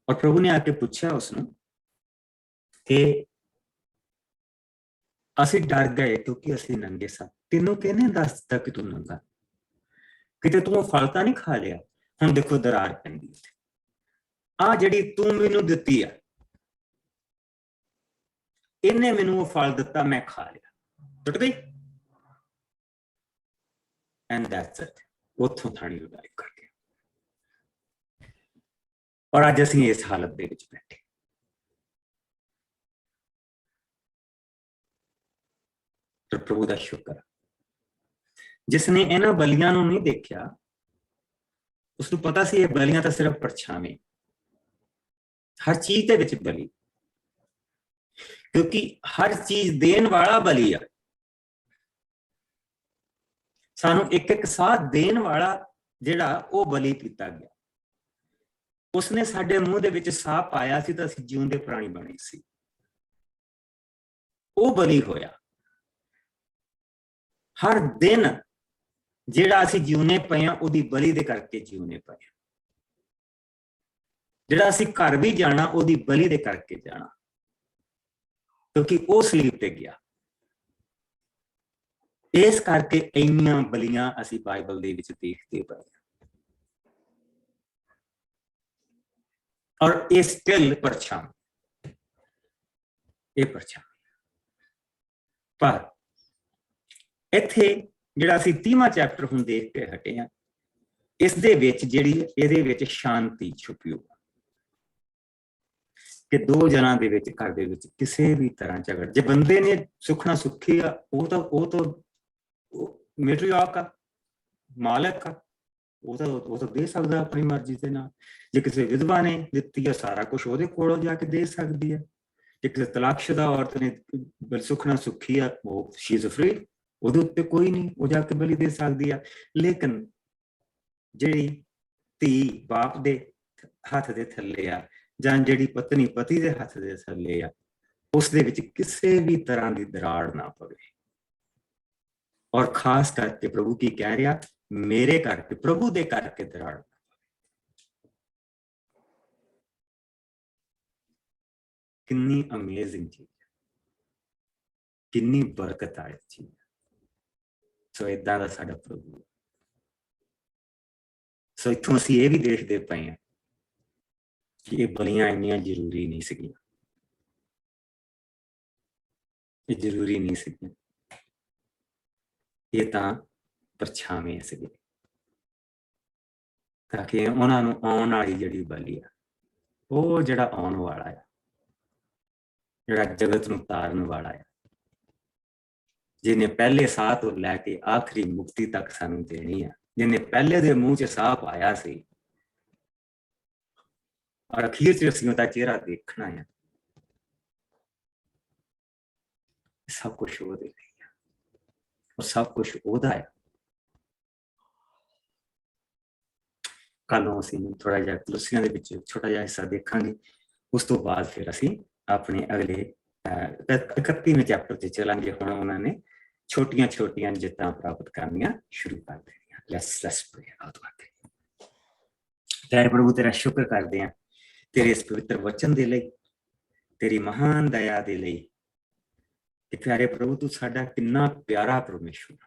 ਔਰ ਪ੍ਰਭੂ ਨੇ ਆ ਕੇ ਪੁੱਛਿਆ ਉਸਨੂੰ ਕਿ ਅਸੀਂ ਡਰ ਗਏ ਕਿਉਂਕਿ ਅਸੀਂ ਨੰਗੇ ਸਾਂ। ਤੈਨੂੰ ਕਿਹਨੇ ਦੱਸ ਦਿੱਤਾ ਕਿ ਤੂੰ ਨੰਗਾ? ਕਿਤੇ ਤੂੰ ਉਹ ਫਲ ਤਾਂ ਨਹੀਂ ਖਾ ਲਿਆ? ਹੁਣ ਦੇਖੋ ਦਰਾਰ ਪੈਂਦੀ ਹੈ। ਆ ਜਿਹੜੀ ਤੂੰ ਮੈਨੂੰ ਦਿੱਤੀ ਆ, ਇਹਨੇ ਮੈਨੂੰ ਉਹ ਫਲ ਦਿੱਤਾ, ਮੈਂ ਖਾ ਲਿਆ, ਟੁੱਟ ਗਈ। And that's it. ਉੱਥੋਂ ਥਾਣੀ ਲੜਾਈ ਕਰ ਗਿਆ। ਔਰ ਅੱਜ ਅਸੀਂ ਇਸ ਹਾਲਤ ਦੇ ਵਿੱਚ ਬੈਠੇ। ਤੇ ਪ੍ਰਭੂ ਦਾ ਸ਼ੁਕਰ, ਜਿਸਨੇ ਇਹਨਾਂ ਬਲੀਆਂ ਨੂੰ ਨਹੀਂ ਦੇਖਿਆ, ਉਸਨੂੰ ਪਤਾ ਸੀ ਇਹ ਬਲੀਆਂ ਤਾਂ ਸਿਰਫ ਪਰਛਾਵੇਂ, ਹਰ ਚੀਜ਼ ਦੇ ਵਿੱਚ ਬਲੀ, ਕਿਉਂਕਿ ਹਰ ਚੀਜ਼ ਦੇਣ ਵਾਲਾ ਬਲੀ ਆ। ਸਾਨੂੰ ਇੱਕ ਇੱਕ ਸਾਹ ਦੇਣ ਵਾਲਾ ਜਿਹੜਾ ਉਹ ਬਲੀ ਕੀਤਾ ਗਿਆ। ਉਸਨੇ ਸਾਡੇ ਮੂੰਹ ਦੇ ਵਿੱਚ ਸਾਹ ਪਾਇਆ ਸੀ ਤਾਂ ਅਸੀਂ ਜਿਉਂਦੇ ਪ੍ਰਾਣੀ ਬਣੇ ਸੀ, ਉਹ ਬਲੀ ਹੋਇਆ। ਹਰ ਦਿਨ ਜਿਹੜਾ ਅਸੀਂ ਜਿਉਣੇ ਪਏ ਆ, ਉਹਦੀ ਬਲੀ ਦੇ ਕਰਕੇ ਜਿਉਣੇ ਪਏ ਆ। ਜਿਹੜਾ ਅਸੀਂ ਘਰ ਵੀ ਜਾਣਾ, ਉਹਦੀ ਬਲੀ ਦੇ ਕਰਕੇ ਜਾਣਾ, ਕਿਉਂਕਿ ਉਹ ਸਲੀਬ ਤੇ ਗਿਆ। ਇਸ ਕਰਕੇ ਇੰਨੀਆਂ ਬਲੀਆਂ ਅਸੀਂ ਬਾਈਬਲ ਦੇ ਵਿੱਚ ਦੇਖਦੇ ਪਏ ਹਾਂ। ਔਰ ਇਹ ਸਟਿਲ ਪਰਛਾਵੇਂ, ਇਹ ਪਰਛਾਵੇਂ। ਪਰ ਇੱਥੇ ਜਿਹੜਾ ਅਸੀਂ 30ਵਾਂ ਚੈਪਟਰ ਹੁਣ ਦੇਖ ਕੇ ਹਟੇ ਹਾਂ, ਇਸ ਦੇ ਵਿੱਚ ਜਿਹੜੀ ਇਹਦੇ ਵਿੱਚ ਸ਼ਾਂਤੀ ਛੁਪੀ ਹੋਈ ਕਿ ਦੋ ਜਣਾਂ ਦੇ ਵਿੱਚ, ਘਰ ਦੇ ਵਿੱਚ ਕਿਸੇ ਵੀ ਤਰ੍ਹਾਂ ਝਗੜ, ਜੇ ਬੰਦੇ ਨੇ ਸੁਖਣਾ ਸੁਖੀ ਆ, ਉਹ ਤਾਂ ਮੈਟਰੀਆਰਕ ਆ, ਮਾਲਕ ਆ, ਉਹ ਤਾਂ ਦੇ ਸਕਦਾ ਆਪਣੀ ਮਰਜ਼ੀ ਦੇ ਨਾਲ। ਜੇ ਕਿਸੇ ਵਿਧਵਾ ਨੇ ਦਿੱਤੀ ਆ, ਸਾਰਾ ਕੁਝ ਉਹਦੇ ਕੋਲੋਂ ਜਾ ਕੇ ਦੇ ਸਕਦੀ ਹੈ। ਜੇ ਕਿਸੇ ਤਲਾਕਸ਼ੁਦਾ ਔਰਤ ਨੇ ਸੁਖਣਾ ਸੁਖੀ ਆ, ਉਹ ਸ਼ੀ ਇਜ਼ ਫ੍ਰੀ, ਉਹਦੇ ਉੱਤੇ ਕੋਈ ਨਹੀਂ, ਉਹ ਜਾ ਕੇ ਬਲੀ ਦੇ ਸਕਦੀ ਆ। ਲੇਕਿਨ ਜਿਹੜੀ ਧੀ ਬਾਪ ਦੇ ਹੱਥ ਦੇ ਥੱਲੇ ਆ, ਜਾਂ ਜਿਹੜੀ ਪਤਨੀ ਪਤੀ ਦੇ ਹੱਥ ਦੇ ਥੱਲੇ ਆ, ਉਸ ਦੇ ਵਿੱਚ ਕਿਸੇ ਵੀ ਤਰ੍ਹਾਂ ਦੀ ਦਰਾੜ ਨਾ ਪਵੇ। ਔਰ ਖਾਸ ਕਰਕੇ ਪ੍ਰਭੂ ਕੀ ਕਹਿ ਰਿਹਾ, ਮੇਰੇ ਕਰਕੇ, ਪ੍ਰਭੂ ਦੇ ਕਰਕੇ ਦਰਾੜ। ਕਿੰਨੀ ਅਮੇਜ਼ਿੰਗ ਚੀਜ਼, ਕਿੰਨੀ ਬਰਕਤ ਆਈ ਚੀਜ਼। ਸੋ ਏਦਾਂ ਦਾ ਸਾਡਾ ਪ੍ਰਭੂ। ਸੋ ਇੱਥੋਂ ਅਸੀਂ ਇਹ ਵੀ ਦੇਖਦੇ ਪਏ ਹਾਂ ਕਿ ਇਹ ਬਲੀਆਂ ਇੰਨੀਆਂ ਜ਼ਰੂਰੀ ਨਹੀਂ ਸੀਗੀਆਂ, ਇਹ ਜ਼ਰੂਰੀ ਨਹੀਂ ਸੀਗੀਆਂ, ਇਹ ਤਾਂ ਪਰਛਾਵੇਂ ਸੀਗੇ, ਤਾਂ ਕਿ ਉਹਨਾਂ ਨੂੰ ਆਉਣ ਵਾਲੀ ਜਿਹੜੀ ਬਲੀ ਆ, ਉਹ ਜਿਹੜਾ ਆਉਣ ਵਾਲਾ ਆ, ਜਿਹੜਾ ਜਗਤ ਨੂੰ ਤਾਰਨ ਵਾਲਾ ਆ, ਜਿਹਨੇ ਪਹਿਲੇ ਸਾਹ ਤੋਂ ਲੈ ਕੇ ਆਖਰੀ ਮੁਕਤੀ ਤੱਕ ਸਾਨੂੰ ਦੇਣੀ ਆ, ਜਿਹਨੇ ਪਹਿਲੇ ਦੇ ਮੂੰਹ 'ਚ ਸਾਹ ਪਾਇਆ ਸੀ ਔਰ ਅਖੀਰ 'ਚ ਅਸੀਂ ਉਹਦਾ ਚਿਹਰਾ ਦੇਖਣਾ ਆ। ਸਭ ਕੁਛ ਉਹਦੇ ਲਈ ਆ ਔਰ ਸਭ ਕੁਛ ਉਹਦਾ ਆ। ਕੱਲ ਨੂੰ ਅਸੀਂ ਥੋੜਾ ਜਿਹਾ ਕੁਲਸੀਆਂ ਦੇ ਵਿੱਚ ਛੋਟਾ ਜਿਹਾ ਹਿੱਸਾ ਦੇਖਾਂਗੇ। ਉਸ ਤੋਂ ਬਾਅਦ ਫਿਰ ਅਸੀਂ ਆਪਣੇ ਅਗਲੇ 31ਵੇਂ ਚੈਪਟਰ ਤੇ ਚਲਾਂਗੇ। ਹੁਣ ਉਹਨਾਂ ਨੇ ਛੋਟੀਆਂ ਛੋਟੀਆਂ ਜਿੱਤਾਂ ਪ੍ਰਾਪਤ ਕਰਨੀਆਂ ਸ਼ੁਰੂ ਕਰ ਦੇਣੀਆਂ। ਲੈਟਸ ਪ੍ਰੇ ਆਊਟ ਵਾਟ। ਤੇਰੇ ਪ੍ਰਭੂ ਤੇਰਾ ਸ਼ੁਕਰ ਕਰਦੇ ਹਾਂ ਤੇਰੇ ਇਸ ਪਵਿੱਤਰ ਵਚਨ ਦੇ ਲਈ, ਤੇਰੀ ਮਹਾਨ ਦਇਆ ਦੇ ਲਈ ਕਿ ਪਿਆਰੇ ਪ੍ਰਭੂ ਤੂੰ ਸਾਡਾ ਕਿੰਨਾ ਪਿਆਰਾ ਪਰਮੇਸ਼ਵਰ।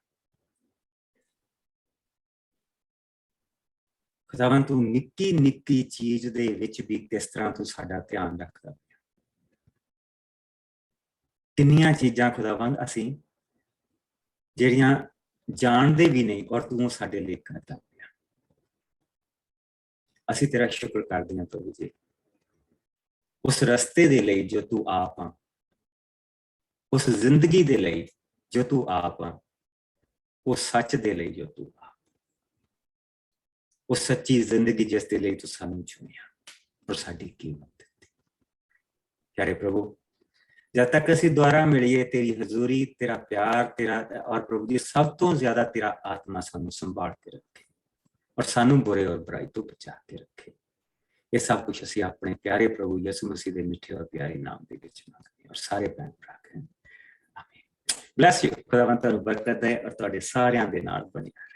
ਖੁਦਾਵੰਦ ਤੂੰ ਨਿੱਕੀ ਨਿੱਕੀ ਚੀਜ਼ ਦੇ ਵਿੱਚ ਵੀ ਕਿਸ ਤਰ੍ਹਾਂ ਤੂੰ ਸਾਡਾ ਧਿਆਨ ਰੱਖਦਾ। ਕਿੰਨੀਆਂ ਚੀਜ਼ਾਂ ਖੁਦਾਵੰਦ ਅਸੀਂ ਜਿਹੜੀਆਂ ਜਾਣਦੇ ਵੀ ਨਹੀਂ ਔਰ ਤੂੰ ਸਾਡੇ ਲਈ ਕਰਦਾ। ਅਸੀਂ ਤੇਰਾ ਸ਼ੁਕਰ ਕਰਦੇ ਹਾਂ ਪ੍ਰਭੂ ਜੀ, ਉਸ ਰਸਤੇ ਦੇ ਲਈ ਜੋ ਤੂੰ ਆਪ ਆ, ਉਸ ਜ਼ਿੰਦਗੀ ਦੇ ਲਈ ਜੋ ਤੂੰ ਆਪ ਆ, ਉਸ ਸੱਚ ਦੇ ਲਈ ਜੋ ਤੂੰ ਆ, ਉਸ ਸੱਚੀ ਜ਼ਿੰਦਗੀ ਜਿਸ ਦੇ ਲਈ ਤੂੰ ਸਾਨੂੰ ਚੁਣਿਆ ਔਰ ਸਾਡੀ ਕੀਮਤ ਦਿੱਤੀ। प्यारे प्रभु, जब तक ਅਸੀਂ ਦੁਆਰਾ ਮਿਲੀਏ ਤੇਰੀ ਹਜ਼ੂਰੀ, ਤੇਰਾ ਪਿਆਰ, ਤੇਰਾ ਔਰ ਪ੍ਰਭੂ ਜੀ ਸਭ ਤੋਂ ਜ਼ਿਆਦਾ ਤੇਰਾ ਆਤਮਾ ਸਾਨੂੰ ਸੰਭਾਲ ਕੇ ਰੱਖੇ ਔਰ ਸਾਨੂੰ ਬੁਰੇ ਔਰ ਬੁਰਾਈ ਤੋਂ ਬਚਾ ਕੇ ਰੱਖੇ। ਇਹ ਸਭ ਕੁਝ ਅਸੀਂ ਆਪਣੇ ਪਿਆਰੇ ਪ੍ਰਭੂ ਯਿਸੂ ਮਸੀਹ ਦੇ ਮਿੱਠੇ ਔਰ ਪਿਆਰੇ ਨਾਮ ਦੇ ਵਿੱਚ ਮੰਗਦੇ ਹਾਂ ਔਰ ਸਾਰੇ ਭੈਣ ਭਰਾ ਕਹਿੰਦੇ ਆਮੀਨ। Bless you. ਖੁਦਾਵੰਦ ਤੁਹਾਨੂੰ ਬਰਕਤ ਦੇ ਔਰ ਤੁਹਾਡੇ ਸਾਰਿਆਂ ਦੇ ਨਾਲ ਬਣੀ ਰਹੇ।